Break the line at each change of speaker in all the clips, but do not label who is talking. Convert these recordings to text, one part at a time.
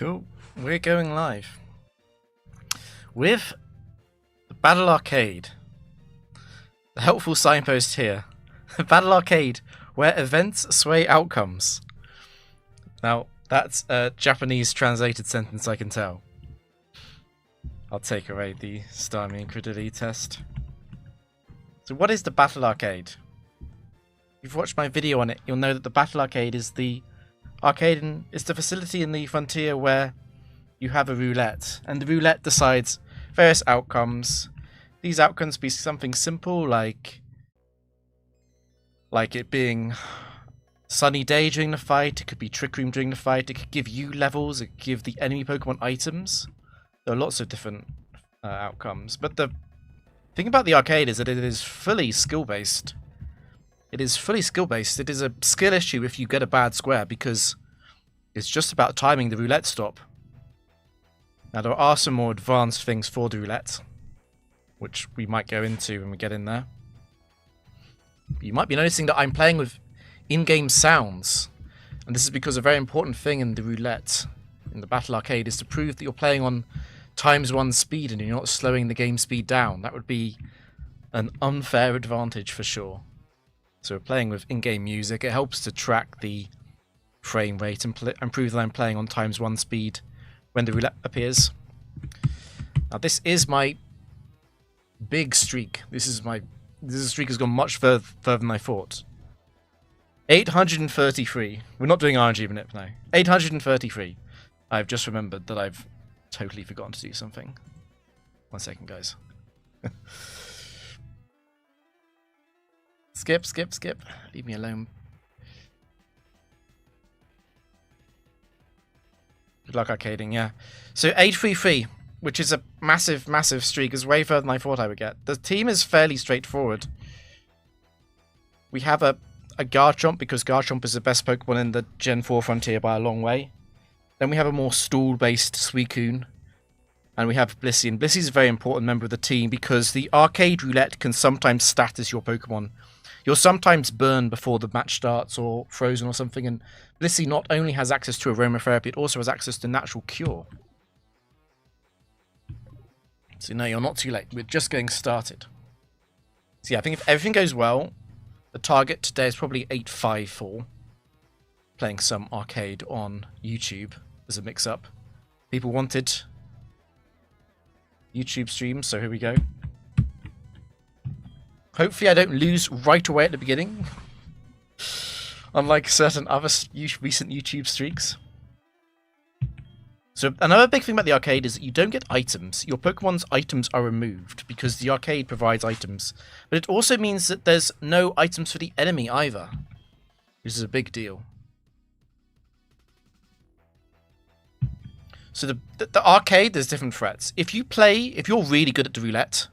Cool. We're going live with the Battle Arcade. The helpful signpost here. Battle Arcade, where events sway outcomes. Now, that's a Japanese translated sentence, I can tell. I'll take away the Stymie incredulity test. So what is the Battle Arcade? If you've watched my video on it, you'll know that the Battle Arcade is the it's the facility in the frontier where you have a roulette, and the roulette decides various outcomes. These outcomes be something simple like it being sunny day during the fight. It could be trick room during the fight. It could give you levels. It could give the enemy Pokemon items. There are lots of different outcomes, but the thing about the arcade is that it is fully skill-based. It is fully skill-based. It is a skill issue if you get a bad square, because it's just about timing the roulette stop. Now, there are some more advanced things for the roulette, which we might go into when we get in there. You might be noticing that I'm playing with in-game sounds, and this is because a very important thing in the roulette, in the Battle Arcade, is to prove that you're playing on ×1 speed and you're not slowing the game speed down. That would be an unfair advantage for sure. So we're playing with in-game music. It helps to track the frame rate and prove that I'm playing on ×1 speed when the roulette appears. Now this is my big streak. This streak has gone much further than I thought. 833. We're not doing RNG minute now. 833. I've just remembered that I've totally forgotten to do something. 1 second, guys. Skip. Leave me alone. Good luck arcading, yeah. So 833, which is a massive streak, is way further than I thought I would get. The team is fairly straightforward. We have a Garchomp, because Garchomp is the best Pokemon in the Gen 4 frontier by a long way. Then we have a more stall-based Suicune. And we have Blissey. And Blissey is a very important member of the team because the arcade roulette can sometimes status your Pokemon. You're sometimes burned before the match starts or frozen or something, and Blissey not only has access to aromatherapy, it also has access to natural cure. So no, you're not too late. We're just getting started. So yeah, I think if everything goes well, the target today is probably 854. Playing some arcade on YouTube as a mix-up. People wanted YouTube streams, so here we go. Hopefully I don't lose right away at the beginning, unlike certain other recent YouTube streaks. So another big thing about the arcade is that you don't get items. Your Pokemon's items are removed because the arcade provides items. But it also means that there's no items for the enemy either, which is a big deal. So the arcade, there's different threats. If you're really good at the roulette,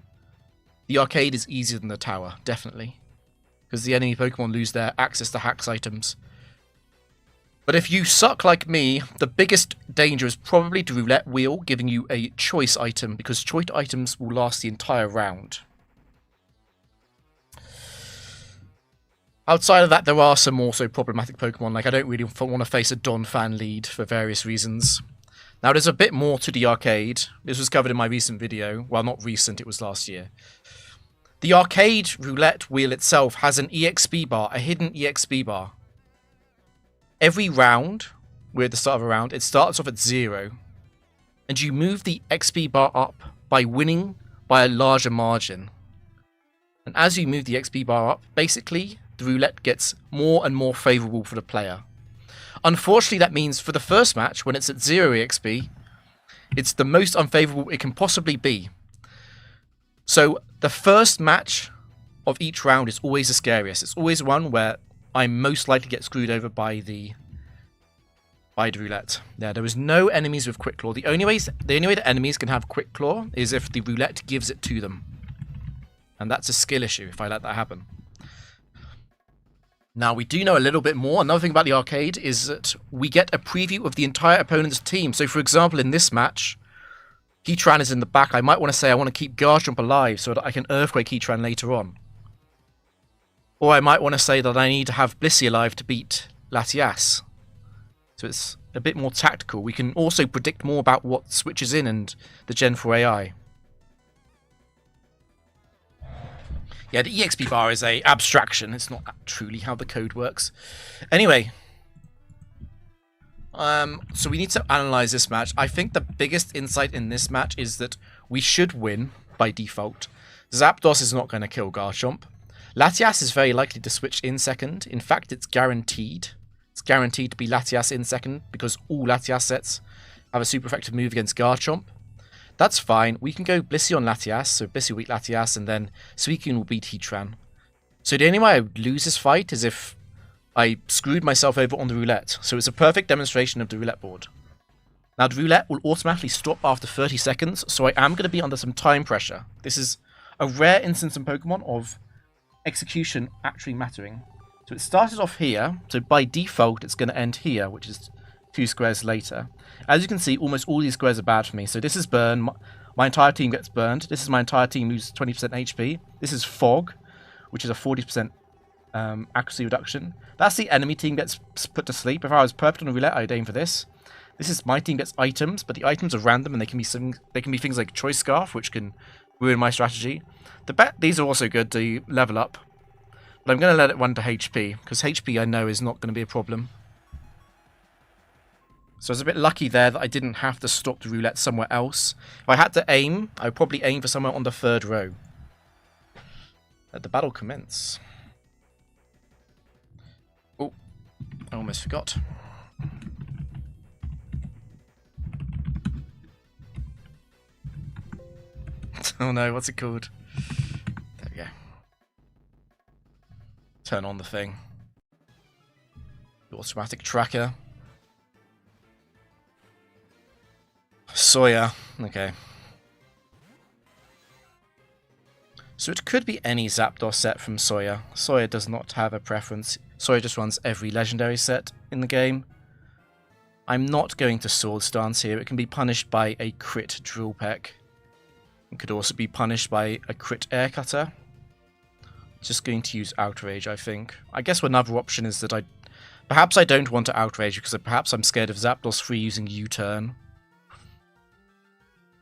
the arcade is easier than the tower, definitely. Because the enemy Pokemon lose their access to hacks items. But if you suck like me, the biggest danger is probably the roulette wheel giving you a choice item, because choice items will last the entire round. Outside of that, there are some also problematic Pokemon, like I don't really want to face a Donphan lead for various reasons. Now, there's a bit more to the arcade. This was covered in my recent video. Well, not recent, it was last year. The arcade roulette wheel itself has an EXP bar, a hidden EXP bar. Every round, we're at the start of a round, it starts off at 0. And you move the XP bar up by winning by a larger margin. And as you move the XP bar up, basically, the roulette gets more and more favourable for the player. Unfortunately, that means for the first match, when it's at 0 EXP, it's the most unfavourable it can possibly be. So the first match of each round is always the scariest. It's always one where I'm most likely to get screwed over by the roulette. Yeah, there is no enemies with Quick Claw. The only way that enemies can have Quick Claw is if the roulette gives it to them. And that's a skill issue if I let that happen. Now, we do know a little bit more. Another thing about the arcade is that we get a preview of the entire opponent's team. So, for example, in this match, Heatran is in the back. I might want to say I want to keep Garchomp alive so that I can Earthquake Heatran later on. Or I might want to say that I need to have Blissey alive to beat Latias. So it's a bit more tactical. We can also predict more about what switches in and the Gen 4 AI. Yeah, the EXP bar is a abstraction. It's not truly how the code works. Anyway, so we need to analyze this match. I think the biggest insight in this match is that we should win by default. Zapdos is not going to kill Garchomp. Latias is very likely to switch in second. In fact, it's guaranteed. It's guaranteed to be Latias in second because all Latias sets have a super effective move against Garchomp. That's fine. We can go Blissey on Latias, so Blissey will beat Latias, and then Suicune will beat Heatran. So the only way I would lose this fight is if I screwed myself over on the roulette. So it's a perfect demonstration of the roulette board. Now the roulette will automatically stop after 30 seconds, so I am going to be under some time pressure. This is a rare instance in Pokemon of execution actually mattering. So it started off here, so by default it's going to end here, which is 2 squares later. As you can see, almost all these squares are bad for me. So this is burn. My entire team gets burned. This is my entire team loses 20% HP. This is fog, which is a 40% accuracy reduction. That's the enemy team gets put to sleep. If I was perfect on a roulette, I'd aim for this. This is my team gets items, but the items are random and they can be things like Choice Scarf, which can ruin my strategy. These are also good to level up. But I'm going to let it run to HP, because HP I know is not going to be a problem. So I was a bit lucky there that I didn't have to stop the roulette somewhere else. If I had to aim, I would probably aim for somewhere on the 3rd row. Let the battle commence. Oh, I almost forgot. Oh no, what's it called? There we go. Turn on the thing. The automatic tracker. Sawyer. Okay. So it could be any Zapdos set from Sawyer. Sawyer does not have a preference. Sawyer just runs every legendary set in the game. I'm not going to Sword Stance here. It can be punished by a crit Drill Peck. It could also be punished by a crit Air Cutter. Just going to use Outrage, I think. I guess another option is that perhaps I don't want to Outrage because perhaps I'm scared of Zapdos free using U-Turn.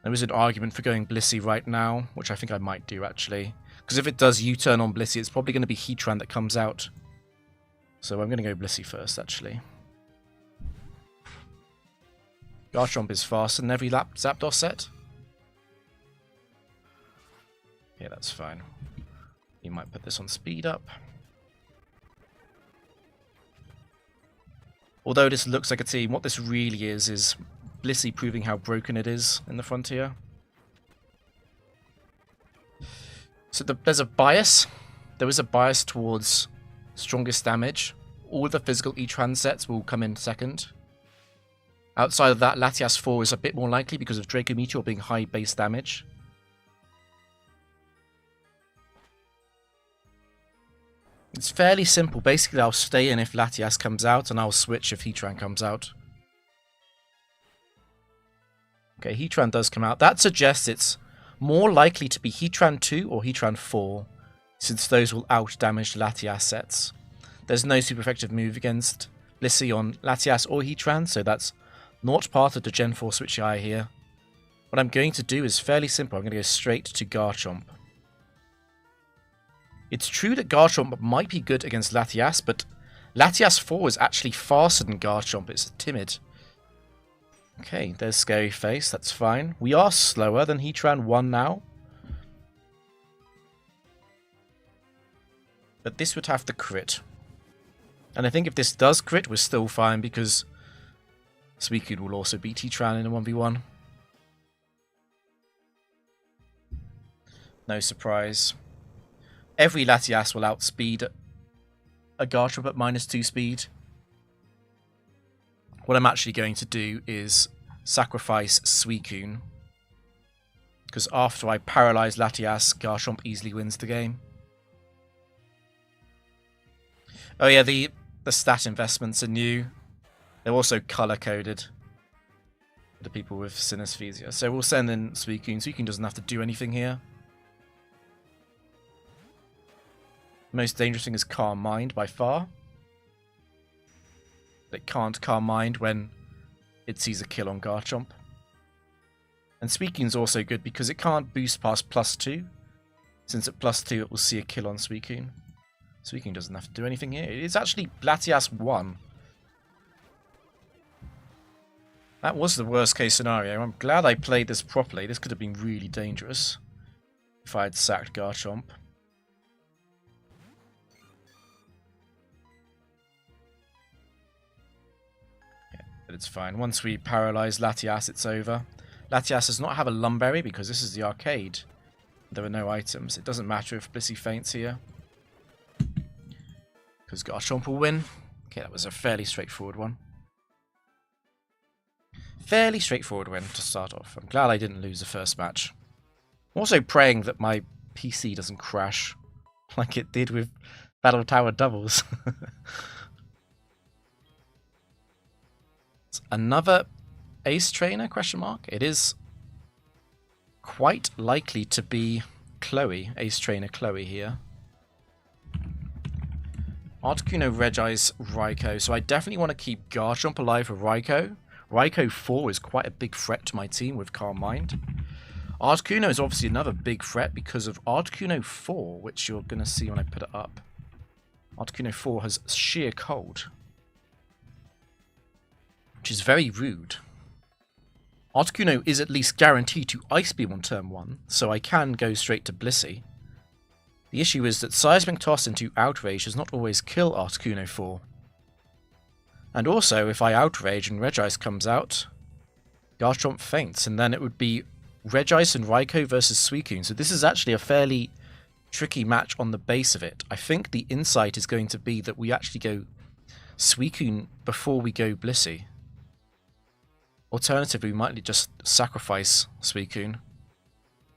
There is an argument for going Blissey right now, which I think I might do actually. Because if it does U-Turn on Blissey, it's probably going to be Heatran that comes out. So I'm going to go Blissey first, actually. Garchomp is faster than every Zapdos set. Yeah, that's fine. You might put this on speed up. Although this looks like a team, what this really is Blissey proving how broken it is in the frontier. So there's a bias. There is a bias towards strongest damage. All the physical Heatran sets will come in second. Outside of that, Latias 4 is a bit more likely because of Draco Meteor being high base damage. It's fairly simple. Basically, I'll stay in if Latias comes out, and I'll switch if Heatran comes out. Okay, Heatran does come out. That suggests it's more likely to be Heatran 2 or Heatran 4, since those will out-damage Latias sets. There's no super effective move against Blissey on Latias or Heatran, so that's not part of the Gen 4 switch AI here. What I'm going to do is fairly simple. I'm going to go straight to Garchomp. It's true that Garchomp might be good against Latias, but Latias 4 is actually faster than Garchomp. It's timid. Okay, there's Scary Face. That's fine. We are slower than Heatran 1 now. But this would have to crit. And I think if this does crit, we're still fine because Suicune will also beat Heatran in a 1v1. No surprise. Every Latias will outspeed a Garchomp at -2 speed. What I'm actually going to do is sacrifice Suicune. Because after I paralyze Latias, Garchomp easily wins the game. Oh yeah, the stat investments are new. They're also color-coded for the people with synesthesia. So we'll send in Suicune. Suicune doesn't have to do anything here. The most dangerous thing is Calm Mind by far. It can't Calm Mind when it sees a kill on Garchomp. And Suicune's also good because it can't boost past +2. Since at +2 it will see a kill on Suicune. Suicune doesn't have to do anything here. It's actually Latias 1. That was the worst case scenario. I'm glad I played this properly. This could have been really dangerous if I had sacked Garchomp. Yeah, but it's fine. Once we paralyze Latias, it's over. Latias does not have a Lumberry because this is the arcade. There are no items. It doesn't matter if Blissey faints here, because Garchomp will win. Okay, that was a fairly straightforward one. Fairly straightforward win to start off. I'm glad I didn't lose the first match. I'm also praying that my PC doesn't crash like it did with Battle Tower Doubles. It's another Ace Trainer, question mark? It is quite likely to be Chloe, Ace Trainer Chloe here. Articuno, Regice, Raikou. So I definitely want to keep Garchomp alive for Raikou. Raikou 4 is quite a big threat to my team with Calm Mind. Articuno is obviously another big threat because of Articuno 4, which you're going to see when I put it up. Articuno 4 has Sheer Cold, which is very rude. Articuno is at least guaranteed to Ice Beam on turn 1, so I can go straight to Blissey. The issue is that Seismic Toss into Outrage does not always kill Articuno 4. And also, if I Outrage and Regice comes out, Garchomp faints, and then it would be Regice and Raikou versus Suicune. So this is actually a fairly tricky match on the base of it. I think the insight is going to be that we actually go Suicune before we go Blissey. Alternatively, we might just sacrifice Suicune.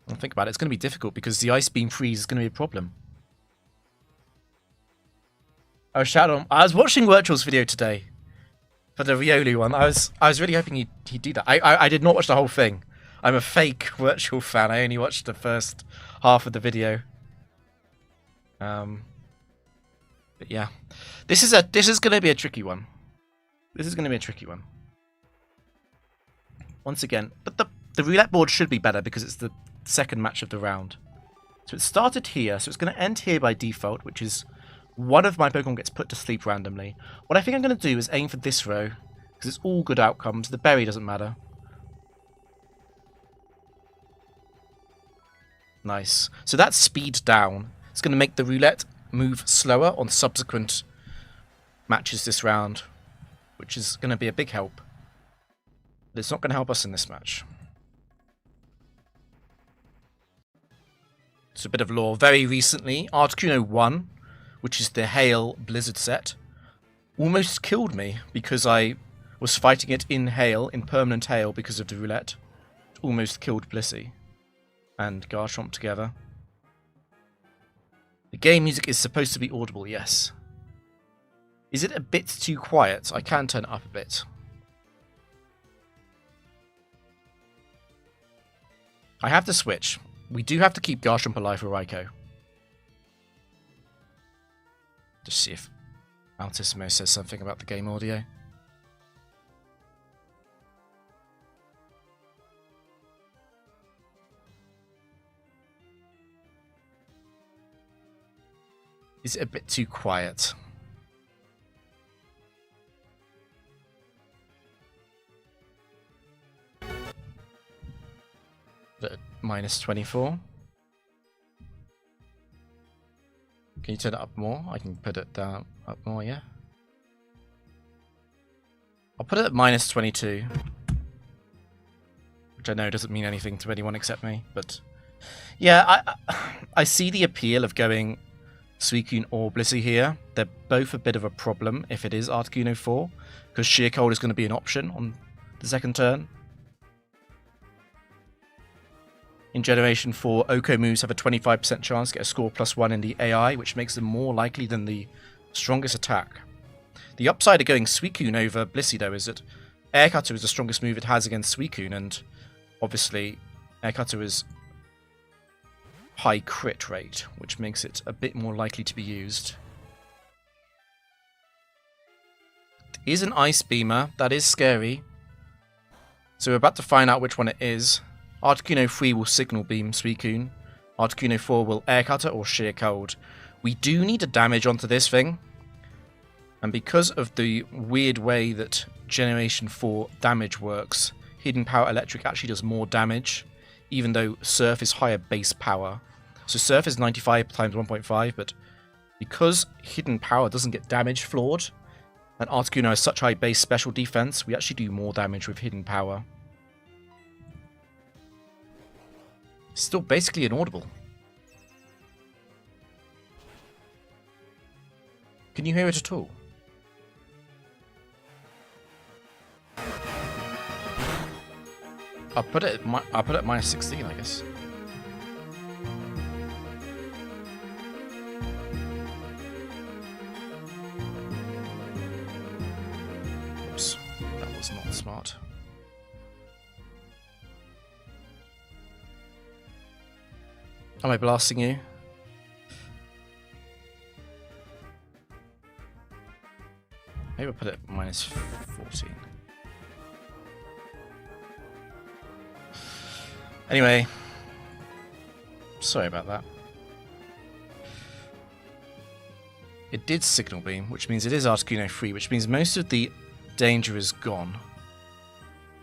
Think about it, it's going to be difficult because the Ice Beam freeze is going to be a problem. Oh, Shadow, I was watching Virtual's video today for the Riolu one. I was really hoping he'd do that. I did not watch the whole thing. I'm a fake Virtual fan. I only watched the first half of the video. But yeah, this is going to be a tricky one. This is going to be a tricky one. Once again, but the roulette board should be better because it's the second match of the round. So it started here, so it's going to end here by default, which is one of my Pokemon gets put to sleep randomly. What I think I'm going to do is aim for this row, because it's all good outcomes. The berry doesn't matter. Nice. So that's speed down. It's going to make the roulette move slower on subsequent matches this round, which is going to be a big help. But it's not going to help us in this match. It's a bit of lore. Very recently, Articuno 1, which is the Hail Blizzard set, almost killed me because I was fighting it in Hail, in permanent Hail, because of the roulette. It almost killed Blissey and Garchomp together. The game music is supposed to be audible, yes. Is it a bit too quiet? I can turn it up a bit. I have to switch. We do have to keep Garchomp alive for Raikou. Just see if Altissimo says something about the game audio. Is it a bit too quiet? Minus 24. Can you turn it up more? I can put it down up more, yeah. I'll put it at minus 22. Which I know doesn't mean anything to anyone except me, but yeah, I see the appeal of going Suicune or Blissey here. They're both a bit of a problem if it is Articuno 4, because Sheer Cold is going to be an option on the second turn. In Generation 4, Oko moves have a 25% chance to get a score +1 in the AI, which makes them more likely than the strongest attack. The upside of going Suicune over Blissey, though, is that Air Cutter is the strongest move it has against Suicune, and obviously Air Cutter is high crit rate, which makes it a bit more likely to be used. It is an Ice Beamer, that is scary. So we're about to find out which one it is. Articuno 3 will Signal Beam Suicune. Articuno 4 will Air Cutter or Sheer Cold. We do need a damage onto this thing. And because of the weird way that Generation 4 damage works, Hidden Power Electric actually does more damage, even though Surf is higher base power. So Surf is 95 times 1.5, but because Hidden Power doesn't get damage floored, and Articuno has such high base special defense, we actually do more damage with Hidden Power. Still basically inaudible. Can you hear it at all? I'll put it at minus 16, I guess. Oops, that was not smart. Am I blasting you? Maybe I'll put it at minus 14. Anyway, sorry about that. It did Signal Beam, which means it is Articuno 3, which means most of the danger is gone.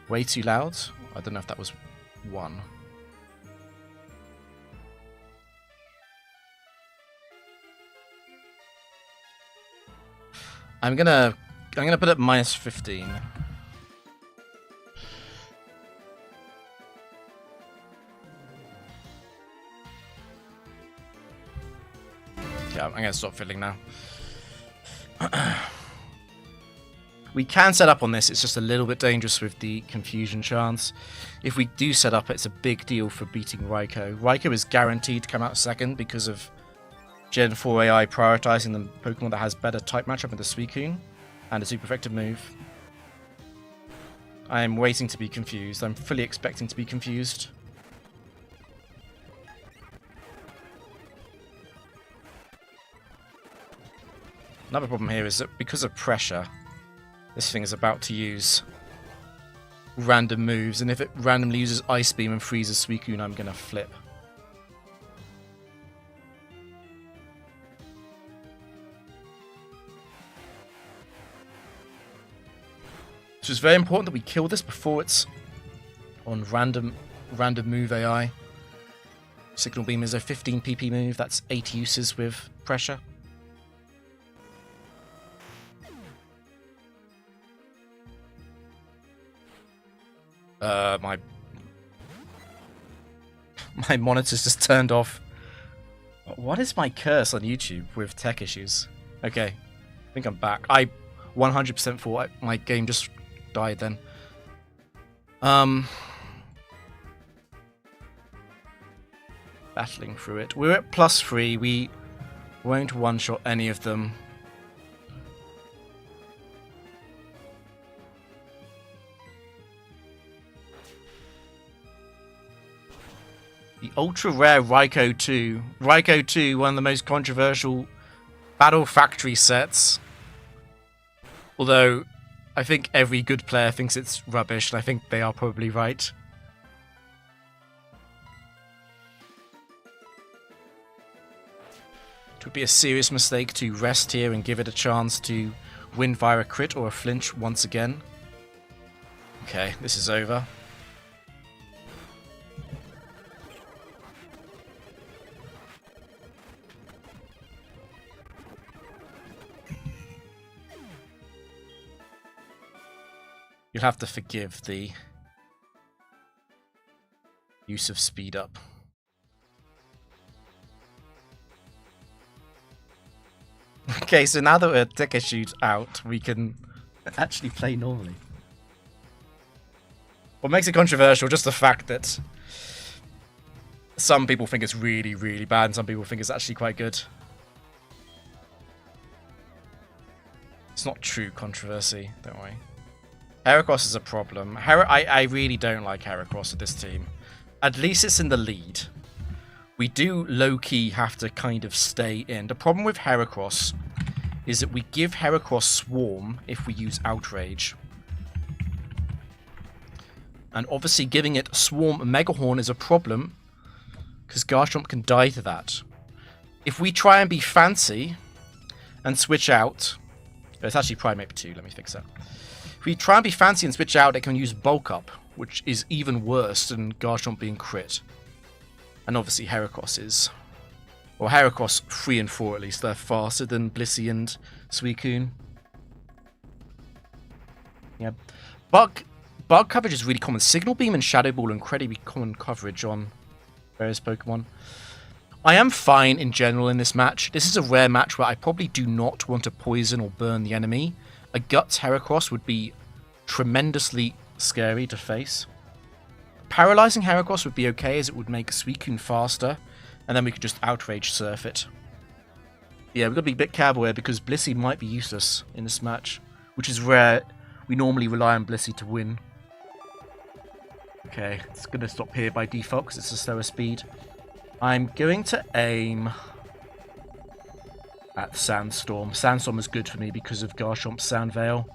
Way too loud? I don't know if that was 1. I'm gonna put it at minus 15. Yeah, I'm going to stop fiddling now. We can set up on this, it's just a little bit dangerous with the confusion chance. If we do set up, it's a big deal for beating Raikou. Raikou is guaranteed to come out second because of Gen 4 AI prioritizing the Pokemon that has better type matchup with the Suicune and a super effective move. I am waiting to be confused. I'm fully expecting to be confused. Another problem here is that because of pressure, this thing is about to use random moves, and if it randomly uses Ice Beam and freezes Suicune, I'm going to flip. So it's very important that we kill this before it's on random move AI. Signal Beam is a 15 PP move, that's 8 uses with pressure. My monitor's just turned off. What is my curse on YouTube with tech issues? Okay, I think I'm back. I 100% thought my game just died then. Battling through it. We're at +3. We won't one-shot any of them. The ultra rare Raikou 2. Raikou 2, one of the most controversial Battle Factory sets. Although, I think every good player thinks it's rubbish, and I think they are probably right. It would be a serious mistake to rest here and give it a chance to win via a crit or a flinch once again. Okay, this is over. You'll have to forgive the use of speed up. Okay, so now that we're tech issued out, we can actually play normally. What makes it controversial, just the fact that some people think it's really, really bad and some people think it's actually quite good. It's not true controversy, don't worry. Heracross is a problem. I really don't like Heracross with this team. At least it's in the lead. We do low-key have to kind of stay in. The problem with Heracross is that we give Heracross Swarm if we use Outrage. And obviously giving it Swarm Megahorn is a problem, because Garchomp can die to that. If we try and be fancy and switch out... It's actually Primeape 2, let me fix that. If we try and be fancy and switch out, it can use Bulk Up, which is even worse than Garchomp being crit. And obviously Heracross is... Well, Heracross 3 and 4 at least, they're faster than Blissey and Suicune. Yeah. Bug coverage is really common. Signal Beam and Shadow Ball are incredibly common coverage on various Pokemon. I am fine in general in this match. This is a rare match where I probably do not want to poison or burn the enemy. A Guts Heracross would be tremendously scary to face. Paralyzing Heracross would be okay, as it would make Suicune faster, and then we could just Outrage Surf it. Yeah, we've got to be a bit careful here, because Blissey might be useless in this match, which is rare. We normally rely on Blissey to win. Okay, it's going to stop here by default, because it's a slower speed. I'm going to aim at Sandstorm. Sandstorm is good for me because of Garchomp's Sound Veil.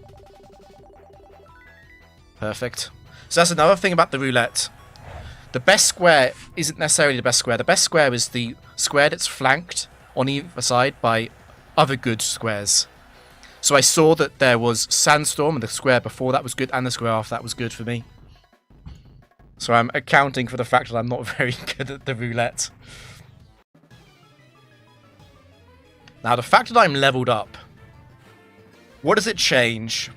Perfect. So that's another thing about the roulette. The best square isn't necessarily the best square. The best square is the square that's flanked on either side by other good squares. So I saw that there was Sandstorm, and the square before that was good, and the square after that was good for me. So I'm accounting for the fact that I'm not very good at the roulette. Now, the fact that I'm leveled up, what does it change?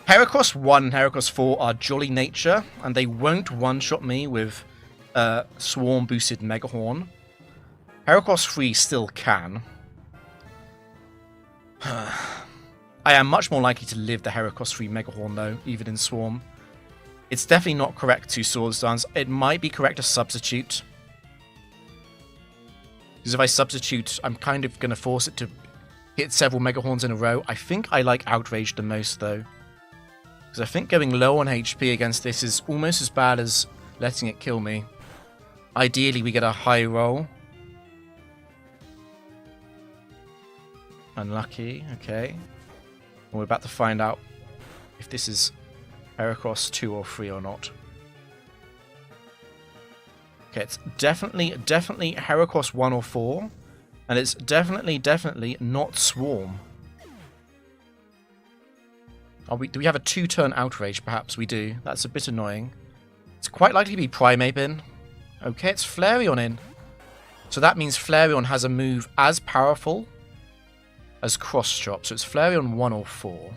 Heracross 1 and Heracross 4 are Jolly Nature, and they won't one-shot me with Swarm boosted Megahorn. Heracross 3 still can. I am much more likely to live the Heracross 3 Megahorn, though, even in Swarm. It's definitely not correct to Swords Dance. It might be correct to substitute. Because if I substitute, I'm kind of going to force it to hit several Megahorns in a row. I think I like Outrage the most, though. Because I think going low on HP against this is almost as bad as letting it kill me. Ideally, we get a high roll. Unlucky, okay. We're about to find out if this is Heracross 2 or 3 or not. Okay, it's definitely Heracross 1 or 4. And it's definitely not Swarm. Do we have a 2-turn Outrage? Perhaps we do. That's a bit annoying. It's quite likely to be Primeape in. Okay, it's Flareon in. So that means Flareon has a move as powerful as Cross Chop. So it's Flareon 1 or 4.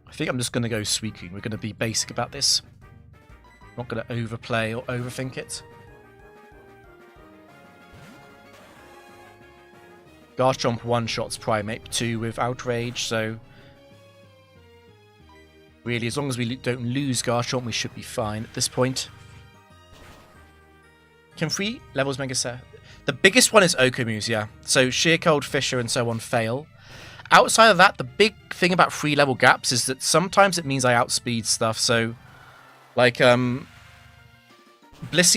I think I'm just going to go Suicune. We're going to be basic about this. Not going to overplay or overthink it. Garchomp one-shots Primeape 2 with Outrage, so... Really, as long as we don't lose Garchomp, we should be fine at this point. Can 3 levels Mega Set? The biggest one is Okomus, yeah. So Sheer Cold, Fissure, and so on fail. Outside of that, the big thing about 3 level gaps is that sometimes it means I outspeed stuff. So, like, Blissey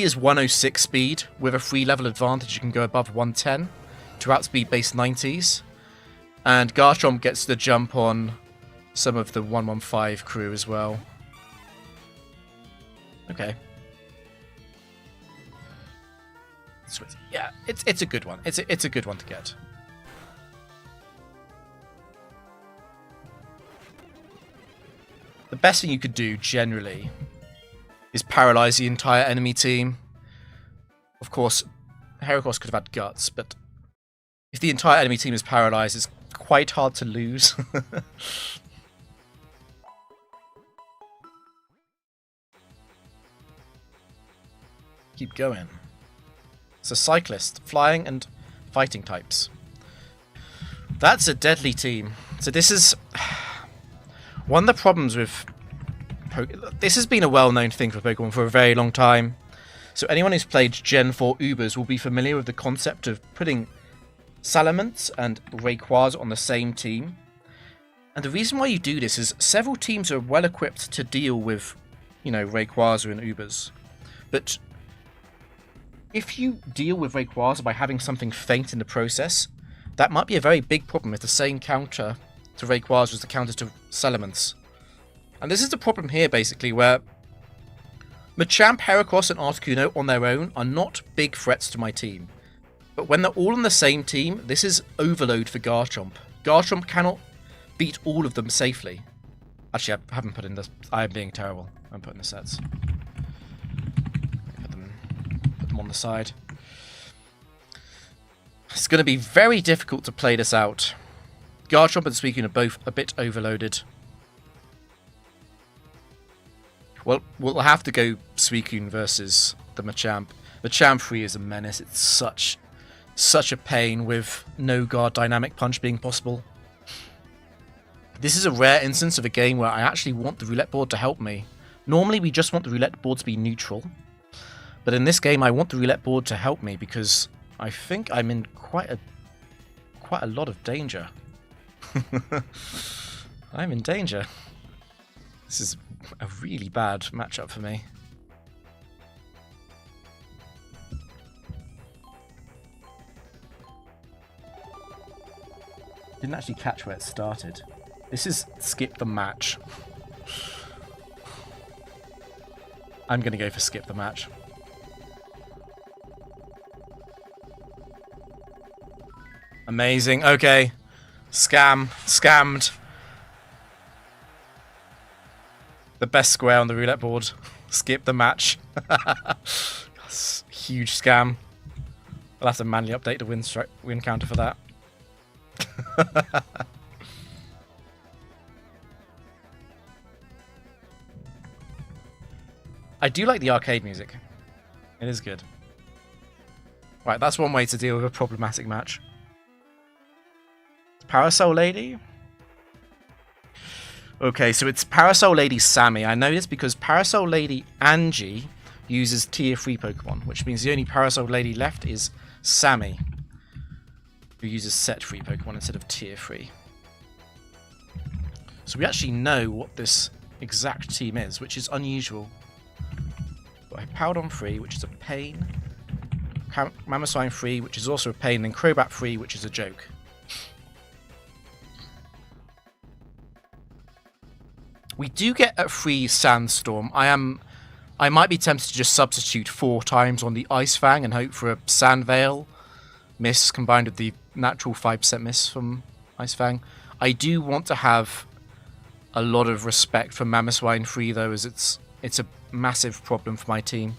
is 106 speed. With a 3 level advantage, you can go above 110 to outspeed base 90s. And Garchomp gets the jump on some of the 115 crew as well. Okay. Yeah, it's a good one. It's a good one to get. The best thing you could do, generally, is paralyze the entire enemy team. Of course, Heracross could have had Guts, but if the entire enemy team is paralyzed, it's quite hard to lose. Keep going. It's a cyclist, flying and fighting types. That's a deadly team. So this is... One of the problems with... This has been a well-known thing for Pokemon for a very long time. So anyone who's played Gen 4 Ubers will be familiar with the concept of putting Salamence and Rayquaza on the same team. And the reason why you do this is several teams are well equipped to deal with, you know, Rayquaza and Ubers. But if you deal with Rayquaza by having something faint in the process, that might be a very big problem if the same counter to Rayquaza is the counter to Salamence. And this is the problem here, basically, where Machamp, Heracross, and Articuno on their own are not big threats to my team. But when they're all on the same team, this is overload for Garchomp. Garchomp cannot beat all of them safely. Actually, I haven't put in this. I'm being terrible. I'm putting the sets. Put them on the side. It's going to be very difficult to play this out. Garchomp and Suicune are both a bit overloaded. Well, we'll have to go Suicune versus the Machamp. Machamp 3 is a menace. It's such a pain with no guard dynamic punch being possible. This is a rare instance of a game where I actually want the roulette board to help me. Normally we just want the roulette board to be neutral. But in this game I want the roulette board to help me because I think I'm in quite a lot of danger. I'm in danger. This is a really bad matchup for me. Didn't actually catch where it started. This is skip the match. I'm going to go for skip the match. Amazing. Okay. Scammed. The best square on the roulette board. Skip the match. Huge scam. I'll have to manually update the win counter for that. I do like the arcade music. It is good. Right, that's one way to deal with a problematic match. Parasol Lady? Okay, so it's Parasol Lady Sammy. I know this because Parasol Lady Angie uses tier 3 Pokemon, which means the only Parasol Lady left is Sammy, who uses set 3 Pokemon instead of tier 3. So we actually know what this exact team is, which is unusual. Got Powdon 3, which is a pain. Mamoswine 3, which is also a pain, and Crobat 3, which is a joke. We do get a free Sandstorm. I might be tempted to just substitute 4 times on the Ice Fang and hope for a Sand Veil miss combined with the natural 5% miss from Ice Fang. I do want to have a lot of respect for Mamoswine 3 though, as it's a massive problem for my team.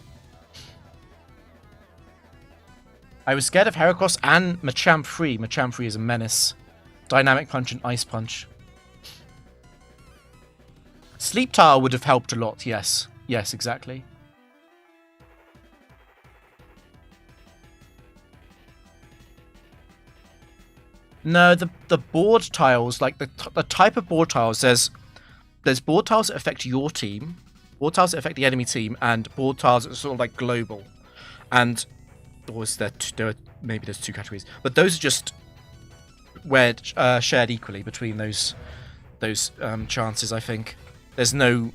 I was scared of Heracross and Machamp 3. Machamp 3 is a menace. Dynamic Punch and Ice Punch. Sleep Tile would have helped a lot, yes. Yes, exactly. No, the board tiles, like the type of board tiles, there's board tiles that affect your team, board tiles that affect the enemy team, and board tiles that are sort of like global. And maybe there's 2 categories, but those are just where shared equally between those chances. I think there's nothing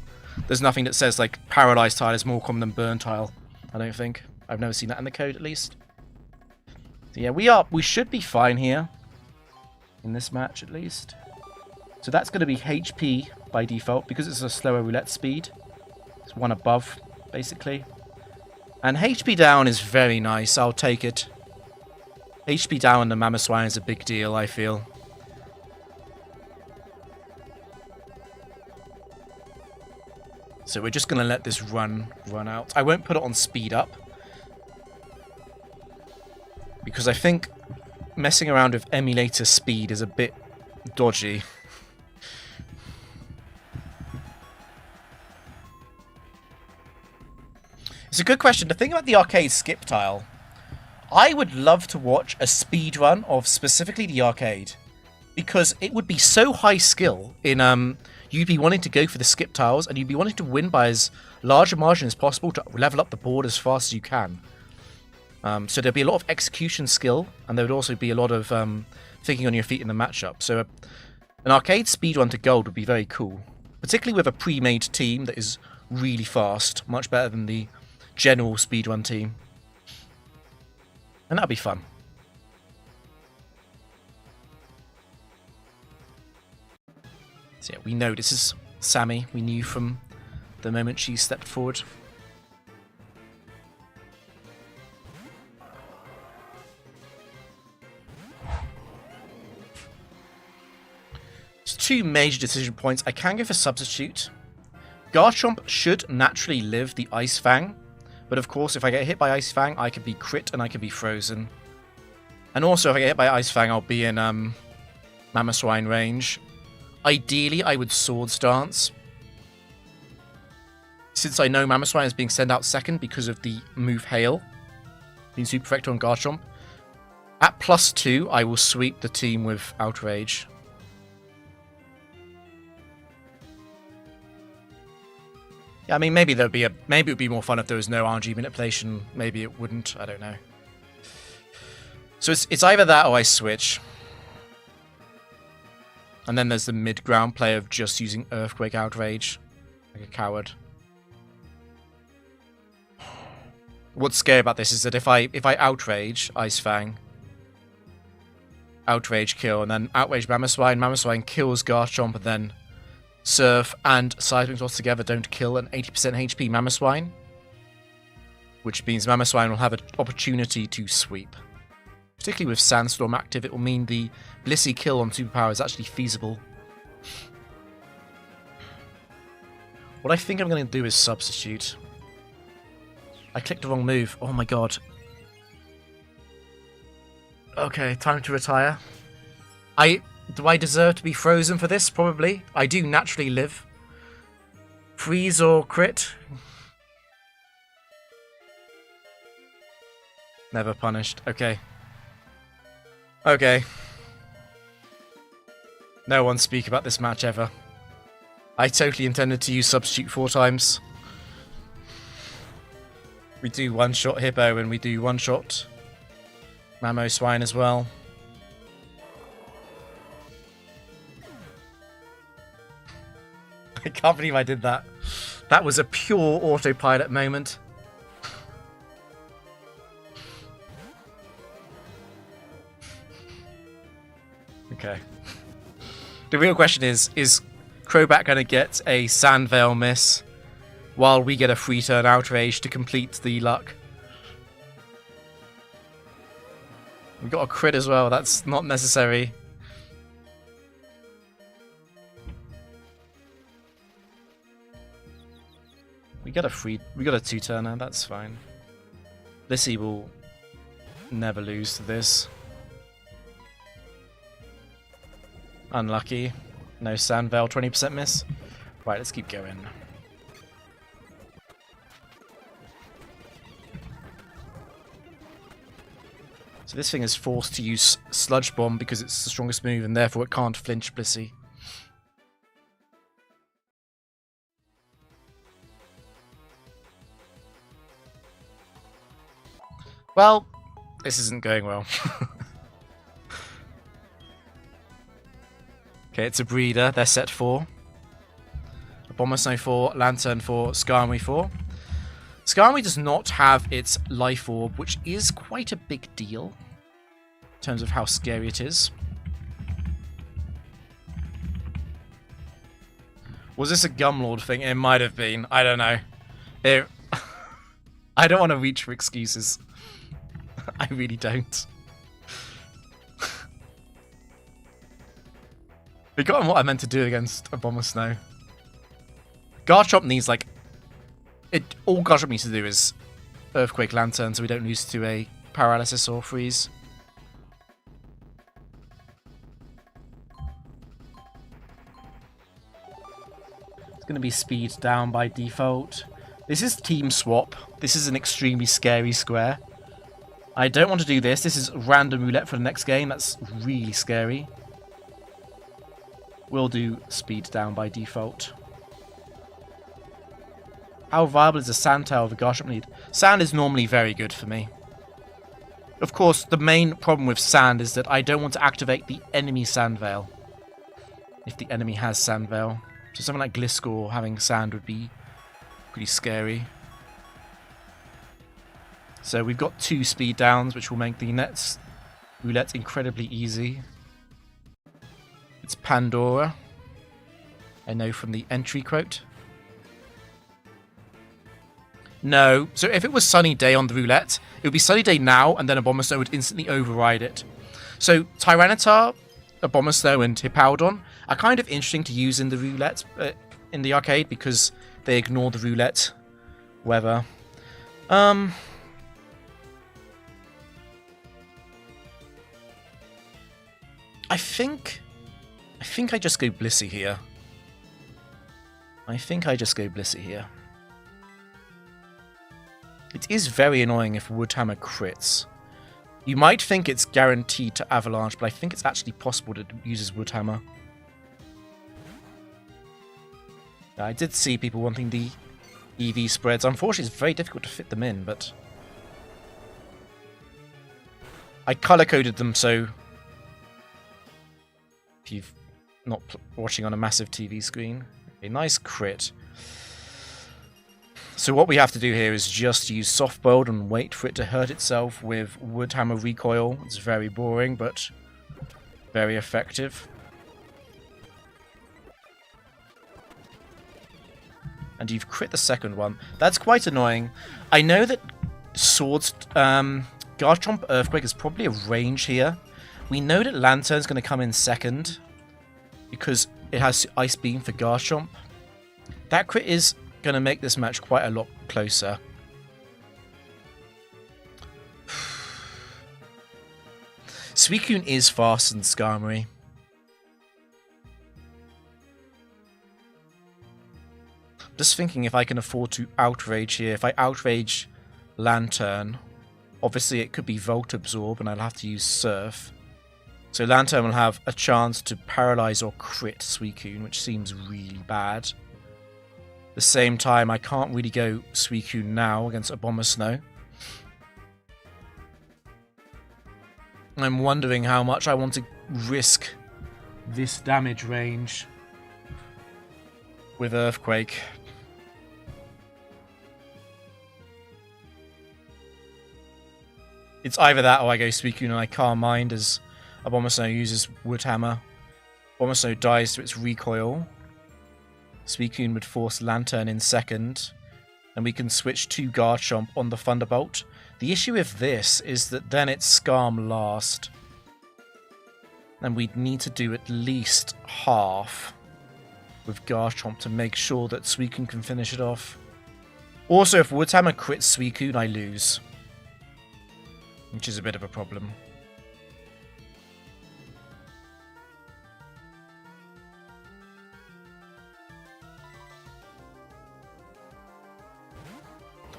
that says like Paralyzed Tile is more common than Burn Tile. I don't think. I've never seen that in the code at least. So yeah, we should be fine here in this match at least. So that's going to be HP by default because it's a slower roulette speed. It's 1 above basically. And HP down is very nice. I'll take it. HP down on the Mamoswine is a big deal, I feel. So we're just going to let this run out. I won't put it on speed up, because I think messing around with emulator speed is a bit dodgy. It's a good question. The thing about the arcade skip tile, I would love to watch a speed run of specifically the arcade, because it would be so high skill in you'd be wanting to go for the skip tiles and you'd be wanting to win by as large a margin as possible to level up the board as fast as you can. So there'd be a lot of execution skill, and there would also be a lot of thinking on your feet in the matchup. So an arcade speedrun to gold would be very cool, particularly with a pre-made team that is really fast, much better than the general speedrun team. And that'd be fun. So yeah, we know this is Sammy, we knew from the moment she stepped forward. There's two major decision points. I can go for substitute. Garchomp should naturally live the Ice Fang, but of course if I get hit by Ice Fang I could be crit and I could be frozen. And also if I get hit by Ice Fang I'll be in Mamoswine range. Ideally I would Swords Dance, since I know Mamoswine is being sent out second because of the move Hail, being super effective on Garchomp. At +2 I will sweep the team with Outrage. I mean, maybe it would be more fun if there was no RNG manipulation. Maybe it wouldn't. I don't know. So it's either that or I switch. And then there's the mid-ground play of just using Earthquake Outrage. Like a coward. What's scary about this is that if I Outrage Ice Fang, Outrage kill, and then Outrage Mamoswine kills Garchomp, and then Surf and Seismic Toss together don't kill an 80% HP Mamoswine, which means Mamoswine will have an opportunity to sweep. Particularly with Sandstorm active, it will mean the Blissey kill on Superpower is actually feasible. What I think I'm going to do is substitute. I clicked the wrong move. Oh my god. Okay, time to retire. Do I deserve to be frozen for this? Probably. I do naturally live. Freeze or crit? Never punished. Okay. Okay. No one speak about this match ever. I totally intended to use substitute 4 times. We do one-shot Hippo and we do one-shot Mamoswine as well. I can't believe I did that. That was a pure autopilot moment. Okay. The real question is Crobat going to get a Sandveil miss while we get a free turn Outrage to complete the luck? We got a crit as well, that's not necessary. We got a 2-turner, that's fine. Blissey will never lose to this. Unlucky. No Sandveil, 20% miss. Right, let's keep going. So this thing is forced to use Sludge Bomb because it's the strongest move and therefore it can't flinch Blissey. Well, this isn't going well. Okay, it's a breeder. They're set 4. Abomasnow 4, Lantern 4, Skarmory 4. Skarmory does not have its Life Orb, which is quite a big deal in terms of how scary it is. Was this a Gumlord thing? It might have been. I don't know. I don't want to reach for excuses. I really don't. Forgotten what I meant to do against Abomasnow. Garchomp needs like... all Garchomp needs to do is Earthquake Lantern so we don't lose to a Paralysis or Freeze. It's going to be speed down by default. This is Team Swap. This is an extremely scary square. I don't want to do this. This is random roulette for the next game. That's really scary. We'll do speed down by default. How viable is a Sandtail with a Garchomp lead? Sand is normally very good for me. Of course, the main problem with Sand is that I don't want to activate the enemy Sandveil. If the enemy has Sandveil. So something like Gliscor having Sand would be pretty scary. So we've got 2 speed downs, which will make the next roulette incredibly easy. It's Pandora. I know from the entry quote. No. So if it was sunny day on the roulette, it would be sunny day now, and then Abomasnow would instantly override it. So Tyranitar, Abomasnow, and Hippowdon are kind of interesting to use in the roulette, in the arcade, because they ignore the roulette weather. I think I just go Blissey here. It is very annoying if Woodhammer crits. You might think it's guaranteed to Avalanche, but I think it's actually possible that it uses Woodhammer. I did see people wanting the EV spreads. Unfortunately, it's very difficult to fit them in, but I color-coded them so if you're not watching on a massive TV screen. A nice crit. So what we have to do here is just use Soft Boiled and wait for it to hurt itself with Woodhammer Recoil. It's very boring, but very effective. And you've crit the second one. That's quite annoying. I know that Swords, Garchomp Earthquake is probably a range here. We know that Lantern's going to come in second because it has Ice Beam for Garchomp. That crit is going to make this match quite a lot closer. Suicune is faster than Skarmory. Just thinking if I can afford to Outrage here. If I Outrage Lantern, obviously it could be Volt Absorb and I'll have to use Surf. So Lantern will have a chance to paralyze or crit Suicune, which seems really bad. At the same time, I can't really go Suicune now against Abomasnow. I'm wondering how much I want to risk this damage range with Earthquake. It's either that or I go Suicune and I Calm Mind as Abomasnow uses Woodhammer. Abomasnow dies to its recoil. Suicune would force Lantern in second. And we can switch to Garchomp on the Thunderbolt. The issue with this is that then it's Skarm last. And we'd need to do at least half with Garchomp to make sure that Suicune can finish it off. Also, if Woodhammer crits Suicune, I lose. Which is a bit of a problem.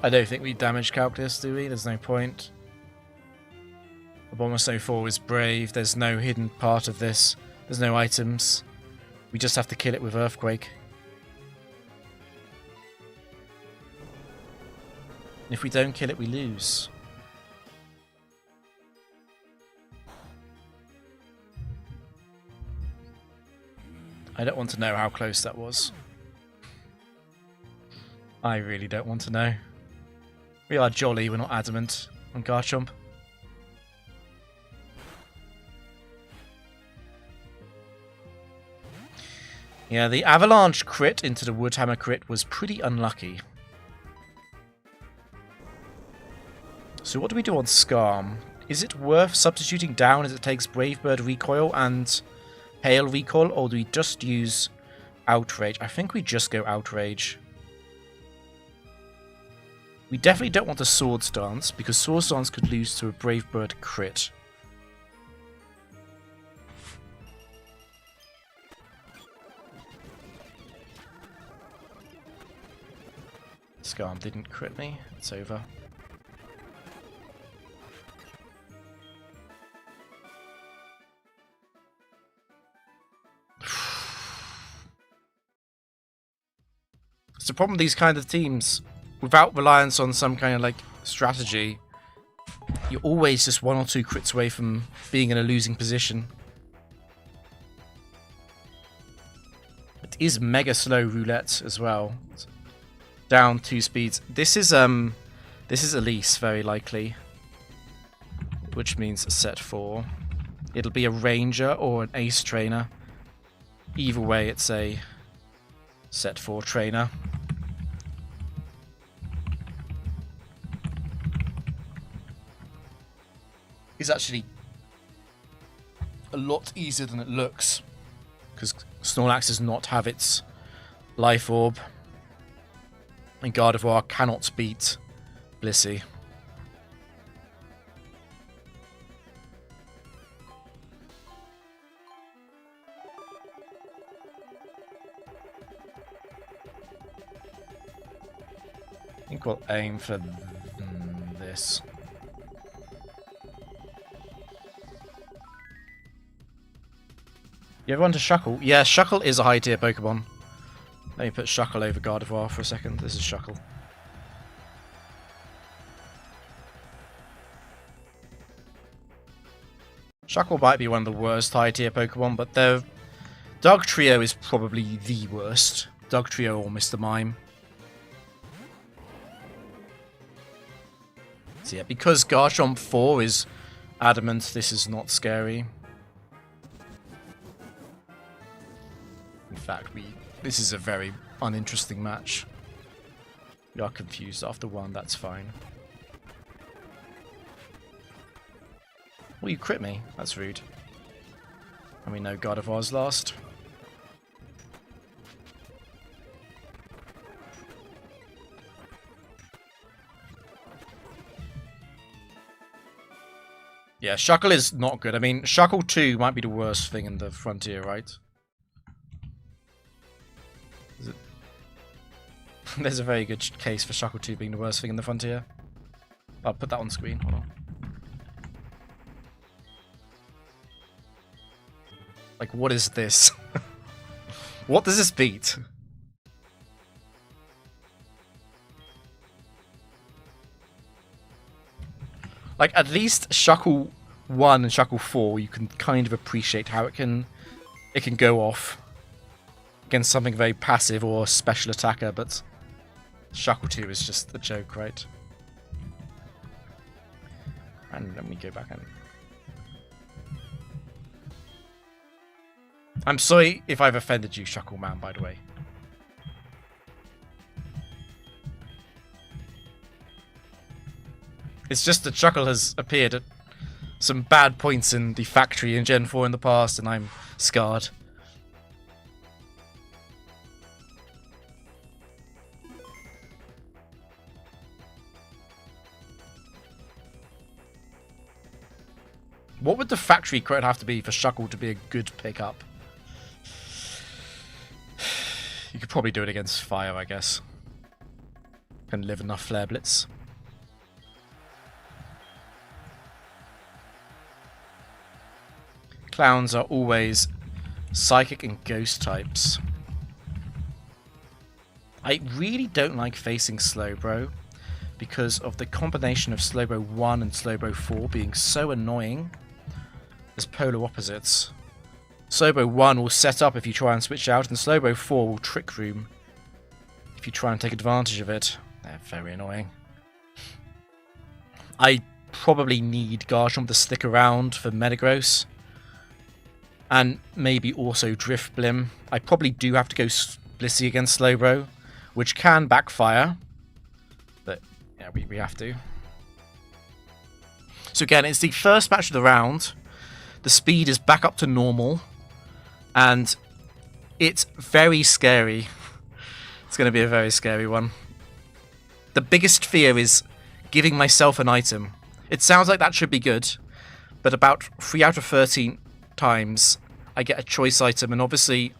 I don't think we damage calc this, do we? There's no point. Abomasnow 4 is brave. There's no hidden part of this. There's no items. We just have to kill it with Earthquake. If we don't kill it, we lose. I don't want to know how close that was. I really don't want to know. We are jolly, we're not adamant on Garchomp. Yeah, the Avalanche crit into the Woodhammer crit was pretty unlucky. So what do we do on Skarm? Is it worth substituting down as it takes Brave Bird Recoil and Hail Recoil, or do we just use Outrage? I think we just go Outrage. We definitely don't want a Swords Dance, because Swords Dance could lose to a Brave Bird crit. Skarm didn't crit me. It's over. It's the problem with these kind of teams. Without reliance on some kind of like strategy, you're always just 1 or 2 crits away from being in a losing position. It is mega slow roulette as well. Down 2 speeds. This is Elise very likely, which means set 4. It'll be a Ranger or an Ace Trainer. Either way, it's a Set 4 trainer. Is actually a lot easier than it looks, because Snorlax does not have its life orb, and Gardevoir cannot beat Blissey. I think we'll aim for this. You ever want to Shuckle? Yeah, Shuckle is a high tier Pokemon. Let me put Shuckle over Gardevoir for a second. This is Shuckle. Shuckle might be one of the worst high tier Pokemon, but the Dug Trio is probably the worst. Dug Trio or Mr. Mime. So yeah, because Garchomp 4 is adamant this is not scary. In fact, this is a very uninteresting match. We are confused after one, that's fine. Well, you crit me. That's rude. And we know Gardevoir's last. Yeah, Shuckle is not good. I mean, Shuckle 2 might be the worst thing in the Frontier, right? Is it? There's a very good case for Shuckle 2 being the worst thing in the Frontier. I'll put that on screen. Hold on. Like, what is this? What does this beat? Like, at least Shuckle 1 and Shuckle 4, you can kind of appreciate how it can go off against something very passive or a special attacker, but Shuckle 2 is just a joke, right? And let me go back and... I'm sorry if I've offended you, Shuckle Man, by the way. It's just that Shuckle has appeared at some bad points in the factory in Gen 4 in the past, and I'm scarred. What would the factory crit have to be for Shuckle to be a good pickup? You could probably do it against fire, I guess. Can live enough Flare Blitz. Clowns are always psychic and ghost types. I really don't like facing Slowbro because of the combination of Slowbro 1 and Slowbro 4 being so annoying as polar opposites. Slowbro 1 will set up if you try and switch out, and Slowbro 4 will Trick Room if you try and take advantage of it. They're very annoying. I probably need Garchomp to stick around for Metagross. And maybe also Drifblim. I probably do have to go Blissey against Slowbro, which can backfire. But yeah, we have to. So again, it's the first match of the round. The speed is back up to normal. And it's very scary. It's going to be a very scary one. The biggest fear is giving myself an item. It sounds like that should be good, but about 3 out of 13 times I get a choice item, and obviously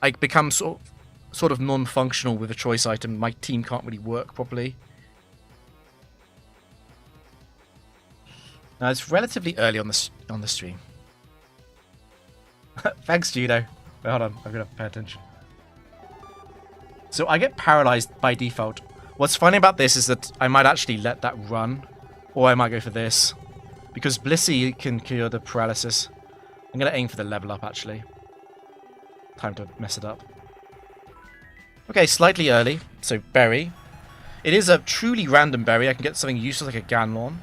I become sort of non-functional with a choice item. My team can't really work properly. Now it's relatively early on the stream. Thanks, Judo. Wait, hold on, I'm gonna pay attention. So I get paralyzed by default. What's funny about this is that I might actually let that run, or I might go for this, because Blissey can cure the paralysis. I'm gonna aim for the level up, actually. Time to mess it up. Okay, slightly early, so berry. It is a truly random berry. I can get something useless like a Ganlon.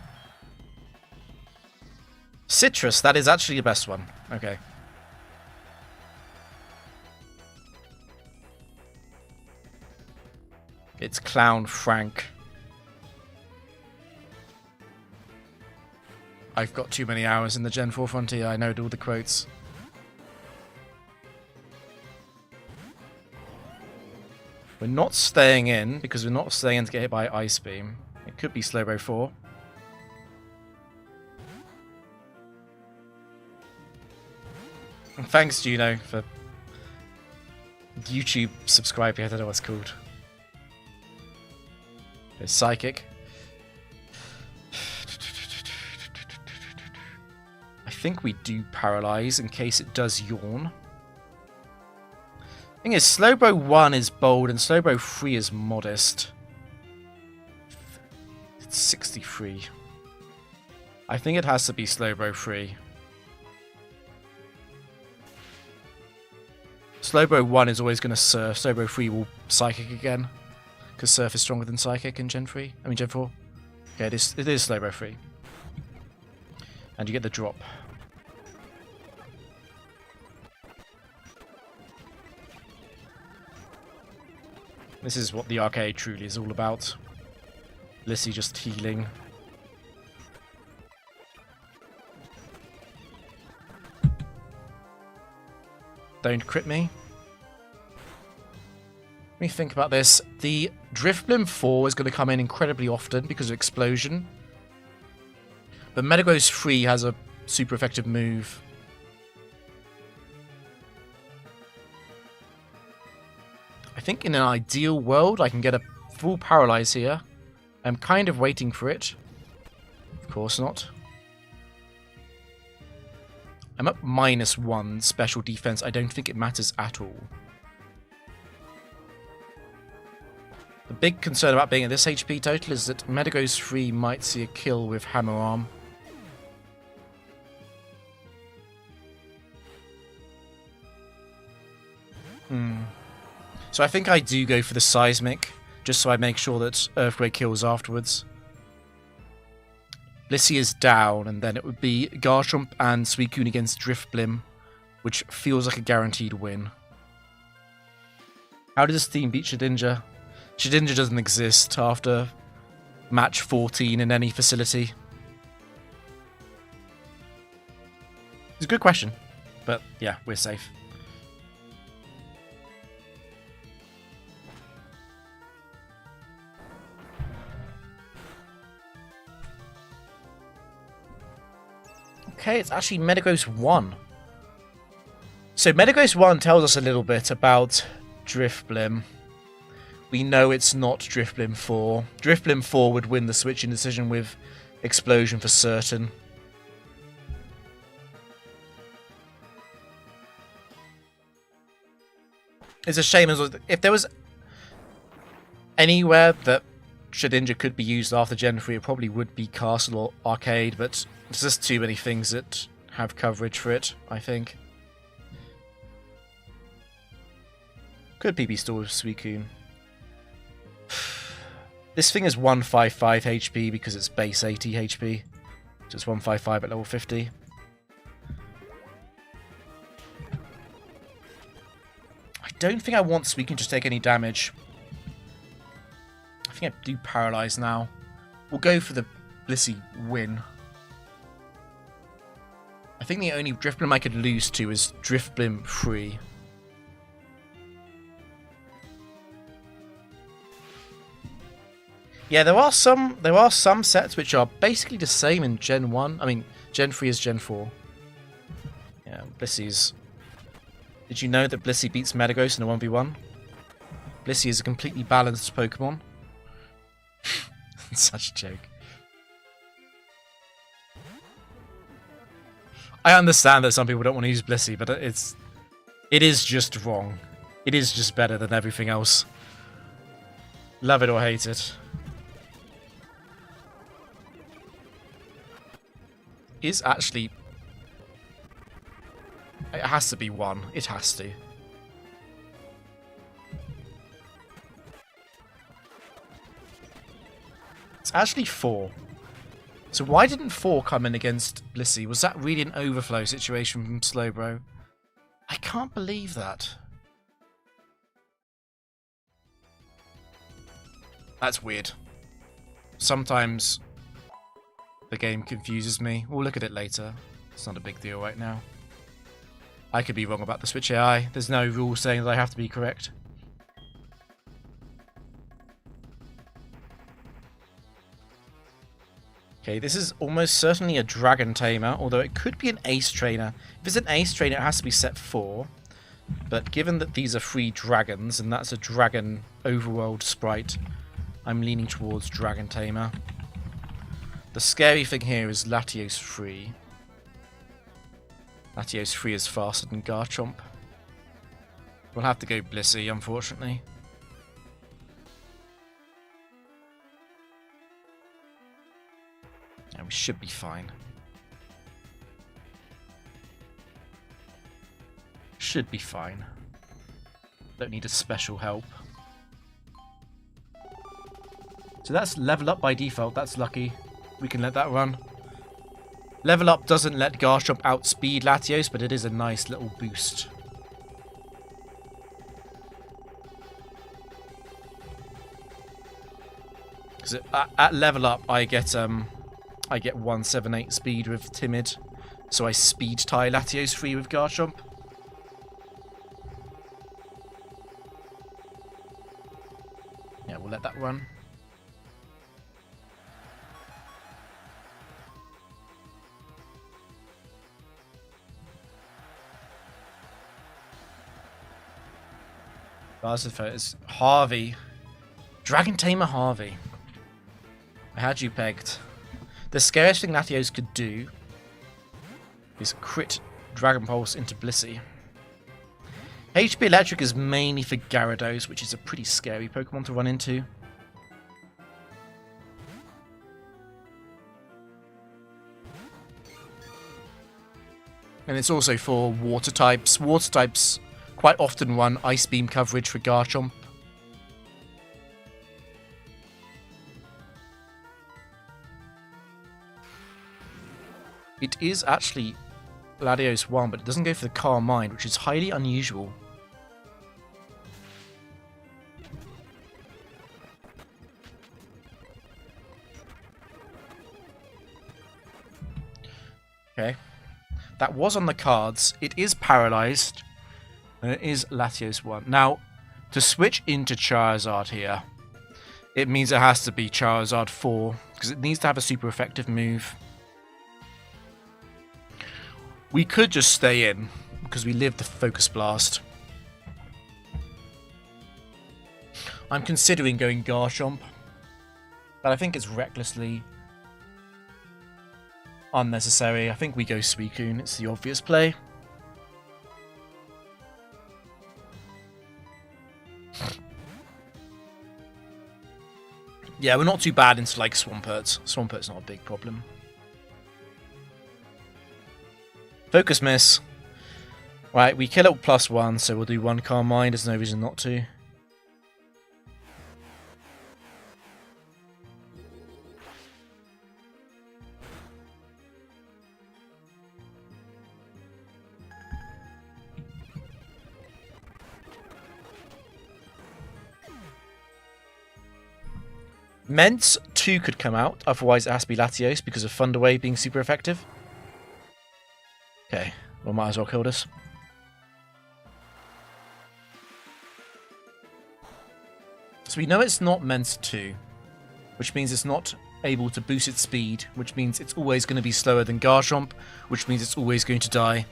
Citrus, that is actually the best one. Okay. It's Clown Frank. I've got too many hours in the Gen 4 Frontier, I know all the quotes. We're not staying in, because we're not staying in to get hit by Ice Beam. It could be Slowbro 4. And thanks, Juno, for YouTube subscribing. I don't know what it's called. It's Psychic. I think we do Paralyze in case it does yawn. Thing is, Slowbro 1 is bold and Slowbro 3 is modest. It's 63. I think it has to be Slowbro 3. Slowbro 1 is always going to Surf. Slowbro 3 will Psychic again. Because Surf is stronger than Psychic in Gen 3. I mean Gen 4. Okay, it is Slowbro 3. And you get the drop. This is what the arcade truly is all about. Blissey just healing. Don't crit me. Let me think about this. The Drifblim 4 is going to come in incredibly often because of Explosion. But Metagross 3 has a super effective move. I think in an ideal world I can get a full Paralyze here. I'm kind of waiting for it. Of course not. I'm up -1 special defense. I don't think it matters at all. The big concern about being at this HP total is that Metagross 3 might see a kill with Hammer Arm. So I think I do go for the Seismic, just so I make sure that Earthquake kills afterwards. Blissey is down, and then it would be Garchomp and Suicune against Drifblim, which feels like a guaranteed win. How does this team beat Shedinja? Shedinja doesn't exist after match 14 in any facility. It's a good question, but yeah, we're safe. Okay, it's actually Metagross 1. So Metagross 1 tells us a little bit about Drifblim. We know it's not Drifblim 4. Drifblim 4 would win the switching decision with Explosion for certain. It's a shame as well. If there was anywhere that Shedinja could be used after Gen 3, it probably would be Castle or Arcade, but there's just too many things that have coverage for it, I think. Could PP still with Suicune. This thing is 155 HP because it's base 80 HP. Just 155 at level 50. I don't think I want Suicune to take any damage. I think I do Paralyze now. We'll go for the Blissey win. I think the only Drifblim I could lose to is Drifblim 3. Yeah, there are some sets which are basically the same in Gen 1. I mean, Gen 3 is Gen 4. Yeah, Blissey's... Did you know that Blissey beats Metagross in a 1v1? Blissey is a completely balanced Pokemon. Such a joke. I understand that some people don't want to use Blissey, but it is just wrong. It is just better than everything else. Love it or hate it. Is actually... It has to be 1. It has to. It's actually 4. So why didn't 4 come in against Blissey? Was that really an overflow situation from Slowbro? I can't believe that. That's weird. Sometimes the game confuses me. We'll look at it later. It's not a big deal right now. I could be wrong about the Switch AI. There's no rule saying that I have to be correct. Okay, this is almost certainly a Dragon Tamer, although it could be an Ace Trainer. If it's an Ace Trainer, it has to be set 4. But given that these are 3 dragons, and that's a dragon overworld sprite, I'm leaning towards Dragon Tamer. The scary thing here is Latios 3. Latios 3 is faster than Garchomp. We'll have to go Blissey, unfortunately. And we should be fine. Should be fine. Don't need a special help. So that's level up by default. That's lucky. We can let that run. Level up doesn't let Garchomp outspeed Latios, but it is a nice little boost. Because at level up, I get 178 speed with Timid, so I speed tie Latios 3 with Garchomp. Yeah, we'll let that run. Barsifer is Harvey. Dragon Tamer Harvey. I had you pegged. The scariest thing Latios could do is crit Dragon Pulse into Blissey. HP Electric is mainly for Gyarados, which is a pretty scary Pokemon to run into. And it's also for water types. Water types quite often run Ice Beam coverage for Garchomp. It is actually Latios 1, but it doesn't go for the Calm Mind, which is highly unusual. Okay. That was on the cards. It is paralyzed. And it is Latios 1. Now, to switch into Charizard here, it means it has to be Charizard 4, because it needs to have a super effective move. We could just stay in, because we lived the Focus Blast. I'm considering going Garchomp, but I think it's recklessly unnecessary. I think we go Suicune. It's the obvious play. Yeah, we're not too bad into like Swamperts. Swampert's not a big problem. Focus miss. Right, we kill it +1, so we'll do 1 Calm Mind. There's no reason not to. Mence 2 could come out, otherwise it has to be Latios because of Thunder Wave being super effective. Okay, we might as well kill this. So we know it's not Mence 2, which means it's not able to boost its speed, which means it's always going to be slower than Garchomp, which means it's always going to die.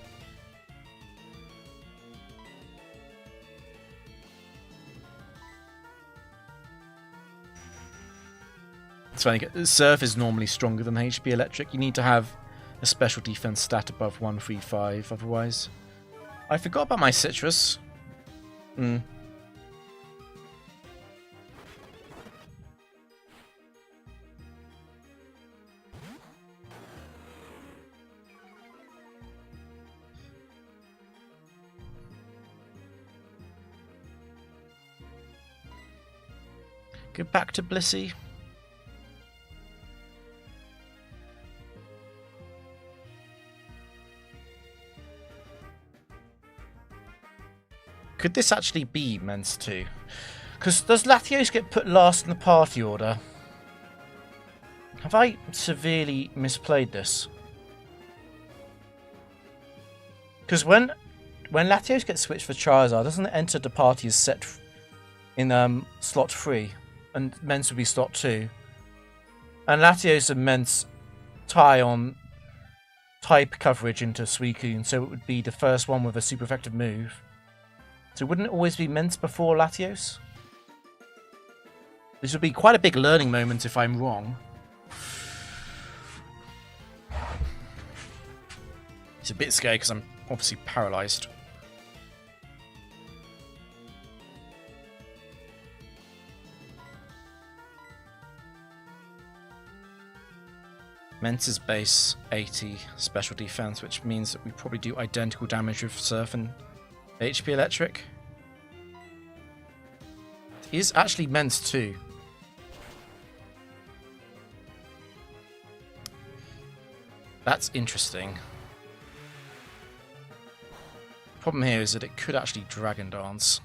It's funny, Surf is normally stronger than HP Electric. You need to have a special defense stat above 135 otherwise. I forgot about my Citrus. Go back to Blissey. Could this actually be Mence 2? Because does Latios get put last in the party order? Have I severely misplayed this? Because when Latios gets switched for Charizard, doesn't it enter the party as set in slot 3, and Mence would be slot 2, and Latios and Mence tie on type coverage into Suicune, so it would be the first one with a super effective move. So wouldn't it always be Mence before Latios? This would be quite a big learning moment if I'm wrong. It's a bit scary because I'm obviously paralysed. Mence's base 80 special defense, which means that we probably do identical damage with Surf and HP Electric. It is actually Mence too. That's interesting. Problem here is that it could actually Dragon Dance.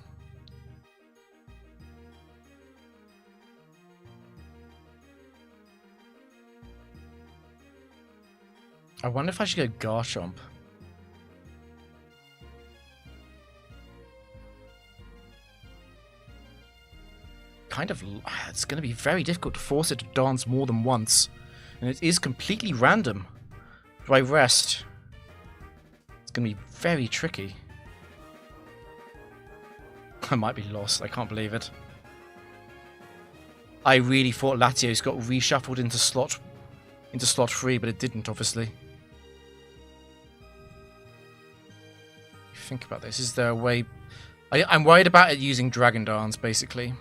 I wonder if I should go Garchomp. It's going to be very difficult to force it to dance more than once. And it is completely random. Do I rest? It's going to be very tricky. I might be lost. I can't believe it. I really thought Latios got reshuffled into slot 3, but it didn't, obviously. Think about this. Is there a way... I'm worried about it using Dragon Dance, basically.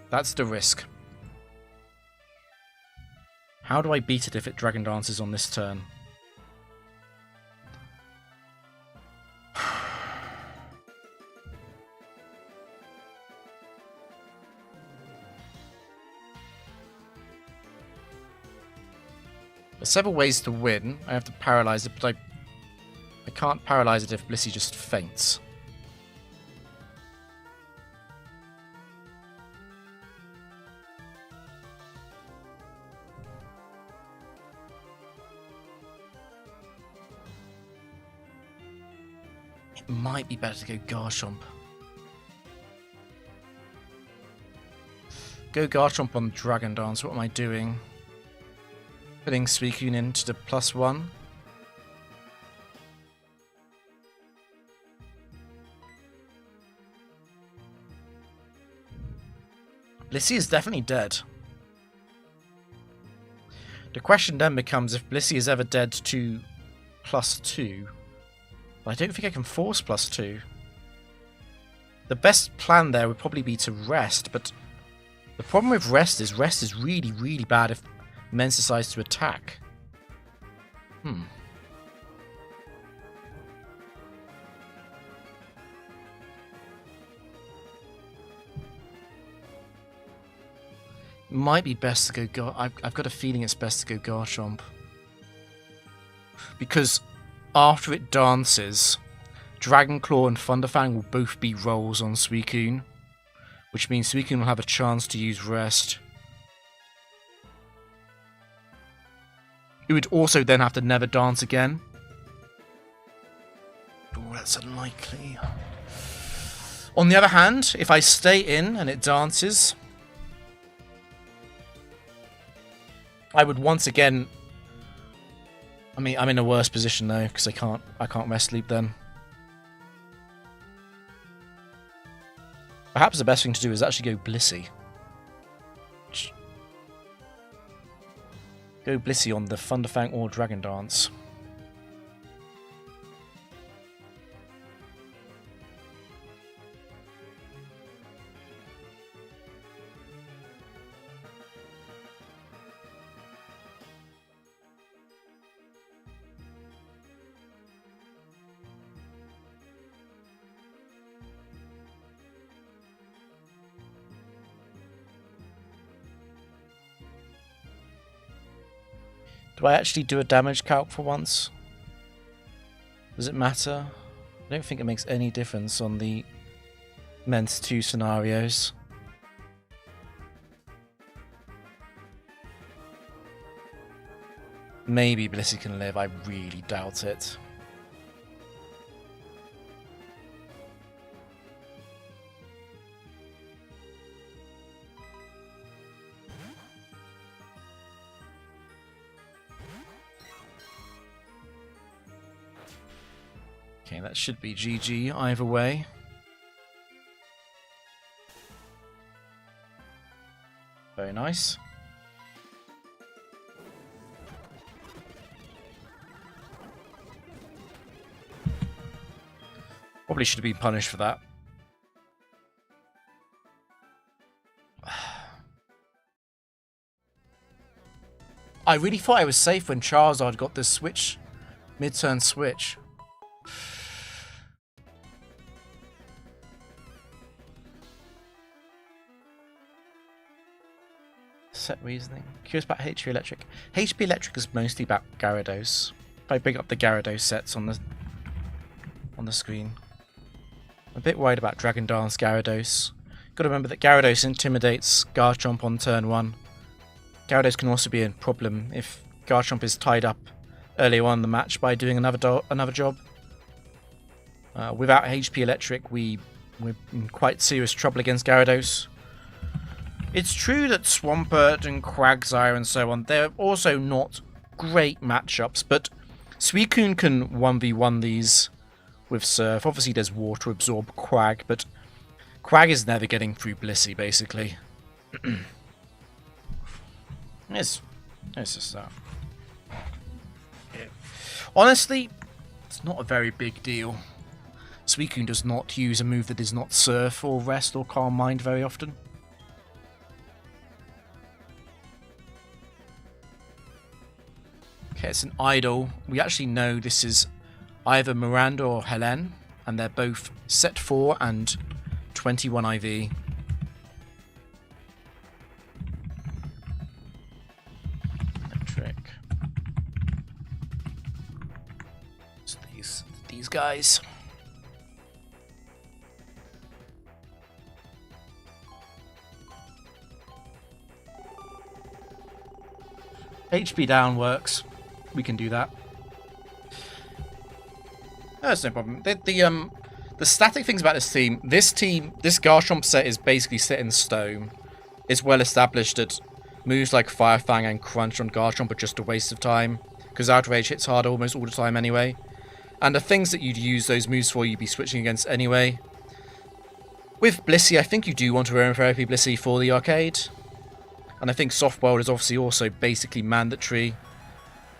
That's the risk. How do I beat it if it Dragon Dances on this turn? There's several ways to win. I have to paralyze it, but I can't paralyze it if Blissey just faints. It might be better to go Garchomp. Go Garchomp on Dragon Dance. What am I doing? Putting Suicune into the +1. Blissey is definitely dead. The question then becomes if Blissey is ever dead to +2. But I don't think I can force +2. The best plan there would probably be to rest, but the problem with rest is really, really bad if Mence decides to attack. Might be best to go I've got a feeling it's best to go Garchomp. Because after it dances, Dragon Claw and Thunderfang will both be rolls on Suicune, which means Suicune will have a chance to use rest. It would also then have to never dance again. Oh, that's unlikely. On the other hand, if I stay in and it dances, I would once again... I mean, I'm in a worse position though, because I can't rest sleep then. Perhaps the best thing to do is actually go Blissey. Go Blissey on the Thunderfang or Dragon Dance. Do I actually do a damage calc for once? Does it matter? I don't think it makes any difference on the Mence 2 scenarios. Maybe Blissey can live, I really doubt it. Okay, that should be GG either way. Very nice. Probably should have been punished for that. I really thought I was safe when Charizard got this switch, mid-turn switch. Set reasoning. Curious about HP Electric. HP Electric is mostly about Gyarados. If I bring up the Gyarados sets on the screen. I'm a bit worried about Dragon Dance Gyarados. Got to remember that Gyarados intimidates Garchomp on turn 1. Gyarados can also be a problem if Garchomp is tied up earlier on in the match by doing another job. Without HP Electric, we're in quite serious trouble against Gyarados. It's true that Swampert and Quagsire and so on, they're also not great matchups, but Suicune can 1v1 these with Surf. Obviously there's Water Absorb Quag, but Quag is never getting through Blissey, basically. It's just that. Honestly, it's not a very big deal. Suicune does not use a move that is not Surf or Rest or Calm Mind very often. Okay, it's an idol. We actually know this is either Miranda or Helene, and they're both set 4 and 21 IV. Electric. So these guys. HP down works. We can do that. That's no problem. The static things about this Garchomp set is basically set in stone. It's well established that moves like Fire Fang and Crunch on Garchomp are just a waste of time, because Outrage hits hard almost all the time anyway. And the things that you'd use those moves for, you'd be switching against anyway. With Blissey, I think you do want to Aerotherapy Blissey for the arcade. And I think Soft Boiled is obviously also basically mandatory.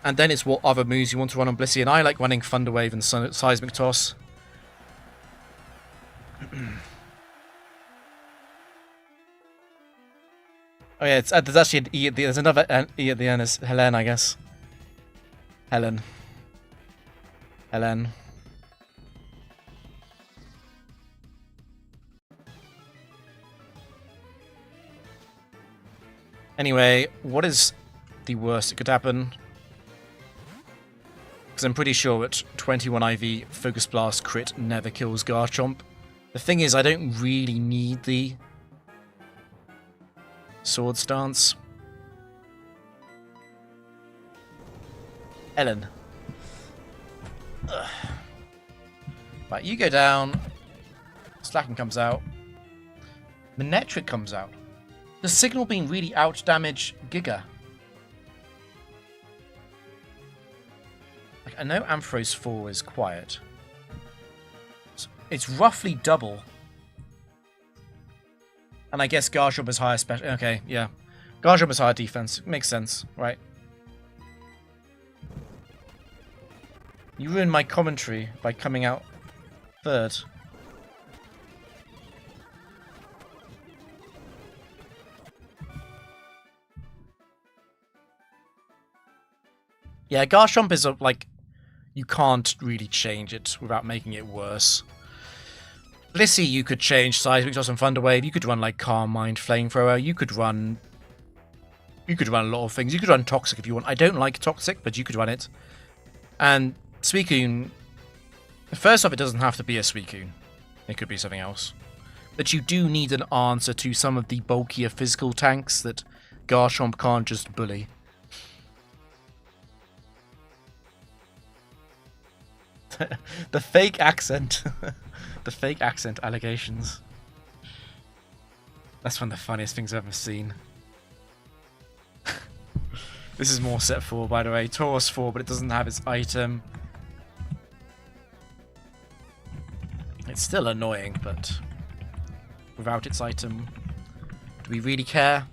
And then it's what other moves you want to run on Blissey, and I like running Thunder Wave and Seismic Toss. Oh yeah, there's actually an E at the, there's another E at the end. It's Helene, I guess. Helene. Anyway, what is the worst that could happen? Because I'm pretty sure that 21 IV Focus Blast crit never kills Garchomp. The thing is, I don't really need the Sword Stance. Ellen. Ugh. Right, you go down. Slacken comes out. Manectric comes out. The Signal Beam really out-damage Giga. Like, I know Ampharos 4 is quiet. It's roughly double. And I guess Garchomp has higher special... Okay, yeah. Garchomp has higher defense. Makes sense, right? You ruined my commentary by coming out third. Yeah, Garchomp is like... You can't really change it without making it worse. Blissey, you could change Seismic Toss and Thunder Wave. You could run like Calm Mind, Flamethrower. You could run a lot of things. You could run Toxic if you want. I don't like Toxic, but you could run it. And Suicune, first off, it doesn't have to be a Suicune. It could be something else. But you do need an answer to some of the bulkier physical tanks that Garchomp can't just bully. The fake accent. The fake accent allegations. That's one of the funniest things I've ever seen. This is more set 4, by the way. Taurus 4, but it doesn't have its item. It's still annoying, but without its item, do we really care?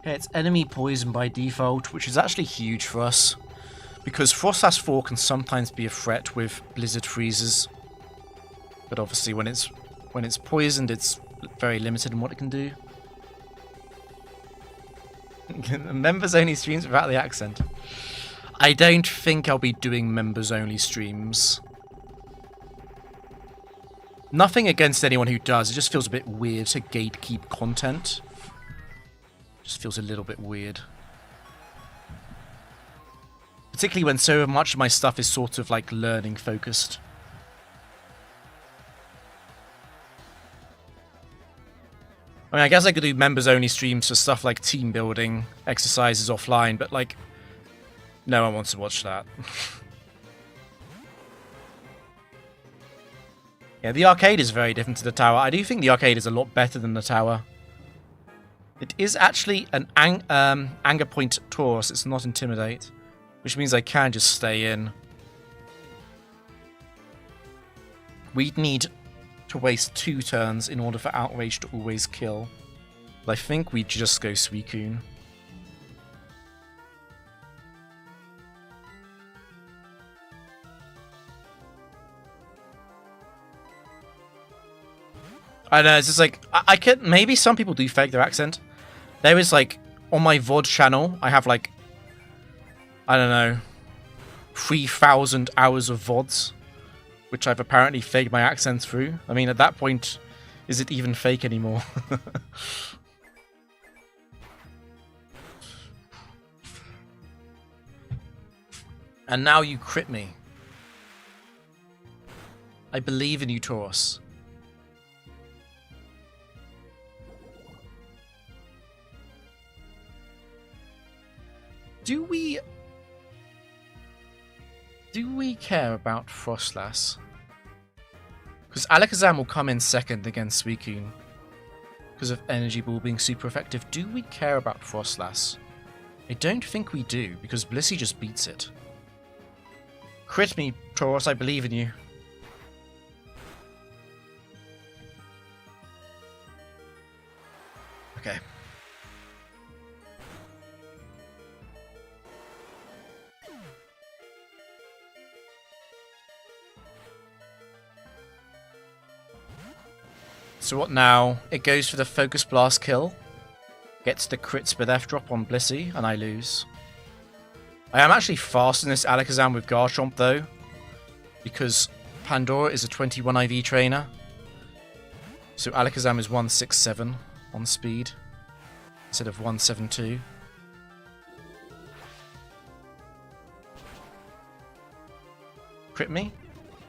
Okay, it's enemy poison by default, which is actually huge for us, because Frostlass 4 can sometimes be a threat with Blizzard freezes, but obviously when it's poisoned, it's very limited in what it can do. Members only streams without the accent. I don't think I'll be doing members only streams. Nothing against anyone who does. It just feels a bit weird to gatekeep content. Just feels a little bit weird. Particularly when so much of my stuff is sort of like learning focused. I mean, I guess I could do members only streams for stuff like team building, exercises offline, but like, no one wants to watch that. Yeah, the arcade is very different to the tower. I do think the arcade is a lot better than the tower. It is actually an anger point Taurus. It's not intimidate, which means I can just stay in. We'd need to waste 2 turns in order for Outrage to always kill. But I think we just go Suicune. I know, it's just like, I could, maybe some people do fake their accent. There is like, on my VOD channel, I have like, I don't know, 3,000 hours of VODs, which I've apparently faked my accents through. I mean, at that point, is it even fake anymore? And now you crit me. I believe in you, Taurus. Do we care about Frostlass? Because Alakazam will come in second against Suicune because of Energy Ball being super effective. Do we care about Frostlass? I don't think we do, because Blissey just beats it. Crit me, Taurus, I believe in you. Okay. So what now? It goes for the Focus Blast kill. Gets the crit with F drop on Blissey, and I lose. I am actually fast in this Alakazam with Garchomp though, because Pandora is a 21 IV trainer. So Alakazam is 167 on speed instead of 172. Crit me?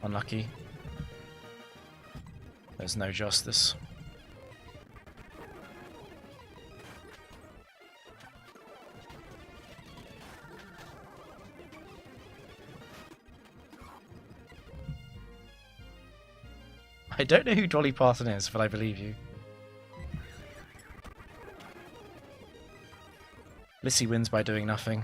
Unlucky. There's no justice. I don't know who Dolly Parton is, but I believe you. Blissey wins by doing nothing.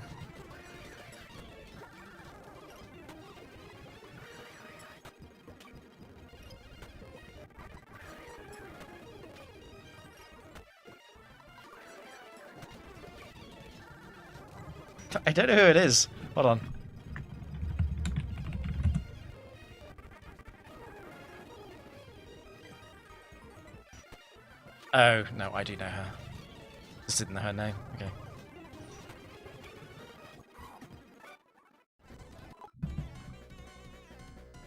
I don't know who it is. Hold on. Oh, no, I do know her. Just didn't know her name. Okay.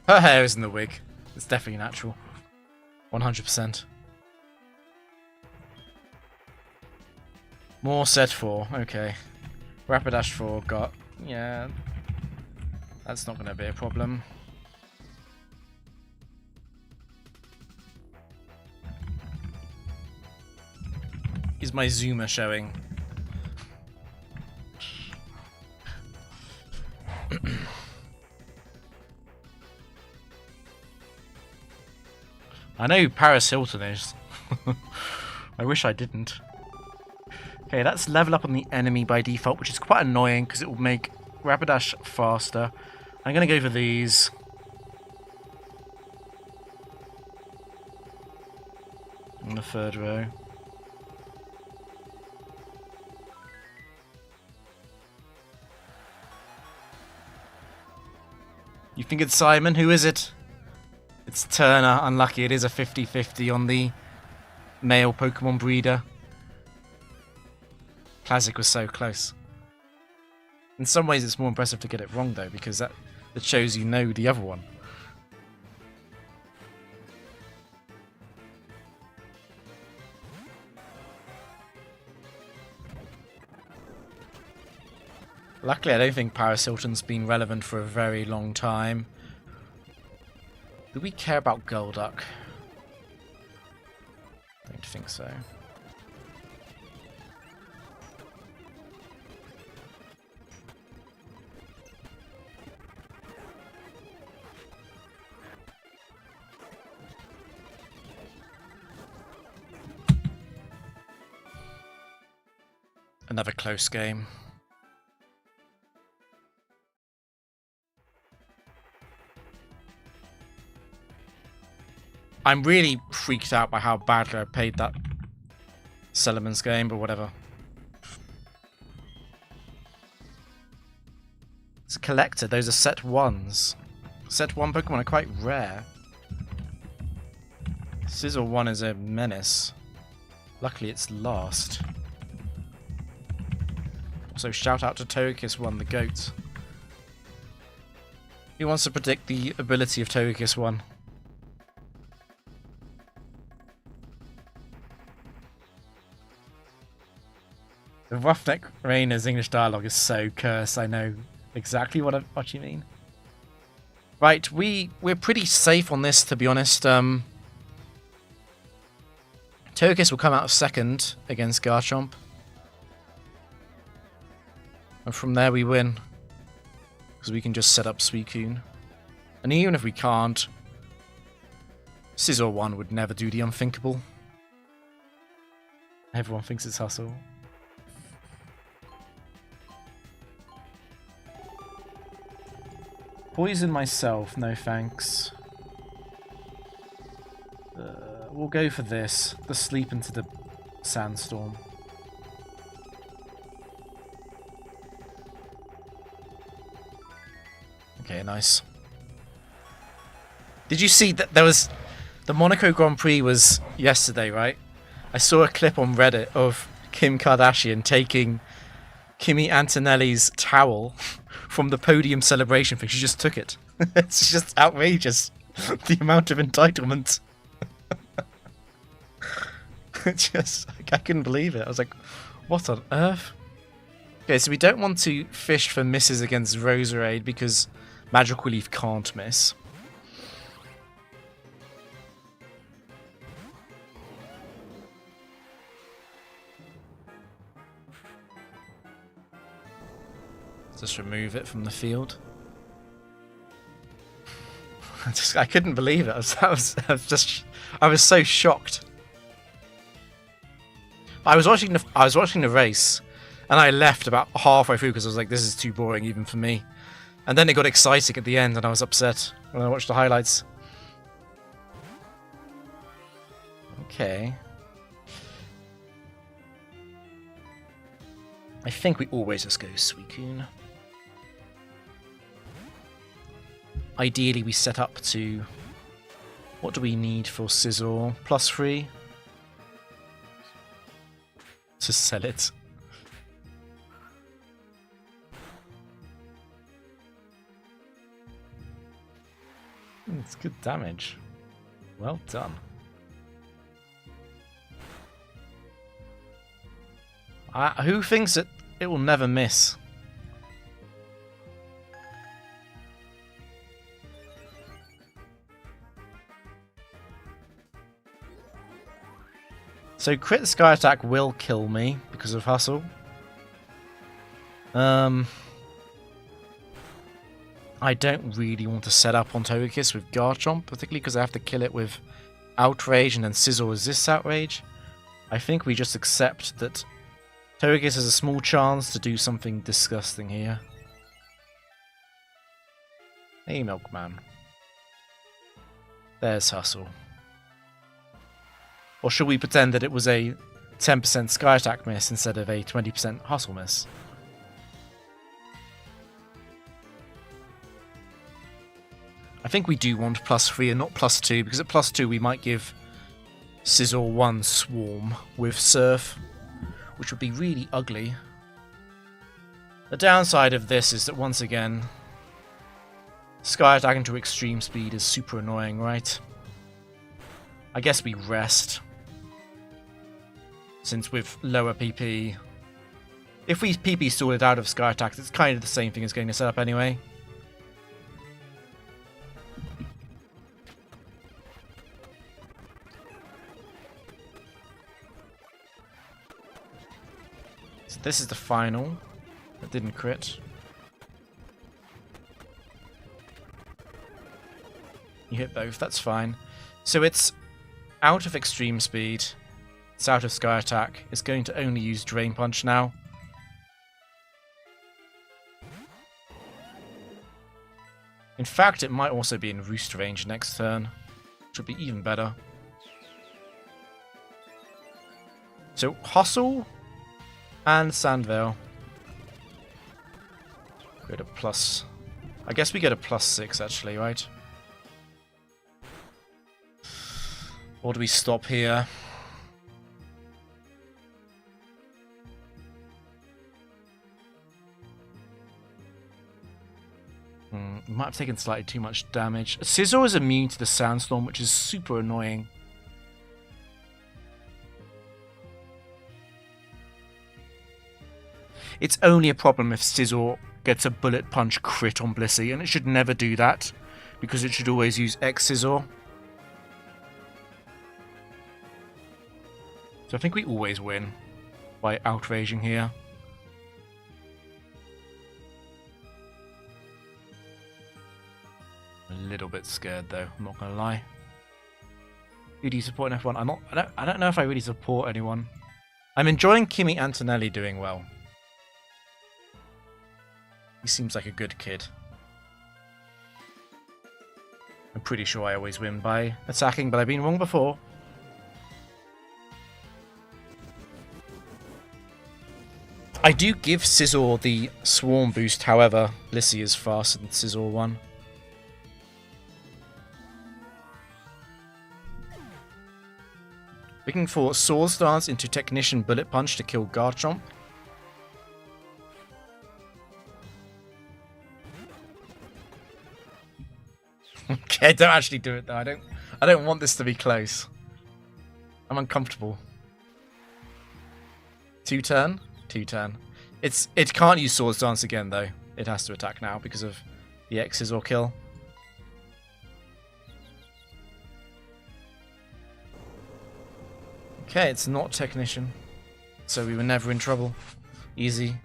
Her hair is in the wig. It's definitely natural. 100%. More set 4. Okay. Rapidash 4 got... Yeah. That's not going to be a problem. Is my zoomer showing? I know who Paris Hilton is. I wish I didn't. Okay, that's level up on the enemy by default, which is quite annoying because it will make Rapidash faster. I'm going to go for these. In the third row. You think it's Simon? Who is it? It's Turner. Unlucky, it is a 50-50 on the male Pokemon breeder. Classic was so close. In some ways it's more impressive to get it wrong though, because that shows you know the other one. Luckily I don't think Paris Hilton's been relevant for a very long time. Do we care about Golduck? Don't think so. Another close game. I'm really freaked out by how badly I played that Salamence game, but whatever. It's a collector. Those are set ones. Set 1 Pokemon are quite rare. Sizzle 1 is a menace. Luckily it's last. Also shout out to Togekiss 1, the goat. Who wants to predict the ability of Togekiss 1? The Roughneck Rainer's English dialogue is so cursed. I know exactly what you mean. Right, we're pretty safe on this, to be honest. Togekiss will come out second against Garchomp. And from there we win. Because we can just set up Suicune. And even if we can't, Scizor 1 would never do the unthinkable. Everyone thinks it's Hustle. Poison myself, no thanks. We'll go for this. The sleep into the sandstorm. Okay, nice. Did you see that there was... The Monaco Grand Prix was yesterday, right? I saw a clip on Reddit of Kim Kardashian taking Kimi Antonelli's towel from the podium celebration thing. She just took it. It's just outrageous. The amount of entitlement. I couldn't believe it. I was like, what on earth? Okay, so we don't want to fish for misses against Roserade because Magical Leaf can't miss. Just remove it from the field. I couldn't believe it. I was so shocked. I was watching the race, and I left about halfway through because I was like, "This is too boring even for me." And then it got exciting at the end, and I was upset when I watched the highlights. Okay. I think we always just go Suicune. Ideally, we set up to... What do we need for Scizor? +3? To sell it. It's good damage. Well done. Who thinks that it will never miss? So crit sky attack will kill me because of hustle. I don't really want to set up on Togekiss with Garchomp, particularly because I have to kill it with Outrage and then Scizor resists Outrage. I think we just accept that Togekiss has a small chance to do something disgusting here. Hey, Milkman. There's Hustle. Or should we pretend that it was a 10% Sky Attack miss instead of a 20% Hustle miss? I think we do want +3 and not +2, because at +2 we might give Scizor 1 Swarm with Surf, which would be really ugly. The downside of this is that once again, Sky Attack into extreme speed is super annoying, right? I guess we rest. Since with lower PP, if we PP stall it out of Sky Attack, it's kind of the same thing as getting a setup anyway. So this is the final. That didn't crit. You hit both, that's fine. So it's out of extreme speed. It's out of Sky Attack. It's going to only use Drain Punch now. In fact, it might also be in Roost range next turn, which would be even better. So Hustle and Sandvale. Get a plus. I guess we get a +6 actually, right? Or do we stop here? We might have taken slightly too much damage. Scizor is immune to the Sandstorm, which is super annoying. It's only a problem if Scizor gets a Bullet Punch crit on Blissey, and it should never do that, because it should always use X-Scizor. So I think we always win by outraging here. A little bit scared though, I'm not gonna lie. Who do you support in F1? I don't know if I really support anyone. I'm enjoying Kimi Antonelli doing well. He seems like a good kid. I'm pretty sure I always win by attacking, but I've been wrong before. I do give Scizor the Swarm boost, however, Blissey is faster than Scizor 1. Looking for Swords Dance into Technician Bullet Punch to kill Garchomp. Okay, don't actually do it though. I don't want this to be close. I'm uncomfortable. 2-turn? 2-turn. It can't use Swords Dance again though. It has to attack now because of the X's or kill. Okay, it's not Technician. So we were never in trouble. Easy.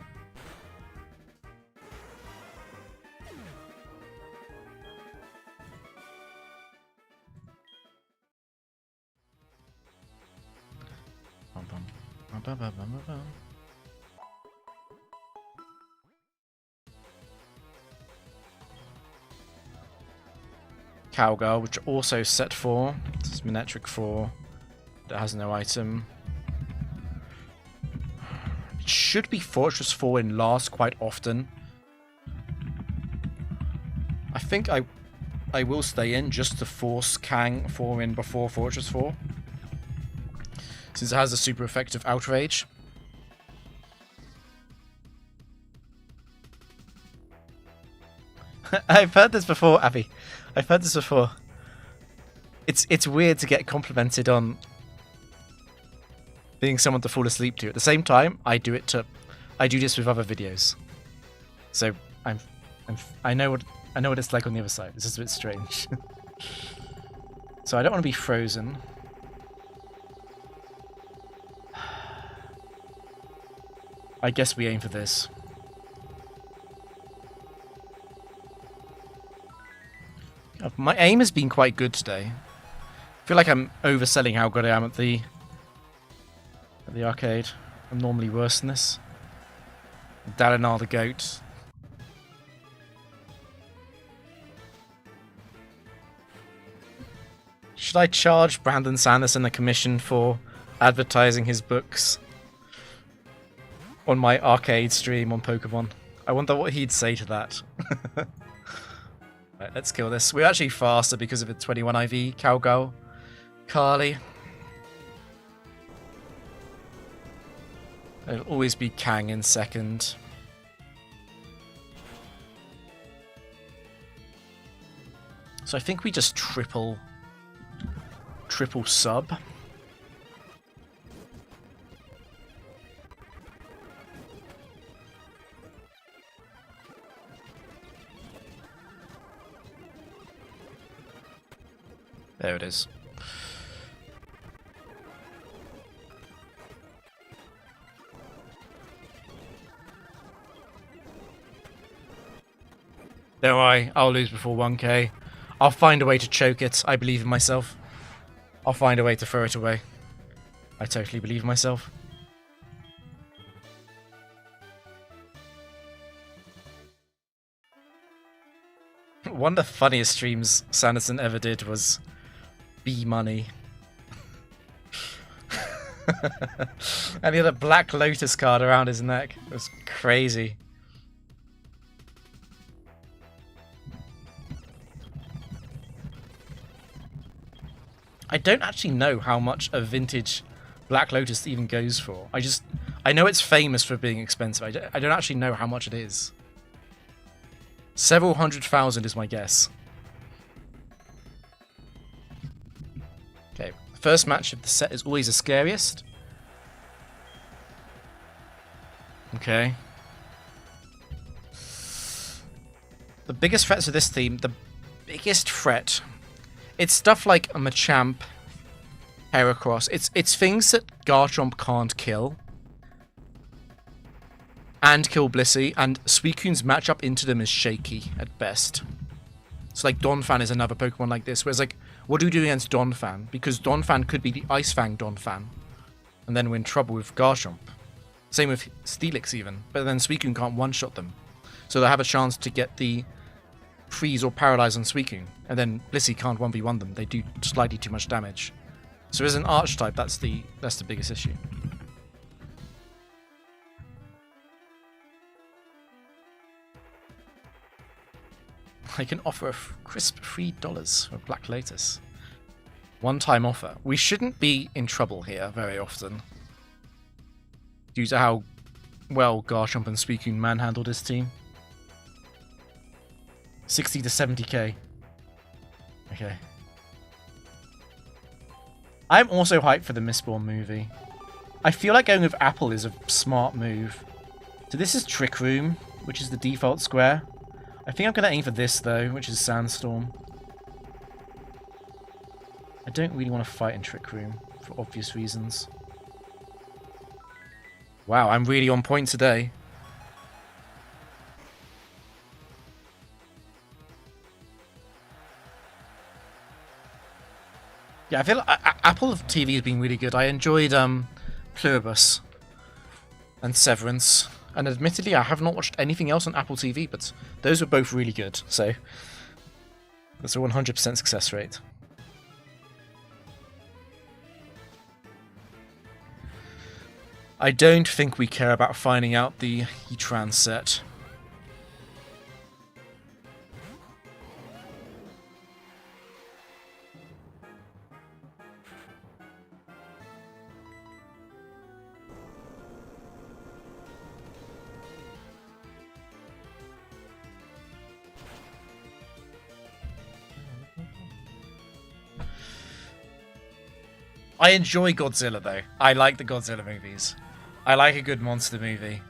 Cowgirl, which also set 4. This is Minetric 4. That has no item. It should be Fortress 4 in last quite often. I think I will stay in just to force Kang 4 in before Fortress 4. Since it has a super effective Outrage. I've heard this before, Abby. I've heard this before. It's weird to get complimented on being someone to fall asleep to. At the same time, I do this with other videos. So I know what it's like on the other side. It's just a bit strange. So I don't want to be frozen. I guess we aim for this. My aim has been quite good today. I feel like I'm overselling how good I am at the arcade. I'm normally worse than this. Dalinar the goat. Should I charge Brandon Sanderson a commission for advertising his books on my arcade stream on Pokemon? I wonder what he'd say to that. Right, let's kill this. We're actually faster because of the 21 IV Cowgirl Carly. It'll always be Kang in second. So I think we just triple sub. There it is. Don't worry, I'll lose before 1k. I'll find a way to choke it. I believe in myself. I'll find a way to throw it away. I totally believe in myself. One of the funniest streams Sanderson ever did was B-Money. And he had a Black Lotus card around his neck. It was crazy. I don't actually know how much a vintage Black Lotus even goes for. I know it's famous for being expensive. I don't actually know how much it is. Several 100,000 is my guess. Okay, first match of the set is always the scariest. Okay. The biggest threats of this team, the biggest threat, it's stuff like a Machamp, Heracross. It's things that Garchomp can't kill. And kill Blissey, and Suicune's matchup into them is shaky at best. So like Donphan is another Pokemon like this, whereas like, what do we do against Donphan? Because Donphan could be the Ice Fang Donphan, and then we're in trouble with Garchomp. Same with Steelix even, but then Suicune can't one-shot them. So they have a chance to get the freeze or paralyze on Suicune, and then Blissey can't 1v1 them. They do slightly too much damage. So as an Archetype, that's the biggest issue. I can offer a crisp $3 for Black Lotus. One-time offer. We shouldn't be in trouble here very often, due to how well Garchomp and Suicune manhandled his team. 60 to 70k. Okay. I'm also hyped for the Mistborn movie. I feel like going with Apple is a smart move. So this is Trick Room, which is the default square. I think I'm going to aim for this, though, which is Sandstorm. I don't really want to fight in Trick Room, for obvious reasons. Wow, I'm really on point today. Yeah, I feel like Apple TV has been really good. I enjoyed Pluribus and Severance. And admittedly, I have not watched anything else on Apple TV, but those were both really good. So that's a 100% success rate. I don't think we care about finding out the Heatran set. I enjoy Godzilla, though. I like the Godzilla movies. I like a good monster movie.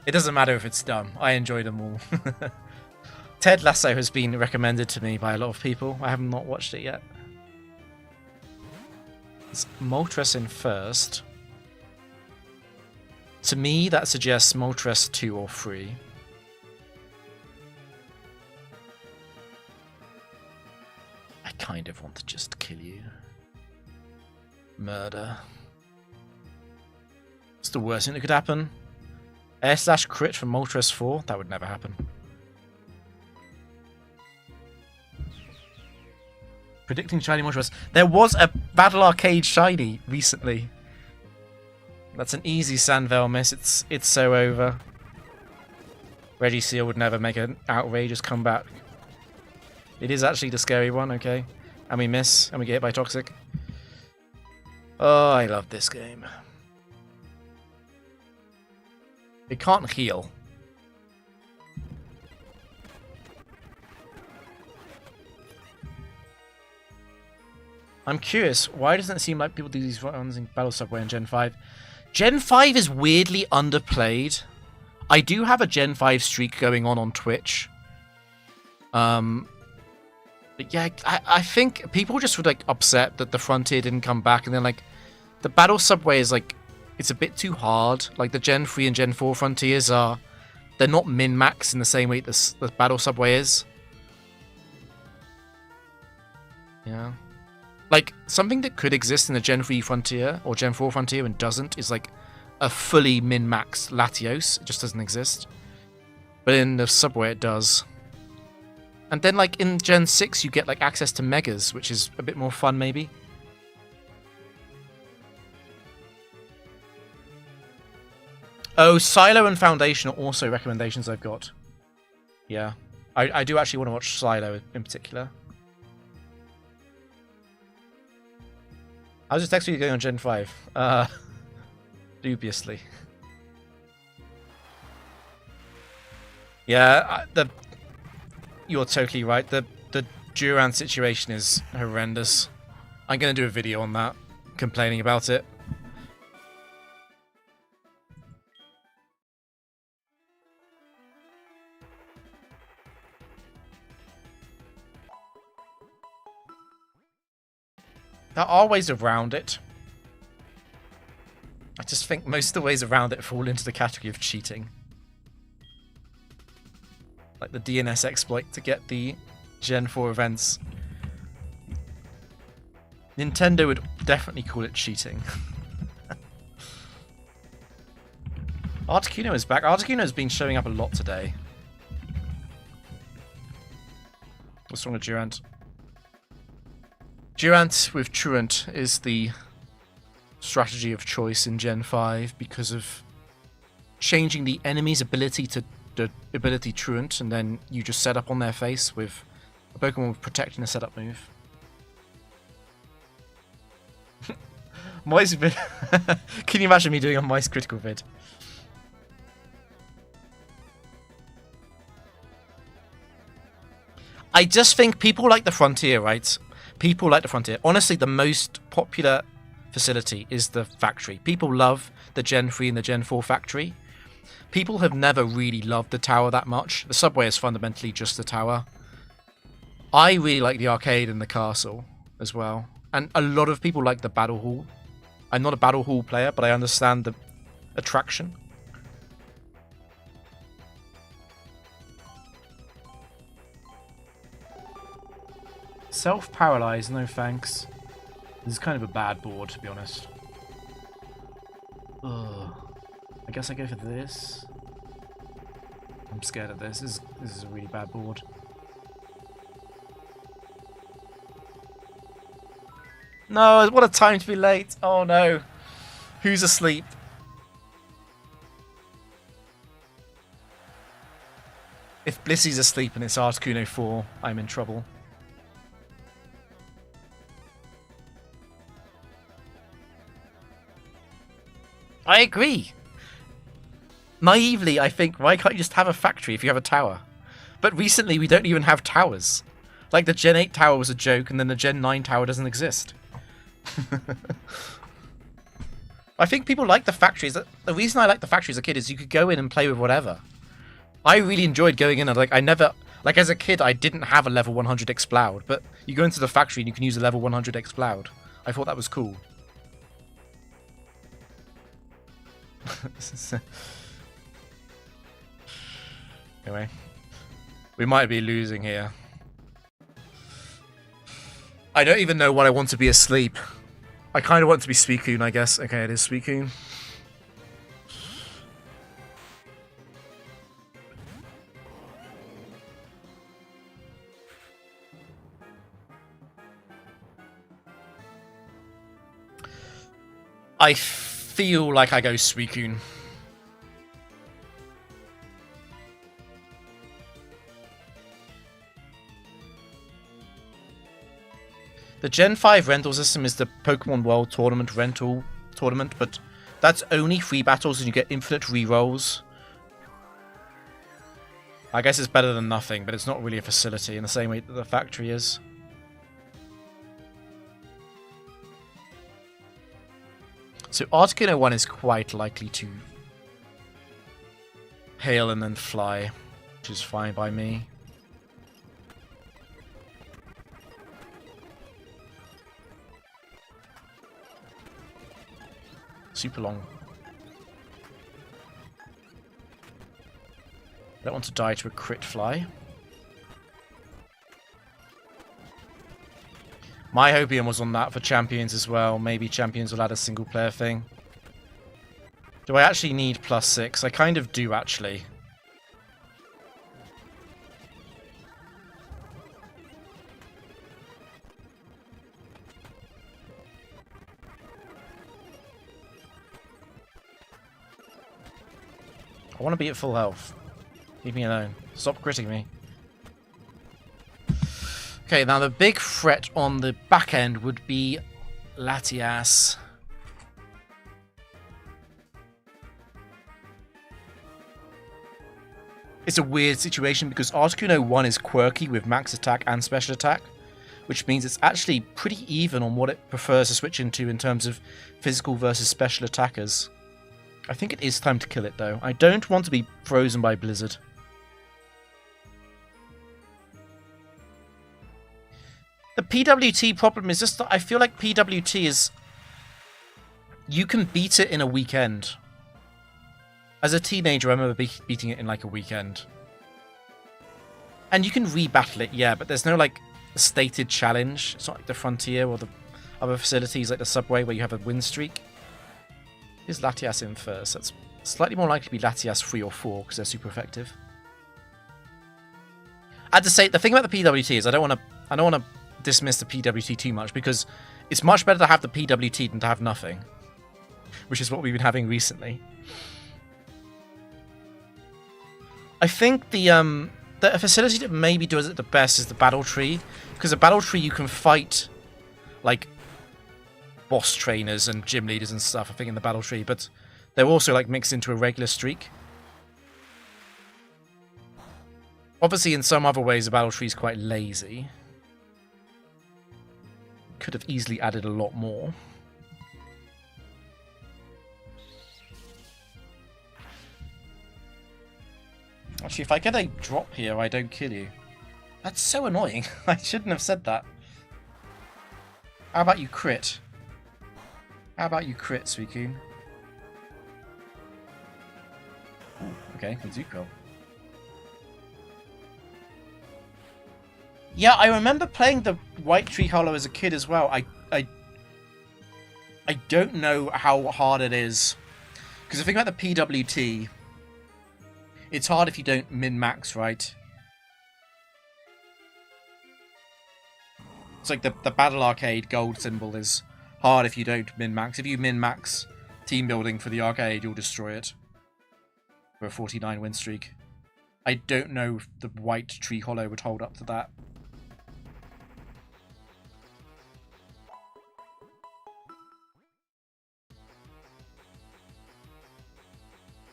It doesn't matter if it's dumb. I enjoy them all. Ted Lasso has been recommended to me by a lot of people. I have not watched it yet. It's Moltres in first. To me, that suggests Moltres 2 or 3. I kind of want to just kill you. Murder. It's the worst thing that could happen. Air slash crit from Moltres 4? That would never happen. Predicting shiny Moltres. There was a Battle Arcade shiny recently. That's an easy Sandvale miss. It's so over. Regiseal would never make an outrageous comeback. It is actually the scary one, okay. And we miss, and we get hit by Toxic. Oh, I love this game. It can't heal. I'm curious, why doesn't it seem like people do these runs in Battle Subway in Gen 5? Gen 5 is weirdly underplayed. I do have a Gen 5 streak going on Twitch. But yeah, I think people just were like upset that the Frontier didn't come back, and then like the Battle Subway is like, it's a bit too hard. Like the Gen 3 and Gen 4 Frontiers they're not min-max in the same way the Battle Subway is. Yeah. Like, something that could exist in the Gen 3 Frontier, or Gen 4 Frontier, and doesn't, is like a fully min-max Latios. It just doesn't exist. But in the Subway, it does. And then, like, in Gen 6, you get, like, access to Megas, which is a bit more fun, maybe. Oh, Silo and Foundation are also recommendations I've got. Yeah. I do actually want to watch Silo in particular. I was just actually going on Gen 5. Dubiously. Yeah, you're totally right. The Duran situation is horrendous. I'm going to do a video on that, complaining about it. There are ways around it. I just think most of the ways around it fall into the category of cheating. Like the DNS exploit to get the Gen 4 events. Nintendo would definitely call it cheating. Articuno is back. Articuno has been showing up a lot today. What's wrong with Durant? Durant with Truant is the strategy of choice in Gen 5 because of changing the enemy's ability to the ability Truant, and then you just set up on their face with a Pokemon with protecting a setup move. Moist vid. Can you imagine me doing a Moist critical vid? I just think people like the Frontier, right? People like the Frontier. Honestly, the most popular facility is the factory. People love the Gen 3 and the Gen 4 factory. People have never really loved the tower that much. The Subway is fundamentally just the tower. I really like the arcade and the castle as well. And a lot of people like the Battle Hall. I'm not a Battle Hall player, but I understand the attraction. Self-paralyze, no thanks. This is kind of a bad board, to be honest. Ugh. I guess I go for this. I'm scared of this. This is a really bad board. No, what a time to be late. Oh no. Who's asleep? If Blissy's asleep and it's Articuno 4, I'm in trouble. I agree. Naively, I think, why can't you just have a factory if you have a tower? But recently, we don't even have towers. Like, the Gen 8 tower was a joke, and then the Gen 9 tower doesn't exist. I think people like the factories. The reason I like the factory as a kid is you could go in and play with whatever. I really enjoyed going in and, like, as a kid, I didn't have a level 100 Exploud, but you go into the factory and you can use a level 100 Exploud. I thought that was cool. Anyway. We might be losing here. I don't even know what I want to be asleep. I kind of want to be Suicune, I guess. Okay, it is Suicune. I feel like I go Suicune. The Gen 5 rental system is the Pokemon World Tournament rental tournament, but that's only free battles and you get infinite rerolls. I guess it's better than nothing, but it's not really a facility in the same way that the factory is. So Articuno 1 is quite likely to hail and then fly, which is fine by me. Super long. Don't want to die to a crit fly. My Hopium was on that for Champions as well. Maybe Champions will add a single player thing. Do I actually need +6? I kind of do, actually. I want to be at full health. Leave me alone. Stop critting me. Okay, now the big threat on the back end would be Latias. It's a weird situation because Articuno 1 is quirky with max attack and special attack, which means it's actually pretty even on what it prefers to switch into in terms of physical versus special attackers. I think it is time to kill it, though. I don't want to be frozen by Blizzard. The PWT problem is just that I feel like PWT is... You can beat it in a weekend. As a teenager, I remember beating it in like a weekend. And you can rebattle it, yeah, but there's no like stated challenge. It's not like the Frontier or the other facilities like the Subway where you have a win streak. Is Latias in first? That's slightly more likely to be Latias 3 or 4 because they're super effective. I had to say, the thing about the PWT is I don't want to dismiss the PWT too much because it's much better to have the PWT than to have nothing, which is what we've been having recently. I think the facility that maybe does it the best is the Battle Tree, because the Battle Tree you can fight like boss trainers and gym leaders and stuff, I think, in the Battle Tree, but they're also like mixed into a regular streak. Obviously, in some other ways, the Battle Tree is quite lazy. Could have easily added a lot more. Actually, if I get a drop here, I don't kill you. That's so annoying. I shouldn't have said that. How about you crit? How about you crit, Suicune? Ooh, okay, Mizuko. Yeah, I remember playing the White Tree Hollow as a kid as well. I don't know how hard it is. Because the thing about the PWT, it's hard if you don't min-max, right? It's like the Battle Arcade gold symbol is hard if you don't min-max. If you min-max team building for the arcade, you'll destroy it. For a 49 win streak. I don't know if the White Tree Hollow would hold up to that.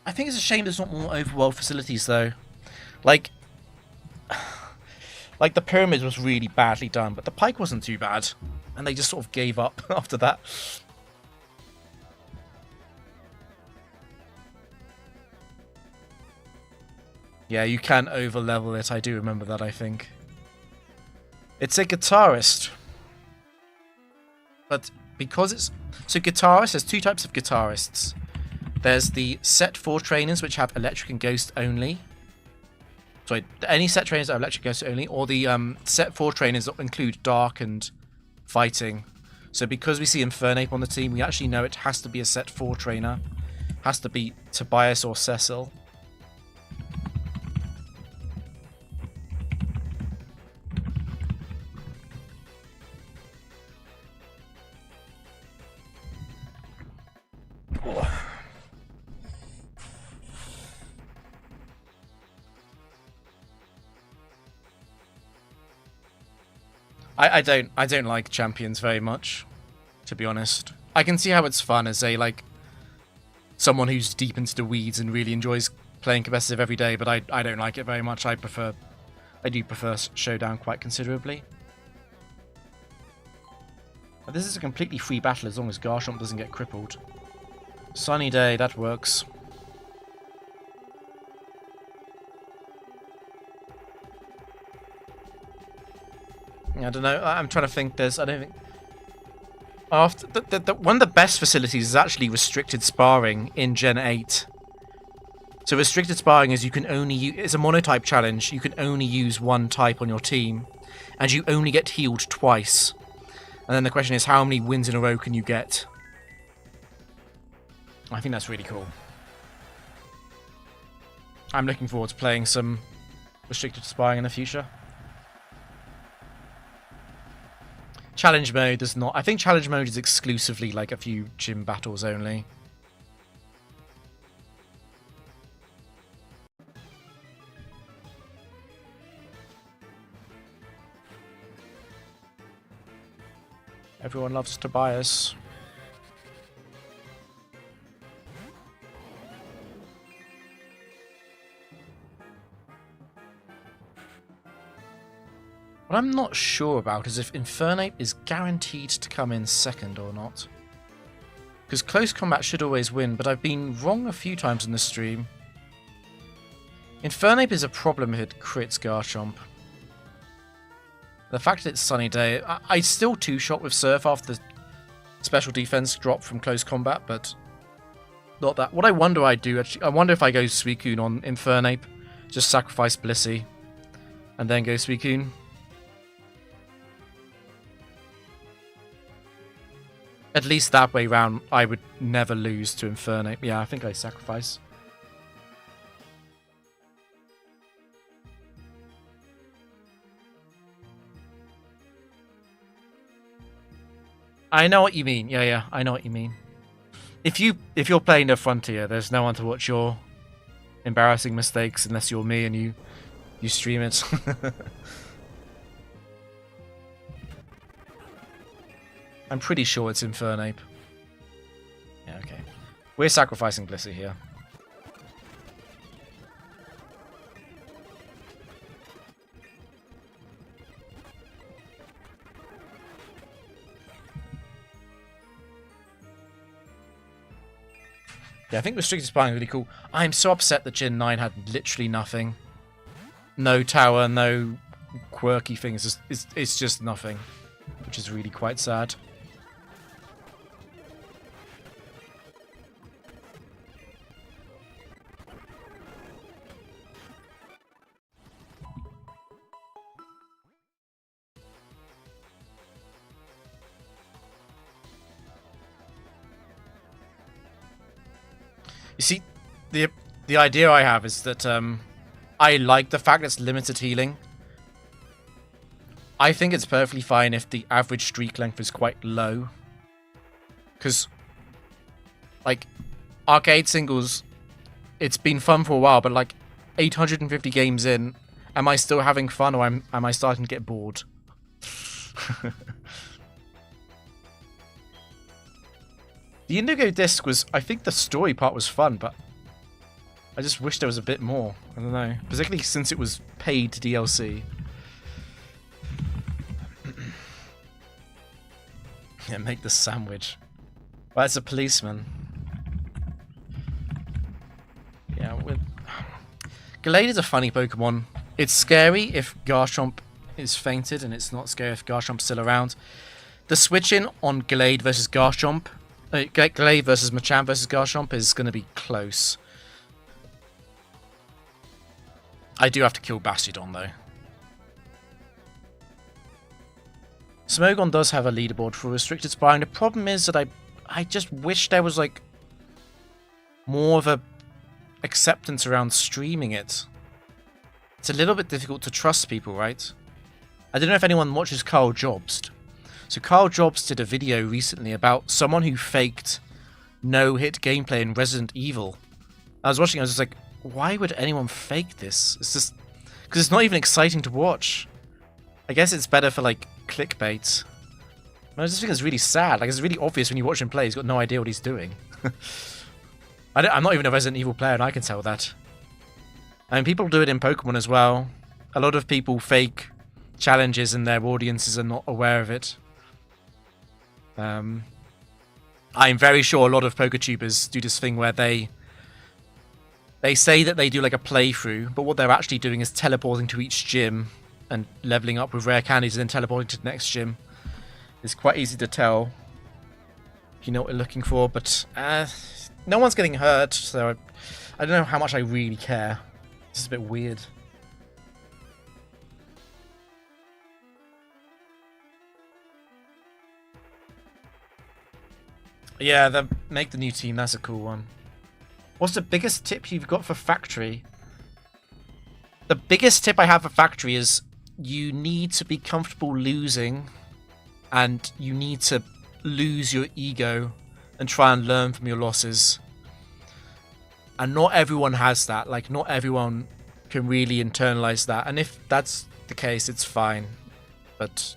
I think it's a shame there's not more overworld facilities, though. Like the Pyramid was really badly done, but the Pike wasn't too bad. And they just sort of gave up after that. Yeah, you can over-level it. I do remember that, I think. It's a guitarist. But because it's... So guitarists, there's two types of guitarists. There's the set 4 trainers, which have electric and ghost only. Sorry, any set trainers that have electric and ghost only, or the set 4 trainers that include dark and fighting. So because we see Infernape on the team, we actually know it has to be a set 4 trainer. Has to be Tobias or Cecil. I don't like champions very much, to be honest. I can see how it's fun as someone who's deep into the weeds and really enjoys playing competitive every day, but I don't like it very much. I do prefer Showdown quite considerably. But this is a completely free battle as long as Garchomp doesn't get crippled. Sunny day, that works. I don't know. I'm trying to think. I don't think. After one of the best facilities is actually restricted sparring in Gen 8. So restricted sparring is you can only use. It's a monotype challenge. You can only use one type on your team, and you only get healed twice. And then the question is, how many wins in a row can you get? I think that's really cool. I'm looking forward to playing some restricted sparring in the future. Challenge mode does not. I think challenge mode is exclusively like a few gym battles only. Everyone loves Tobias. What I'm not sure about is if Infernape is guaranteed to come in second or not. Because close combat should always win, but I've been wrong a few times in the stream. Infernape is a problem if it crits Garchomp. The fact that it's Sunny Day, I still two-shot with Surf after the special defense drop from close combat, but not that. What I wonder I do, actually, I wonder if I go Suicune on Infernape, just sacrifice Blissey, and then go Suicune. At least that way round, I would never lose to Infernape. Yeah, I think I sacrifice. I know what you mean. Yeah, I know what you mean. If you're playing the Frontier, there's no one to watch your embarrassing mistakes unless you're me and you stream it. I'm pretty sure it's Infernape. Yeah, okay. We're sacrificing Blissey here. Yeah, I think restricted sparring is really cool. I'm so upset that Gen 9 had literally nothing. No tower, no quirky things. It's just nothing. Which is really quite sad. You see, the idea I have is that I like the fact that it's limited healing. I think it's perfectly fine if the average streak length is quite low. Because, like, arcade singles, it's been fun for a while, but like 850 games in, am I still having fun or am I starting to get bored? The Indigo Disc was, I think the story part was fun, but I just wish there was a bit more. I don't know. Particularly since it was paid DLC. Yeah, make the sandwich. Well, it's a policeman. Yeah, with... Gallade is a funny Pokemon. It's scary if Garchomp is fainted, and it's not scary if Garchomp's still around. The switch-in on Gallade versus Garchomp Glaive versus Machamp versus Garchomp is going to be close. I do have to kill Bastiodon though. Smogon does have a leaderboard for restricted sparring. The problem is that I just wish there was like more of a acceptance around streaming it. It's a little bit difficult to trust people, right? I don't know if anyone watches Carl Jobst. So Carl Jobst did a video recently about someone who faked no-hit gameplay in Resident Evil. I was watching, I was just like, why would anyone fake this? It's just because it's not even exciting to watch. I guess it's better for like clickbait. I just think it's really sad. Like, it's really obvious when you watch him play, he's got no idea what he's doing. I'm not even a Resident Evil player, and I can tell that. I mean, people do it in Pokemon as well. A lot of people fake challenges, and their audiences are not aware of it. I'm very sure a lot of PokeTubers do this thing where they say that they do like a playthrough, but what they're actually doing is teleporting to each gym and leveling up with rare candies and then teleporting to the next gym. It's quite easy to tell if you know what you're looking for, but no one's getting hurt, so I don't know how much I really care. It's just a bit weird. Yeah, make the new team, that's a cool one. What's the biggest tip you've got for Factory? The biggest tip I have for Factory is you need to be comfortable losing, and you need to lose your ego and try and learn from your losses. And not everyone has that. Like, not everyone can really internalize that. And if that's the case, it's fine. But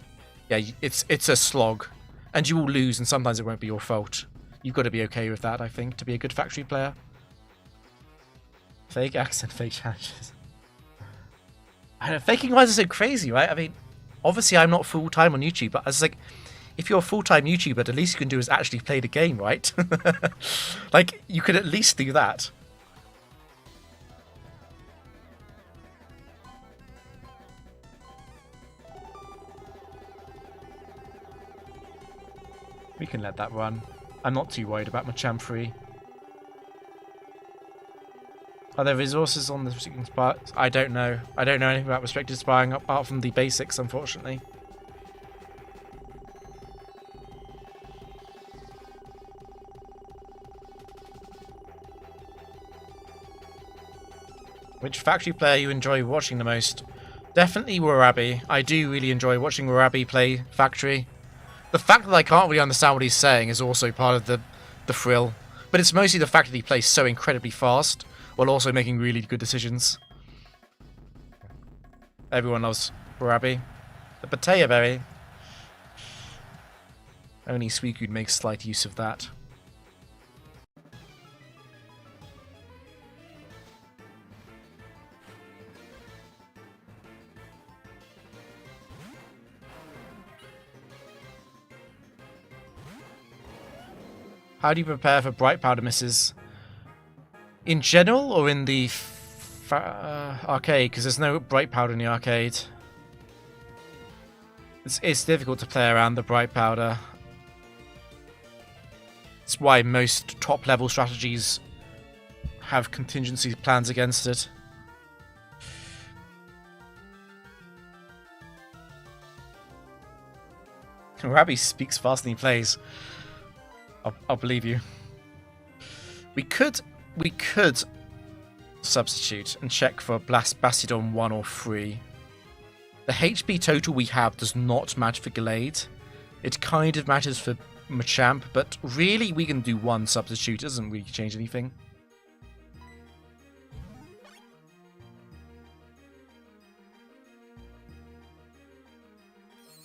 yeah, it's a slog, and you will lose, and sometimes it won't be your fault. You've got to be okay with that, I think, to be a good Factory player. Fake accent, fake challenges. I know, faking wise is so crazy, right? I mean, obviously I'm not full-time on YouTube, but it's like, if you're a full-time YouTuber, the least you can do is actually play the game, right? Like, you could at least do that. We can let that run. I'm not too worried about Machamp free. Are there resources on the restricted sparring? I don't know. I don't know anything about restricted sparring apart from the basics, unfortunately. Which Factory player you enjoy watching the most? Definitely Warabi. I do really enjoy watching Warabi play Factory. The fact that I can't really understand what he's saying is also part of the thrill. But it's mostly the fact that he plays so incredibly fast, while also making really good decisions. Everyone loves Warabi. The Potato Berry. Only Suicune makes slight use of that. How do you prepare for bright powder misses? In general, or in the arcade? Because there's no bright powder in the arcade. It's difficult to play around the bright powder. It's why most top level strategies have contingency plans against it. Rabbi speaks faster than he plays. I'll believe you. We could substitute and check for Bastiodon 1 or 3. The HP total we have does not match for Gallade. It kind of matters for Machamp, but really we can do one substitute. It doesn't really change anything.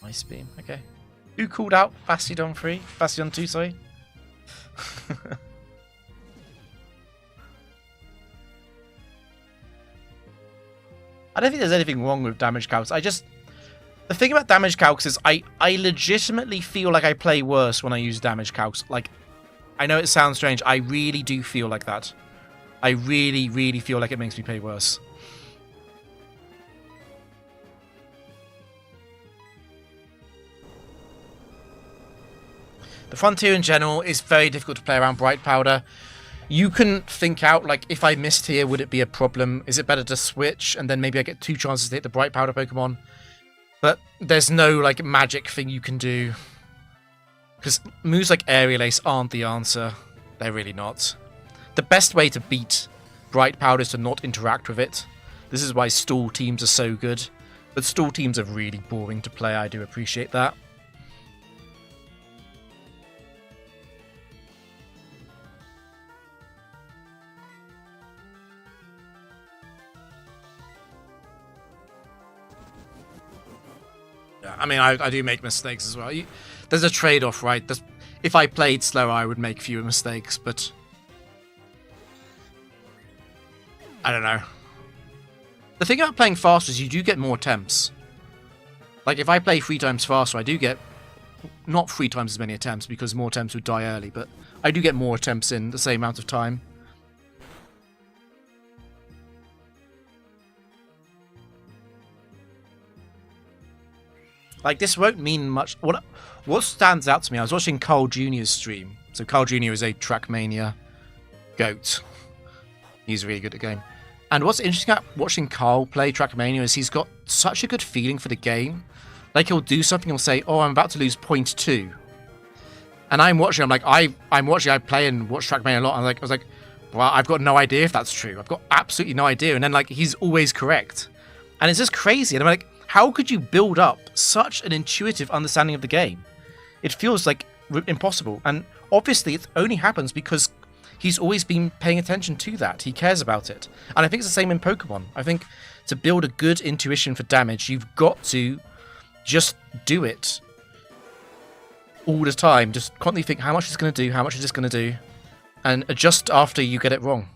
Ice Beam, okay. Who called out Bastiodon 3? Bastiodon 2, sorry. I don't think there's anything wrong with damage calcs. The thing about damage calcs is I legitimately feel like I play worse when I use damage calcs. Like, I know it sounds strange. I really do feel like that. I really, really feel like it makes me play worse. The Frontier in general is very difficult to play around Bright Powder. You can think out, like, if I missed here, would it be a problem? Is it better to switch, and then maybe I get 2 chances to hit the Bright Powder Pokemon? But there's no, like, magic thing you can do. Because moves like Aerial Ace aren't the answer. They're really not. The best way to beat Bright Powder is to not interact with it. This is why stall teams are so good. But stall teams are really boring to play, I do appreciate that. I mean, I do make mistakes as well. There's a trade-off, right? If I played slower, I would make fewer mistakes, but... I don't know. The thing about playing faster is you do get more attempts. Like, if I play 3 times faster, I do get... Not 3 times as many attempts, because more attempts would die early, but I do get more attempts in the same amount of time. Like, this won't mean much. What stands out to me, I was watching Carl Jr.'s stream. So Carl Jr. is a Trackmania GOAT. He's really good at the game. And what's interesting about watching Carl play Trackmania is he's got such a good feeling for the game. Like, he'll do something, he'll say, oh, I'm about to lose 0.2. And I'm watching, I'm like, I'm watching, I play and watch Trackmania a lot. I was like, well, I've got no idea if that's true. I've got absolutely no idea. And then, like, he's always correct. And it's just crazy. And I'm like, how could you build up such an intuitive understanding of the game? It feels like impossible. And obviously it only happens because he's always been paying attention to that. He cares about it. And I think it's the same in Pokemon. I think to build a good intuition for damage, you've got to just do it all the time. Just constantly think how much it's going to do, how much is this going to do, and adjust after you get it wrong.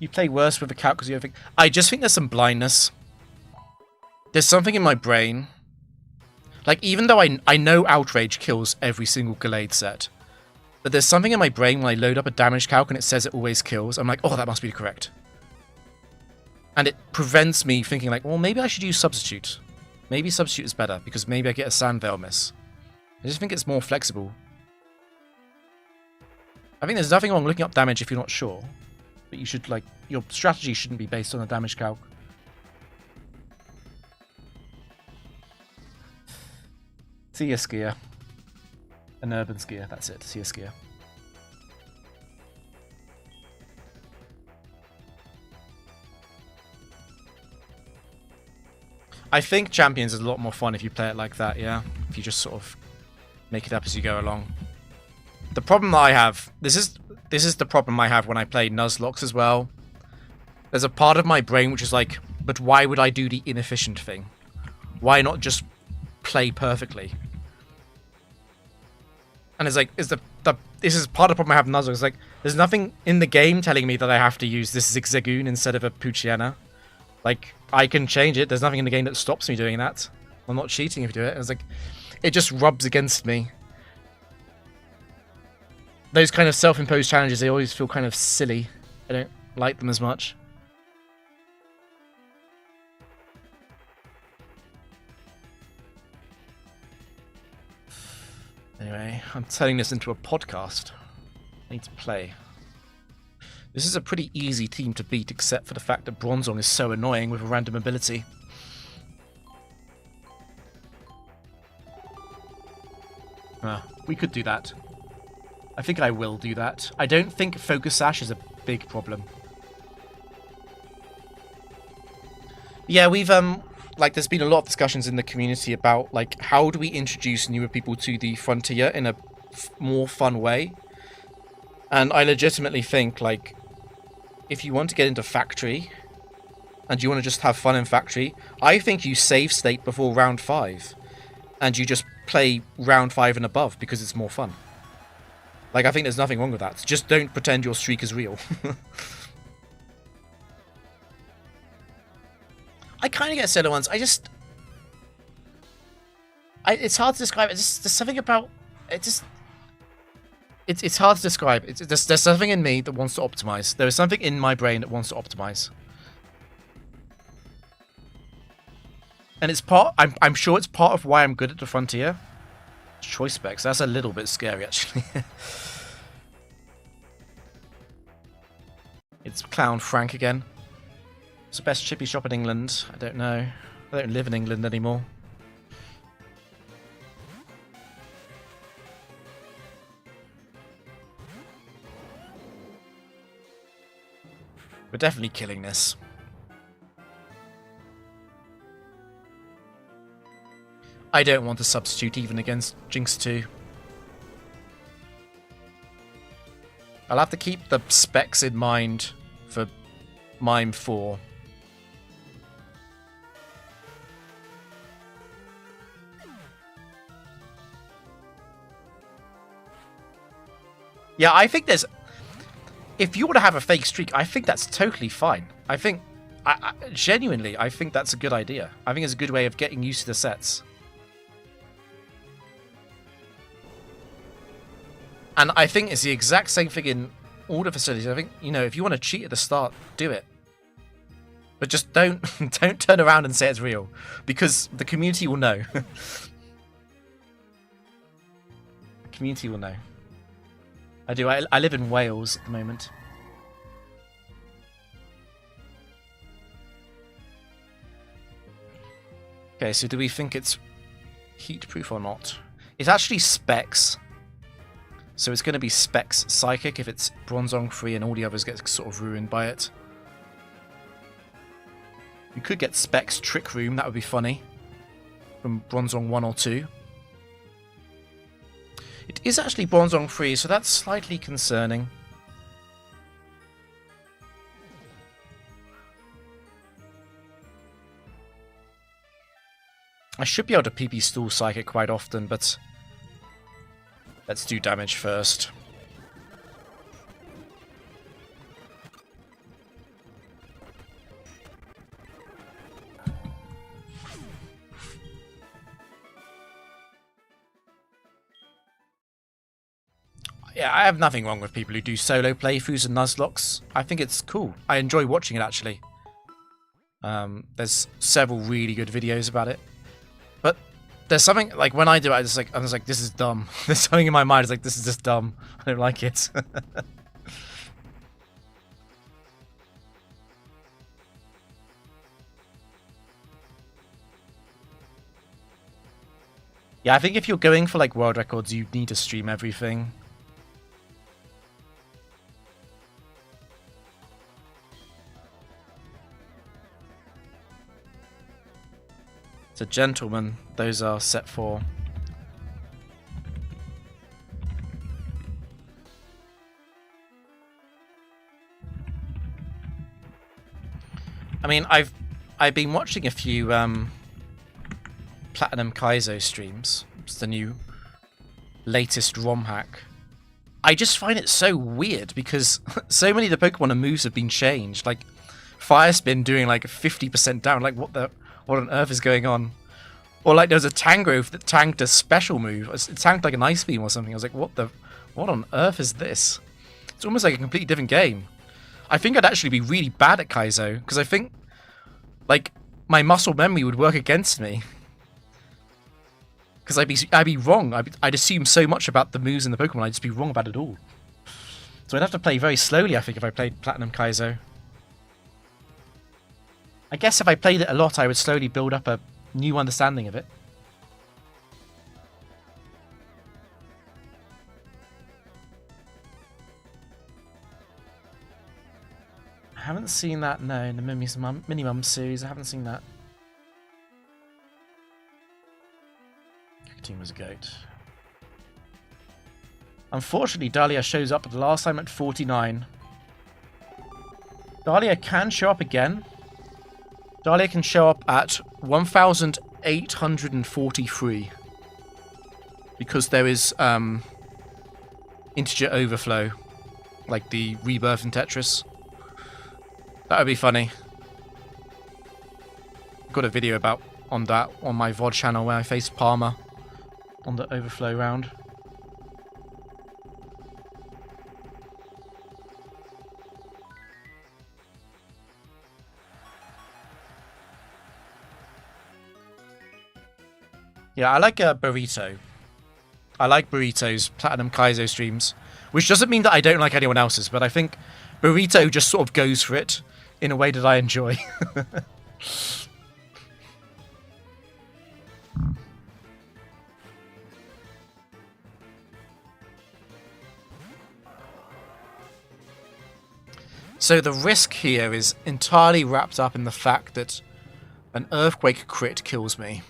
You play worse with a calc because you think. I just think there's some blindness. There's something in my brain. Like, even though I know Outrage kills every single Gallade set, but there's something in my brain when I load up a damage calc and it says it always kills. I'm like, oh, that must be correct. And it prevents me thinking like, well, maybe I should use Substitute. Maybe Substitute is better because maybe I get a Sandveil miss. I just think it's more flexible. I think there's nothing wrong looking up damage if you're not sure. But you should, like, your strategy shouldn't be based on a damage calc. See a skier. An urban skier, that's it. See a skier. I think Champions is a lot more fun if you play it like that, yeah? If you just sort of make it up as you go along. The problem that I have... This is the problem I have when I play Nuzlocke as well. There's a part of my brain which is like, but why would I do the inefficient thing? Why not just play perfectly? And it's like, this is part of the problem I have with Nuzlocke. It's like, there's nothing in the game telling me that I have to use this Zigzagoon instead of a Poochyena. Like, I can change it. There's nothing in the game that stops me doing that. I'm not cheating if you do it. It's like, it just rubs against me. Those kind of self-imposed challenges, they always feel kind of silly. I don't like them as much. Anyway, I'm turning this into a podcast. I need to play. This is a pretty easy team to beat, except for the fact that Bronzong is so annoying with a random ability. We could do that. I think I will do that. I don't think Focus Sash is a big problem. Yeah, we've, like, there's been a lot of discussions in the community about, like, how do we introduce newer people to the Frontier in a more fun way? And I legitimately think, like, if you want to get into Factory, and you want to just have fun in Factory, I think you save state before round 5. And you just play round 5 and above, because it's more fun. Like, I think there's nothing wrong with that. Just don't pretend your streak is real. I kind of get Sailor ones. It's hard to describe. There's something about it. It's hard to describe. There's something in me that wants to optimize. There is something in my brain that wants to optimize. And it's part. I'm sure it's part of why I'm good at the frontier. Choice specs. That's a little bit scary, actually. It's Clown Frank again. It's the best chippy shop in England. I don't know. I don't live in England anymore. We're definitely killing this. I don't want to substitute even against Jinx 2. I'll have to keep the specs in mind for Mime 4. Yeah, I think there's... If you want to have a fake streak, I think that's totally fine. I think... genuinely, I think that's a good idea. I think it's a good way of getting used to the sets. And I think it's the exact same thing in all the facilities. I think, you know, if you want to cheat at the start, do it. But just don't turn around and say it's real. Because the community will know. The community will know. I do. I live in Wales at the moment. Okay, so do we think it's heat-proof or not? It's actually specs. So it's going to be specs psychic if it's Bronzong free and all the others get sort of ruined by it. You could get specs trick room, that would be funny. From Bronzong 1 or 2. It is actually Bronzong free, so that's slightly concerning. I should be able to PP stall psychic quite often, but let's do damage first. Yeah, I have nothing wrong with people who do solo playthroughs and Nuzlocks. I think it's cool. I enjoy watching it, actually. There's several really good videos about it. But there's something, like, when I do it, I'm just like, this is dumb. There's something in my mind, it's like, this is just dumb. I don't like it. Yeah, I think if you're going for, like, world records, you need to stream everything. It's a gentleman, those are set for. I mean, I've been watching a few Platinum Kaizo streams. It's the new latest ROM hack. I just find it so weird because so many of the Pokemon and moves have been changed. Like Fire Spin doing like 50% down. Like what on earth is going on? Or like there was a Tangrowth that tanked a special move. It tanked like an Ice Beam or something. I was like, what on earth is this? It's almost like a completely different game. I think I'd actually be really bad at Kaizo because I think like my muscle memory would work against me. Because I'd be wrong. I'd assume so much about the moves in the Pokemon, I'd just be wrong about it all. So I'd have to play very slowly, I think, if I played Platinum Kaizo. I guess if I played it a lot, I would slowly build up a new understanding of it. I haven't seen that, no, in the Minimum series. I haven't seen that. Team was a goat. Unfortunately, Dahlia shows up the last time at 49. Dahlia can show up again. Dahlia can show up at 1,843. Because there is integer overflow. Like the rebirth in Tetris. That would be funny. Got a video on that on my VOD channel where I faced Palmer on the overflow round. Yeah, I like Burrito. I like Burrito's Platinum Kaizo streams, which doesn't mean that I don't like anyone else's, but I think Burrito just sort of goes for it in a way that I enjoy. So the risk here is entirely wrapped up in the fact that an Earthquake crit kills me.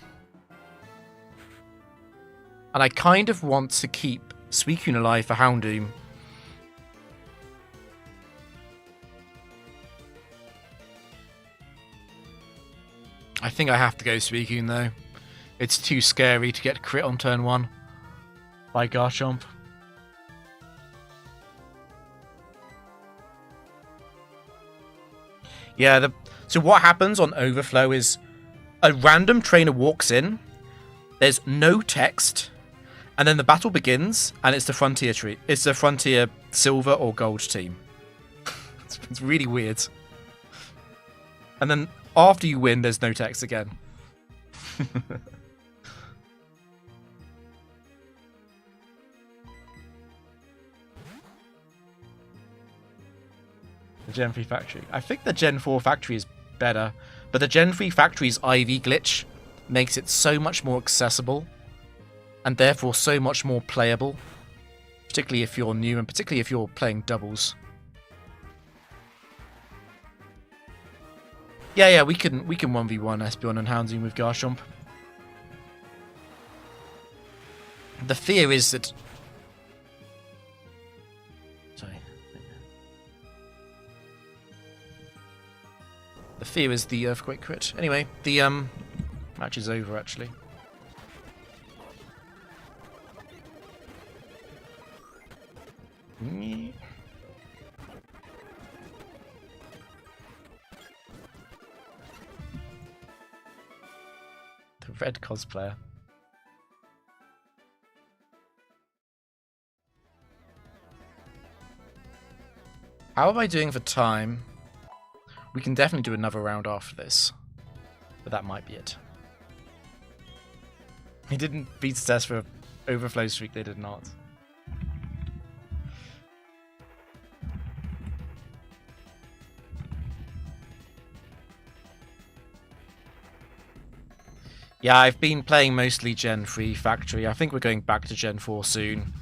And I kind of want to keep Suicune alive for Houndoom. I think I have to go Suicune though. It's too scary to get crit on turn 1 by Garchomp. Yeah, so what happens on Overflow is a random trainer walks in, there's no text, and then the battle begins, and it's the Frontier tree. It's the Frontier Silver or Gold team. It's really weird. And then after you win, there's no text again. The Gen 3 factory. I think the Gen 4 factory is better, but the Gen 3 factory's IV glitch makes it so much more accessible and therefore so much more playable, particularly if you're new and particularly if you're playing doubles. Yeah, we can 1v1 Espeon and Houndoom with Garchomp. The fear is that... Sorry. The fear is the Earthquake crit. Anyway, the match is over actually. The red cosplayer. How am I doing for time? We can definitely do another round after this, but that might be it. He didn't beat Stess for Overflow streak, they did not. Yeah, I've been playing mostly Gen 3 Factory. I think we're going back to Gen 4 soon.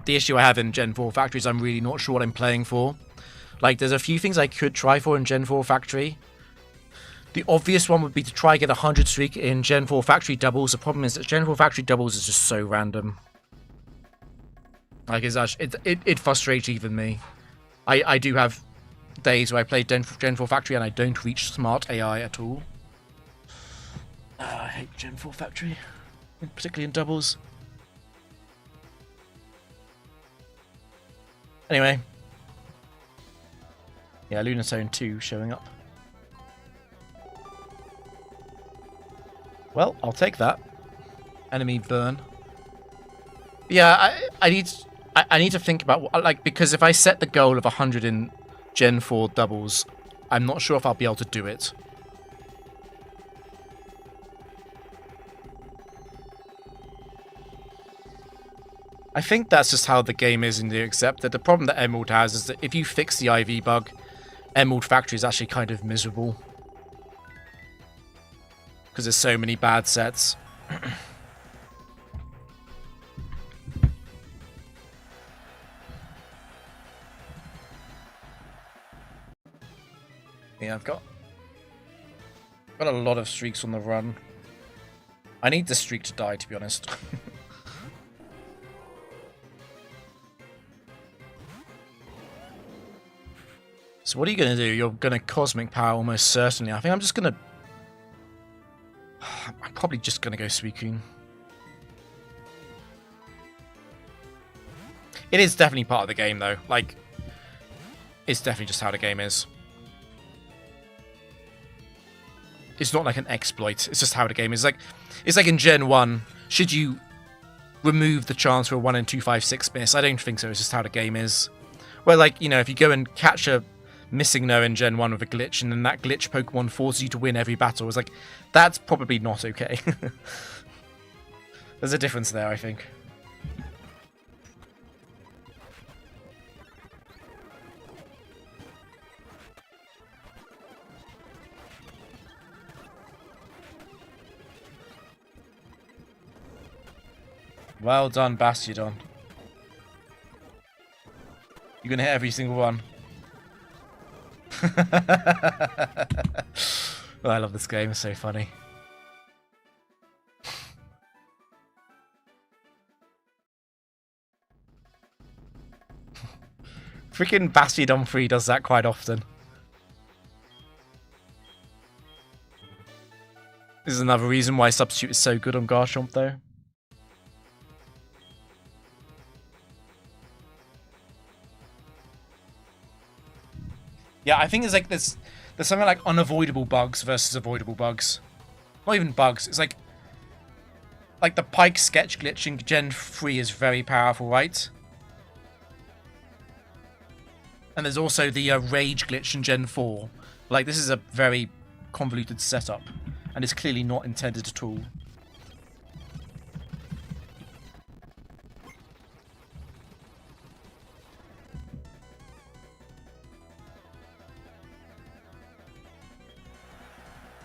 The issue I have in Gen 4 Factory is I'm really not sure what I'm playing for. Like, there's a few things I could try for in Gen 4 Factory. The obvious one would be to try get a 100 streak in Gen 4 Factory doubles. The problem is that Gen 4 Factory doubles is just so random. Like, it frustrates even me. I do have days where I play Gen 4 Factory and I don't reach smart AI at all. I hate Gen 4 Factory, particularly in doubles. Anyway. Yeah, Lunatone 2 showing up. Well, I'll take that. Enemy burn. Yeah, I need to think about, like, because if I set the goal of 100 in Gen 4 doubles, I'm not sure if I'll be able to do it. I think that's just how the game is in the accept that the problem that Emerald has is that if you fix the IV bug, Emerald Factory is actually kind of miserable. Because there's so many bad sets. Yeah, I've got a lot of streaks on the run. I need the streak to die, to be honest. So what are you going to do? You're going to Cosmic Power almost certainly. I think I'm just going to... I'm probably just going to go Suicune. It is definitely part of the game, though. Like, it's definitely just how the game is. It's not like an exploit. It's just how the game is. Like, it's like in Gen 1. Should you remove the chance for a 1 in 256 miss? I don't think so. It's just how the game is. Well, like, you know, if you go and catch a missing no in Gen 1 with a glitch, and then that glitch Pokemon forces you to win every battle. It's like, that's probably not okay. There's a difference there, I think. Well done, Bastiodon. You're gonna hit every single one. Oh, I love this game, it's so funny. Freaking Bastiodon 3 does that quite often. This is another reason why Substitute is so good on Garchomp, though. Yeah, I think there's something like unavoidable bugs versus avoidable bugs. Not even bugs. It's like the Pike sketch glitch in Gen 3 is very powerful, right? And there's also the Rage glitch in Gen 4. Like, this is a very convoluted setup, and it's clearly not intended at all.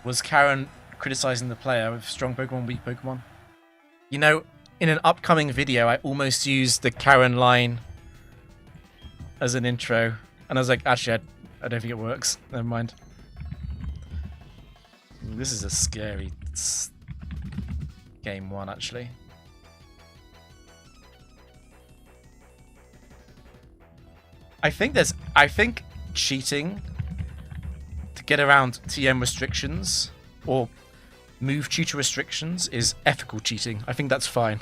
Was Karen criticizing the player with strong Pokemon, weak Pokemon? You know, in an upcoming video, I almost used the Karen line as an intro, and I was like, actually, I don't think it works. Never mind. This is a scary game 1, actually. I think cheating to get around TM restrictions or move tutor restrictions is ethical cheating. I think that's fine.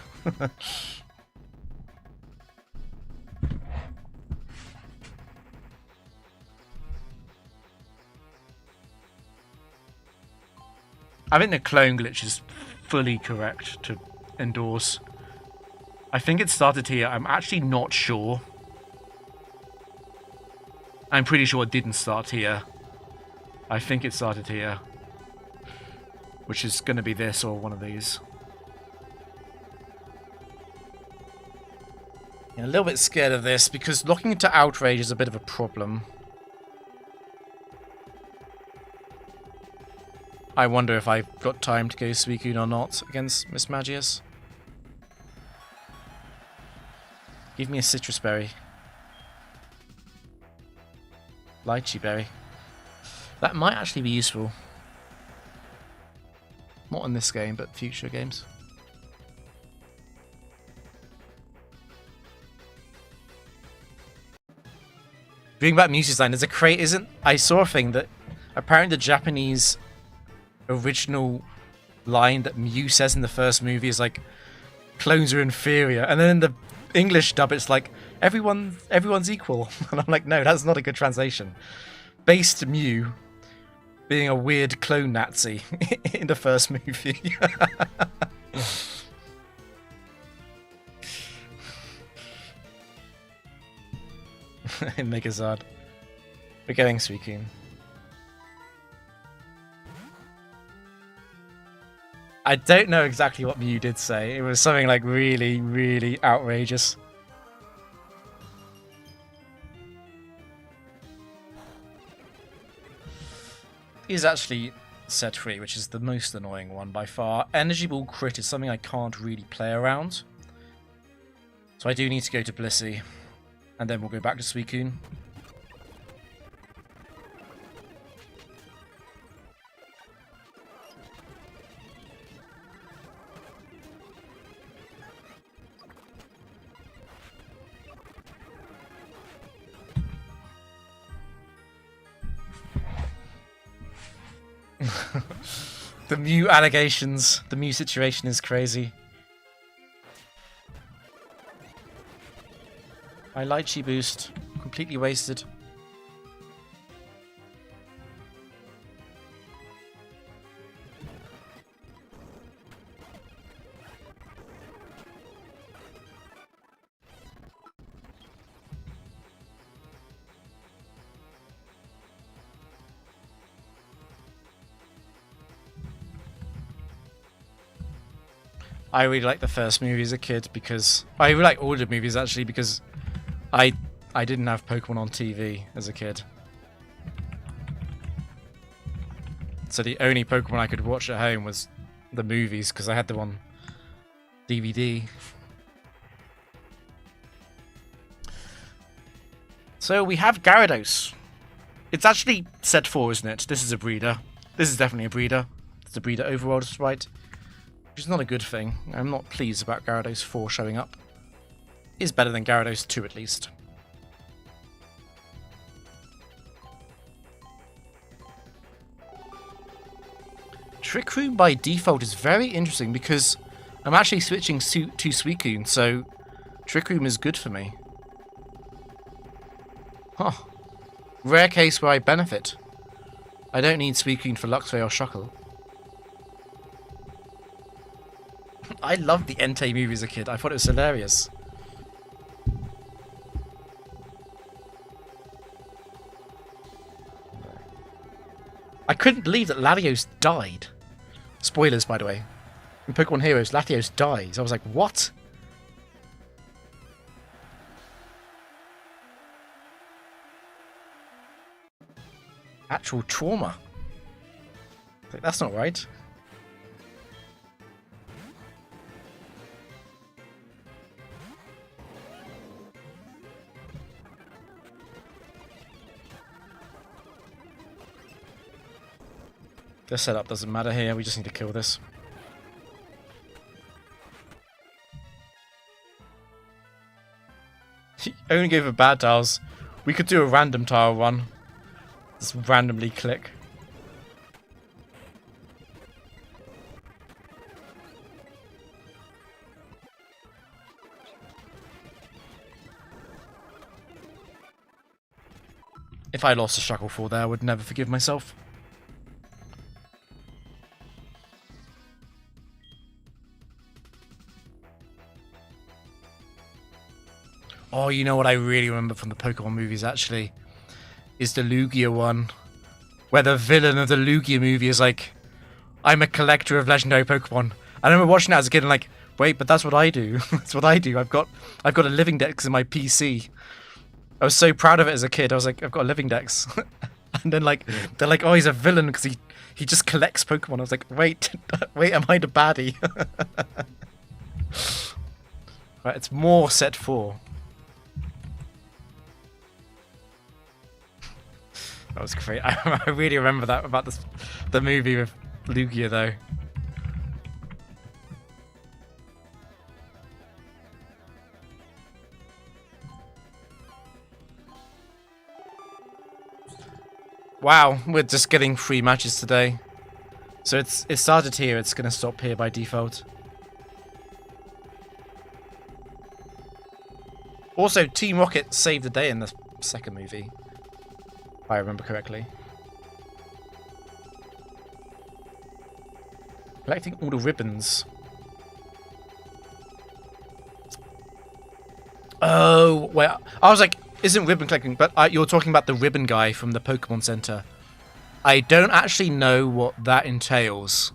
I think the clone glitch is fully correct to endorse. I think it started here. I'm actually not sure. I'm pretty sure it didn't start here. I think it started here. Which is going to be this or one of these. Yeah, a little bit scared of this because locking into Outrage is a bit of a problem. I wonder if I've got time to go Suicune or not against Miss Magius. Give me a Citrus Berry. Lychee Berry. That might actually be useful. Not in this game, but future games. Bring back Mewtwo's line. There's a crate, isn't... I saw a thing that apparently the Japanese original line that Mew says in the first movie is like, clones are inferior. And then in the English dub, it's like, everyone's equal. And I'm like, no, that's not a good translation. Based Mew being a weird clone Nazi in the first movie. In Megazord. We're getting Suicune. I don't know exactly what Mew did say. It was something like really, really outrageous. Is actually set free, which is the most annoying one by far. Energy Ball Crit is something I can't really play around. So I do need to go to Blissey. And then we'll go back to Suicune. The Mew allegations, the Mew situation is crazy. My Lychee boost, completely wasted. I really like the first movie as a kid because I really like all the movies actually because I didn't have Pokemon on TV as a kid. So the only Pokemon I could watch at home was the movies because I had them on DVD. So we have Gyarados. It's actually set 4, isn't it? This is a breeder. This is definitely a breeder. It's a breeder overworld sprite. Which is not a good thing. I'm not pleased about Gyarados 4 showing up. It is better than Gyarados 2 at least. Trick Room by default is very interesting because I'm actually switching to Suicune, so Trick Room is good for me. Huh. Rare case where I benefit. I don't need Suicune for Luxray or Shuckle. I loved the Entei movie as a kid. I thought it was hilarious. I couldn't believe that Latios died. Spoilers, by the way. In Pokemon Heroes, Latios dies. I was like, what? Actual trauma. Like, that's not right. The setup doesn't matter here, we just need to kill this. He only gave a bad tiles. We could do a random tile one. Just randomly click. If I lost a Shuckle Fall there, I would never forgive myself. Oh, you know what I really remember from the Pokemon movies, actually? Is the Lugia one. Where the villain of the Lugia movie is like, I'm a collector of legendary Pokemon. I remember watching that as a kid and like, wait, but that's what I do. That's what I do. I've got a living dex in my PC. I was so proud of it as a kid. I was like, I've got a living dex. And then like, they're like, oh, he's a villain because he just collects Pokemon. I was like, wait, wait, am I the baddie? Right, it's more set 4. That was great. I really remember that about the movie with Lugia, though. Wow, we're just getting 3 matches today. So it started here, it's going to stop here by default. Also, Team Rocket saved the day in the second movie. If I remember correctly. Collecting all the ribbons. Oh, well, I was like, isn't ribbon collecting, but you're talking about the ribbon guy from the Pokemon Center. I don't actually know what that entails.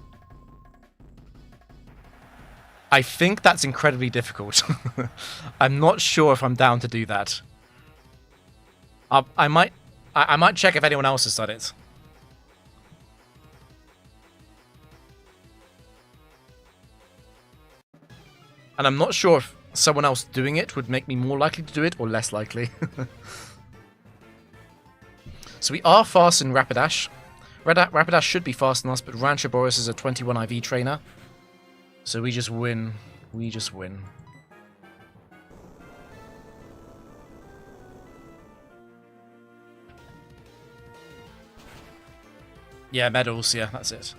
I think that's incredibly difficult. I'm not sure if I'm down to do that. I might check if anyone else has done it. And I'm not sure if someone else doing it would make me more likely to do it or less likely. So we are fast in Rapidash. Rapidash should be faster than us, but Rancho Boris is a 21 IV trainer. So we just win. We just win. Yeah, medals, yeah, that's it.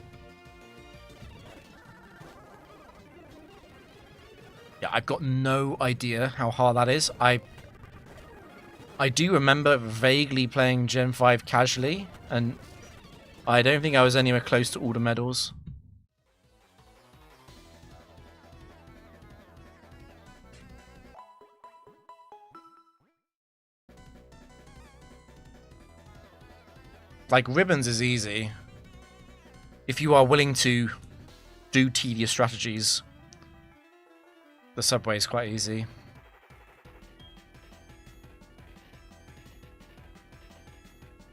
Yeah, I've got no idea how hard that is. I do remember vaguely playing Gen 5 casually, and I don't think I was anywhere close to all the medals. Like, ribbons is easy. If you are willing to do tedious strategies. The subway is quite easy.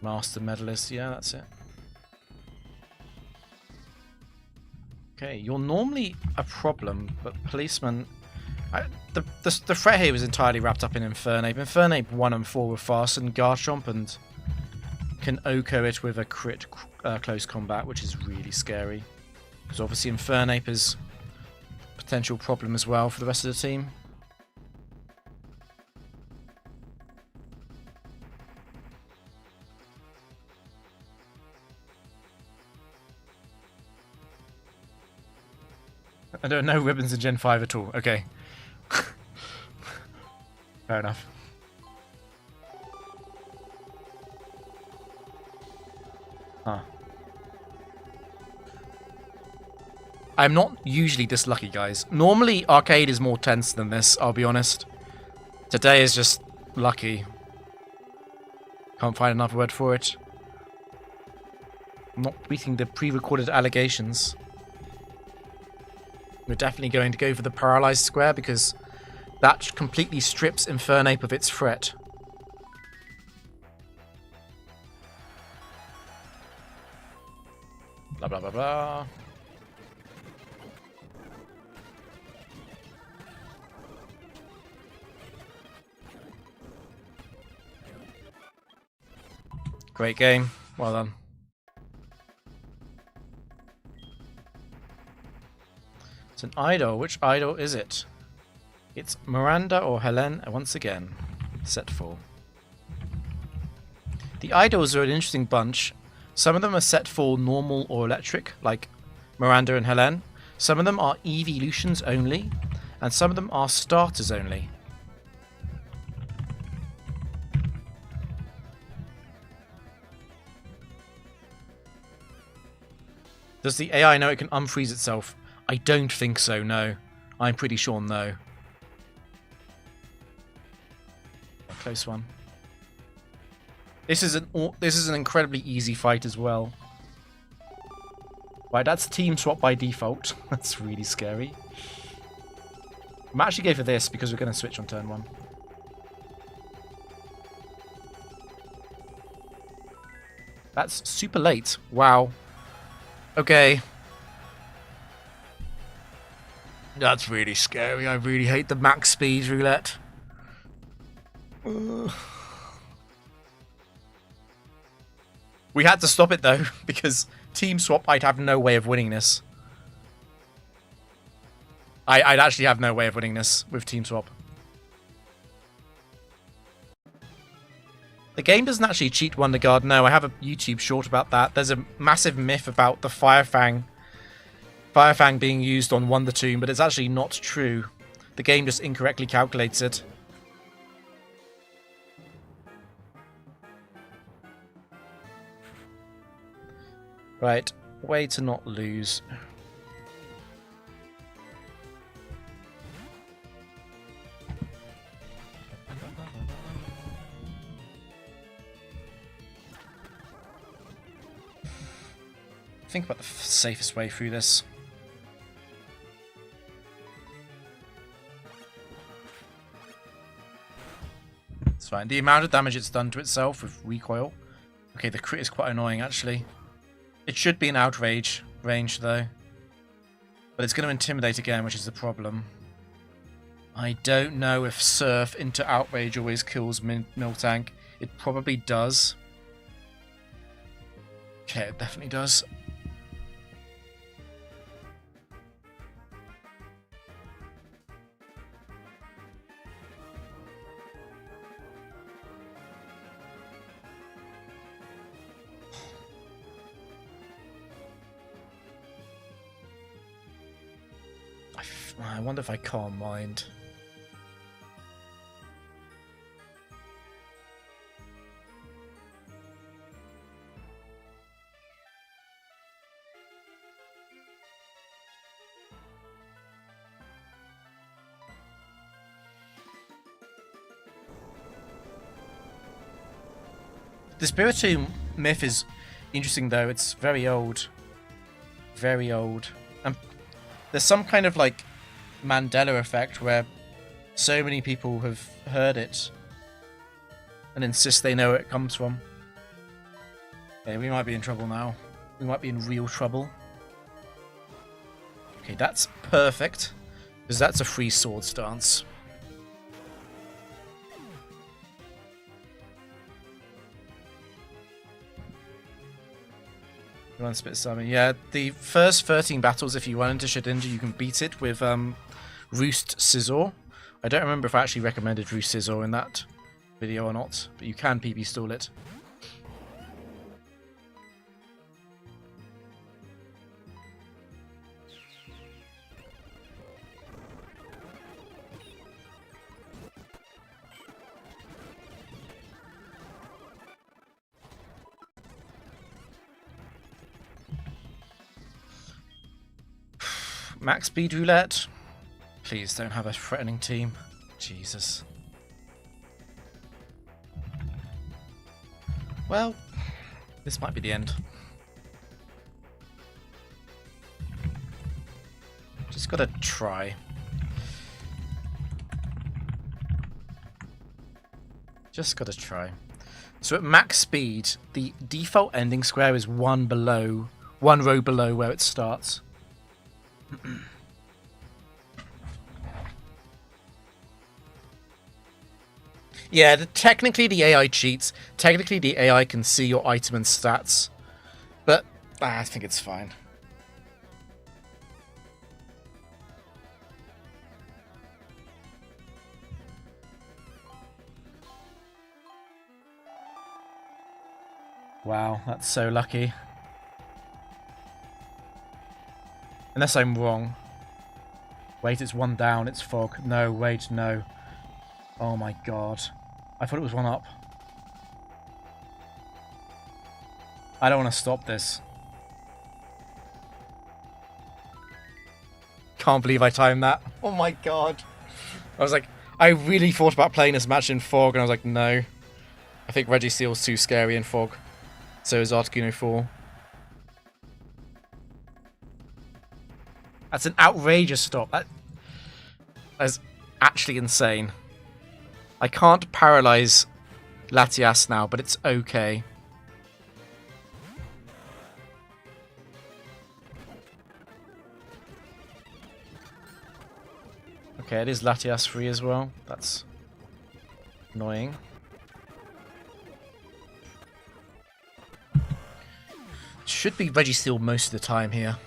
Master medalist, yeah, that's it. Okay, you're normally a problem, but policeman... the threat here was entirely wrapped up in Infernape. Infernape 1 and 4 were fast and Garchomp and can OHKO it with a crit close combat, which is really scary. Because obviously Infernape is a potential problem as well for the rest of the team. I don't know ribbons in Gen 5 at all. Okay. Fair enough. Huh. I'm not usually this lucky, guys. Normally, Arcade is more tense than this, I'll be honest. Today is just lucky. Can't find another word for it. I'm not beating the pre-recorded allegations. We're definitely going to go for the paralyzed square because that completely strips Infernape of its threat. Blah blah blah blah. Great game. Well done. It's an idol. Which idol is it? It's Miranda or Helene once again. Set 4. The idols are an interesting bunch. Some of them are set 4 normal or electric, like Miranda and Helene. Some of them are evolutions only, and some of them are starters only. Does the AI know it can unfreeze itself? I don't think so, no. I'm pretty sure no. A close one. This is an incredibly easy fight as well. Right, that's team swap by default. That's really scary. I'm actually going for this because we're going to switch on turn 1. That's super late. Wow. Okay. That's really scary. I really hate the max speed roulette. We had to stop it though, because team swap, I'd have no way of winning this. I'd actually have no way of winning this with team swap. The game doesn't actually cheat Wonder Guard. No, I have a YouTube short about that. There's a massive myth about the Firefang being used on Wonder Tomb, but it's actually not true. The game just incorrectly calculates it. Right, way to not lose. Think about the safest way through this. It's fine. The amount of damage it's done to itself with recoil. Okay, the crit is quite annoying actually. It should be an outrage range though. But it's going to intimidate again, which is the problem. I don't know if Surf into outrage always kills Miltank. It probably does. Okay, it definitely does. I wonder if I can't mind. The Spiritomb myth is interesting though. It's very old. Very old. And there's some kind of like Mandela effect where so many people have heard it and insist they know where it comes from. Okay, we might be in trouble now. We might be in real trouble. Okay, that's perfect, because that's a free sword stance. One spit summon. Yeah, the first 13 battles, if you run into Shedinja, you can beat it with Roost Scizor. I don't remember if I actually recommended Roost Scizor in that video or not, but you can PB stall it. Max speed roulette. Please don't have a threatening team. Jesus. Well, this might be the end. Just gotta try. Just gotta try. So at max speed, the default ending square is one row below where it starts. Yeah, technically the AI cheats. Technically the AI can see your item and stats. But I think it's fine. Wow, that's so lucky. Unless I'm wrong. Wait, it's one down, it's fog. No, wait, no. Oh my god. I thought it was one up. I don't want to stop this. Can't believe I timed that. Oh my god. I was like, I really thought about playing this match in fog, and I was like, no. I think Registeel's too scary in fog. So is Articuno 4. That's an outrageous stop. That is actually insane. I can't paralyze Latias now, but it's okay. Okay, it is Latias free as well. That's annoying. Should be Registeel most of the time here.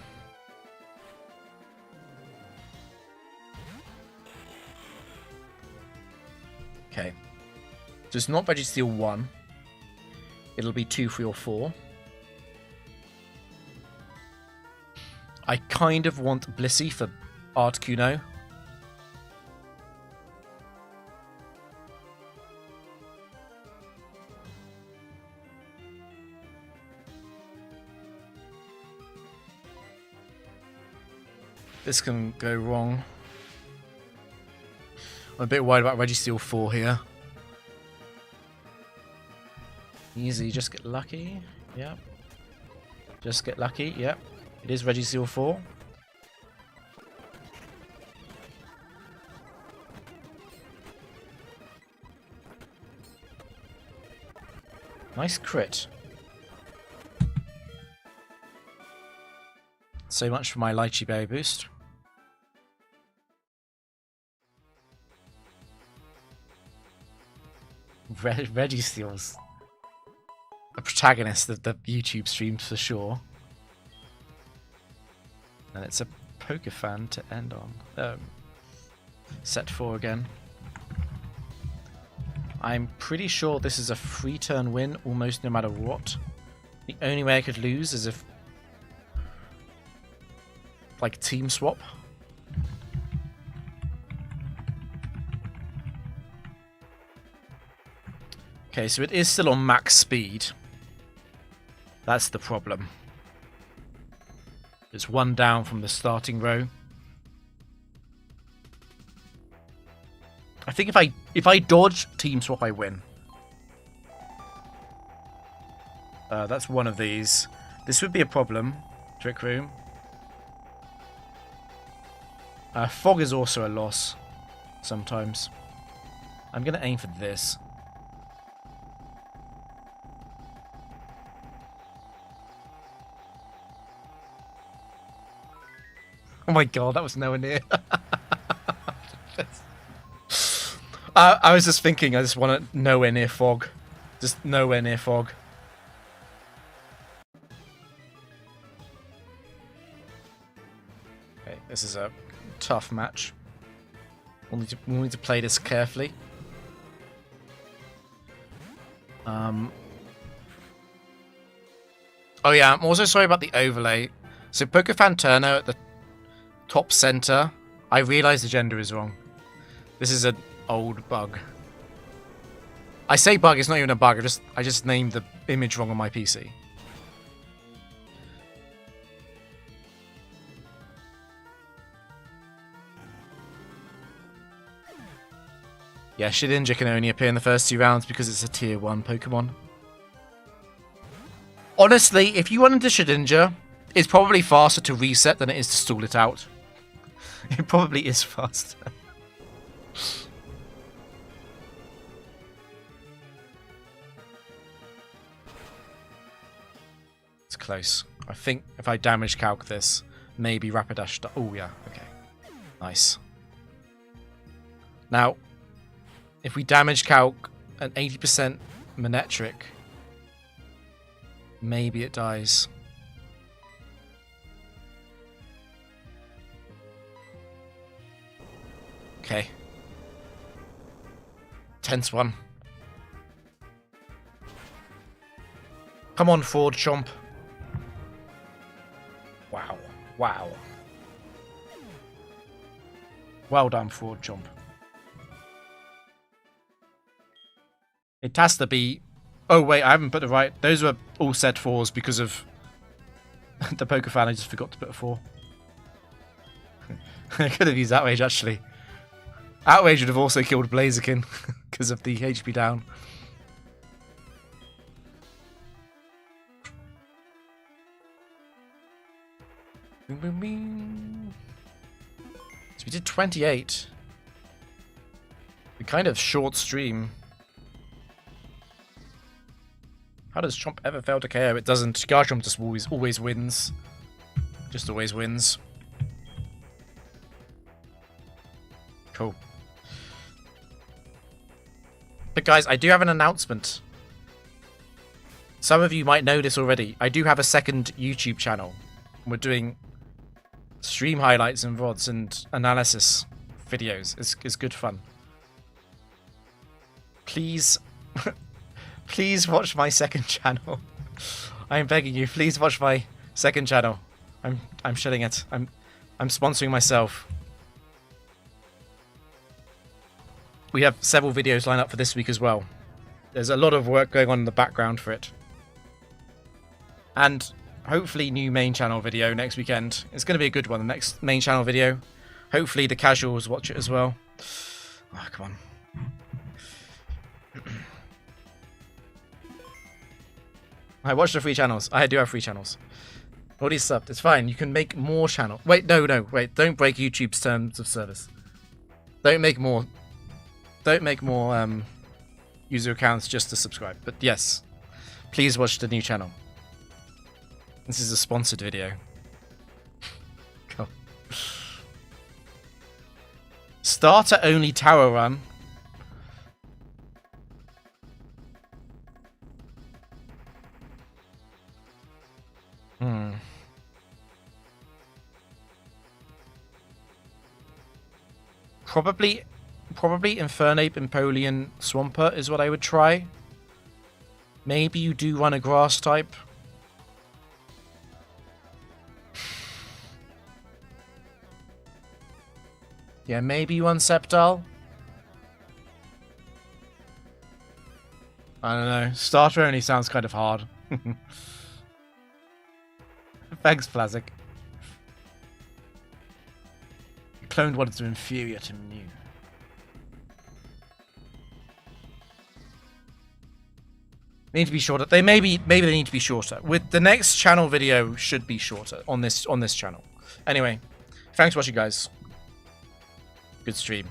Okay. So it's not Registeel 1. It'll be 2, 3, or 4. I kind of want Blissey for Articuno. This can go wrong. I'm a bit worried about Registeel 4 here. Easy, just get lucky. Yep. Just get lucky. Yep. It is Registeel 4. Nice crit. So much for my Lychee Berry boost. Registeel's a protagonist of the YouTube streams for sure. And it's a poker fan to end on. Set 4 again. I'm pretty sure this is a free turn win almost no matter what. The only way I could lose is if like team swap. Okay, so it is still on max speed. That's the problem. It's one down from the starting row. I think if I dodge team swap, I win. That's one of these. This would be a problem. Trick Room. Fog is also a loss sometimes. I'm going to aim for this. Oh my god, that was nowhere near. I was just thinking, I just want it nowhere near fog. Just nowhere near fog. Okay, this is a tough match. We'll need to play this carefully. Oh yeah, I'm also sorry about the overlay. So Pokefan Turner at the top center, I realize the gender is wrong. This is an old bug. I say bug, it's not even a bug, I just named the image wrong on my PC. Yeah, Shedinja can only appear in the first 2 rounds because it's a tier 1 Pokemon. Honestly, if you run into Shedinja, it's probably faster to reset than it is to stall it out. It probably is faster. It's close. I think if I damage calc this, maybe Rapidash... Oh yeah, okay. Nice. Now, if we damage calc an 80% Manectric, maybe it dies. Okay. Tense one. Come on, Ford Chomp. Wow. Wow. Well done, Ford Chomp. It has to be... Oh, wait, I haven't put the right... Those were all set 4s because of the Pokefan. I just forgot to put a 4. I could have used Outrage, actually. Outrage would have also killed Blaziken because of the HP down. Boom, boom, boom. So we did 28. A kind of short stream. How does Chomp ever fail to KO? It doesn't. Garchomp just always wins. Just always wins. Cool. But guys, I do have an announcement. Some of you might know this already. I do have a second YouTube channel. We're doing stream highlights and VODs and analysis videos. It's good fun. Please... Please watch my second channel. I'm begging you, please watch my second channel. I'm shutting it. I'm sponsoring myself. We have several videos lined up for this week as well. There's a lot of work going on in the background for it. And hopefully new main channel video next weekend. It's going to be a good one, the next main channel video. Hopefully the casuals watch it as well. Oh, come on. I watched the 3 channels. I do have 3 channels. Already subbed. It's fine. You can make more channels. Wait, no. Wait, don't break YouTube's terms of service. Don't make more. Don't make more user accounts just to subscribe. But yes, please watch the new channel. This is a sponsored video. Cool. Starter only tower run. Probably Infernape, Empoleon, Swampert is what I would try. Maybe you do run a grass type. Yeah, maybe you run Sceptile. I don't know. Starter only sounds kind of hard. Thanks, Plazic. Cloned ones are inferior to new. They need to be shorter. Maybe they need to be shorter. With the next channel video should be shorter on this channel. Anyway, thanks for watching, guys. Good stream.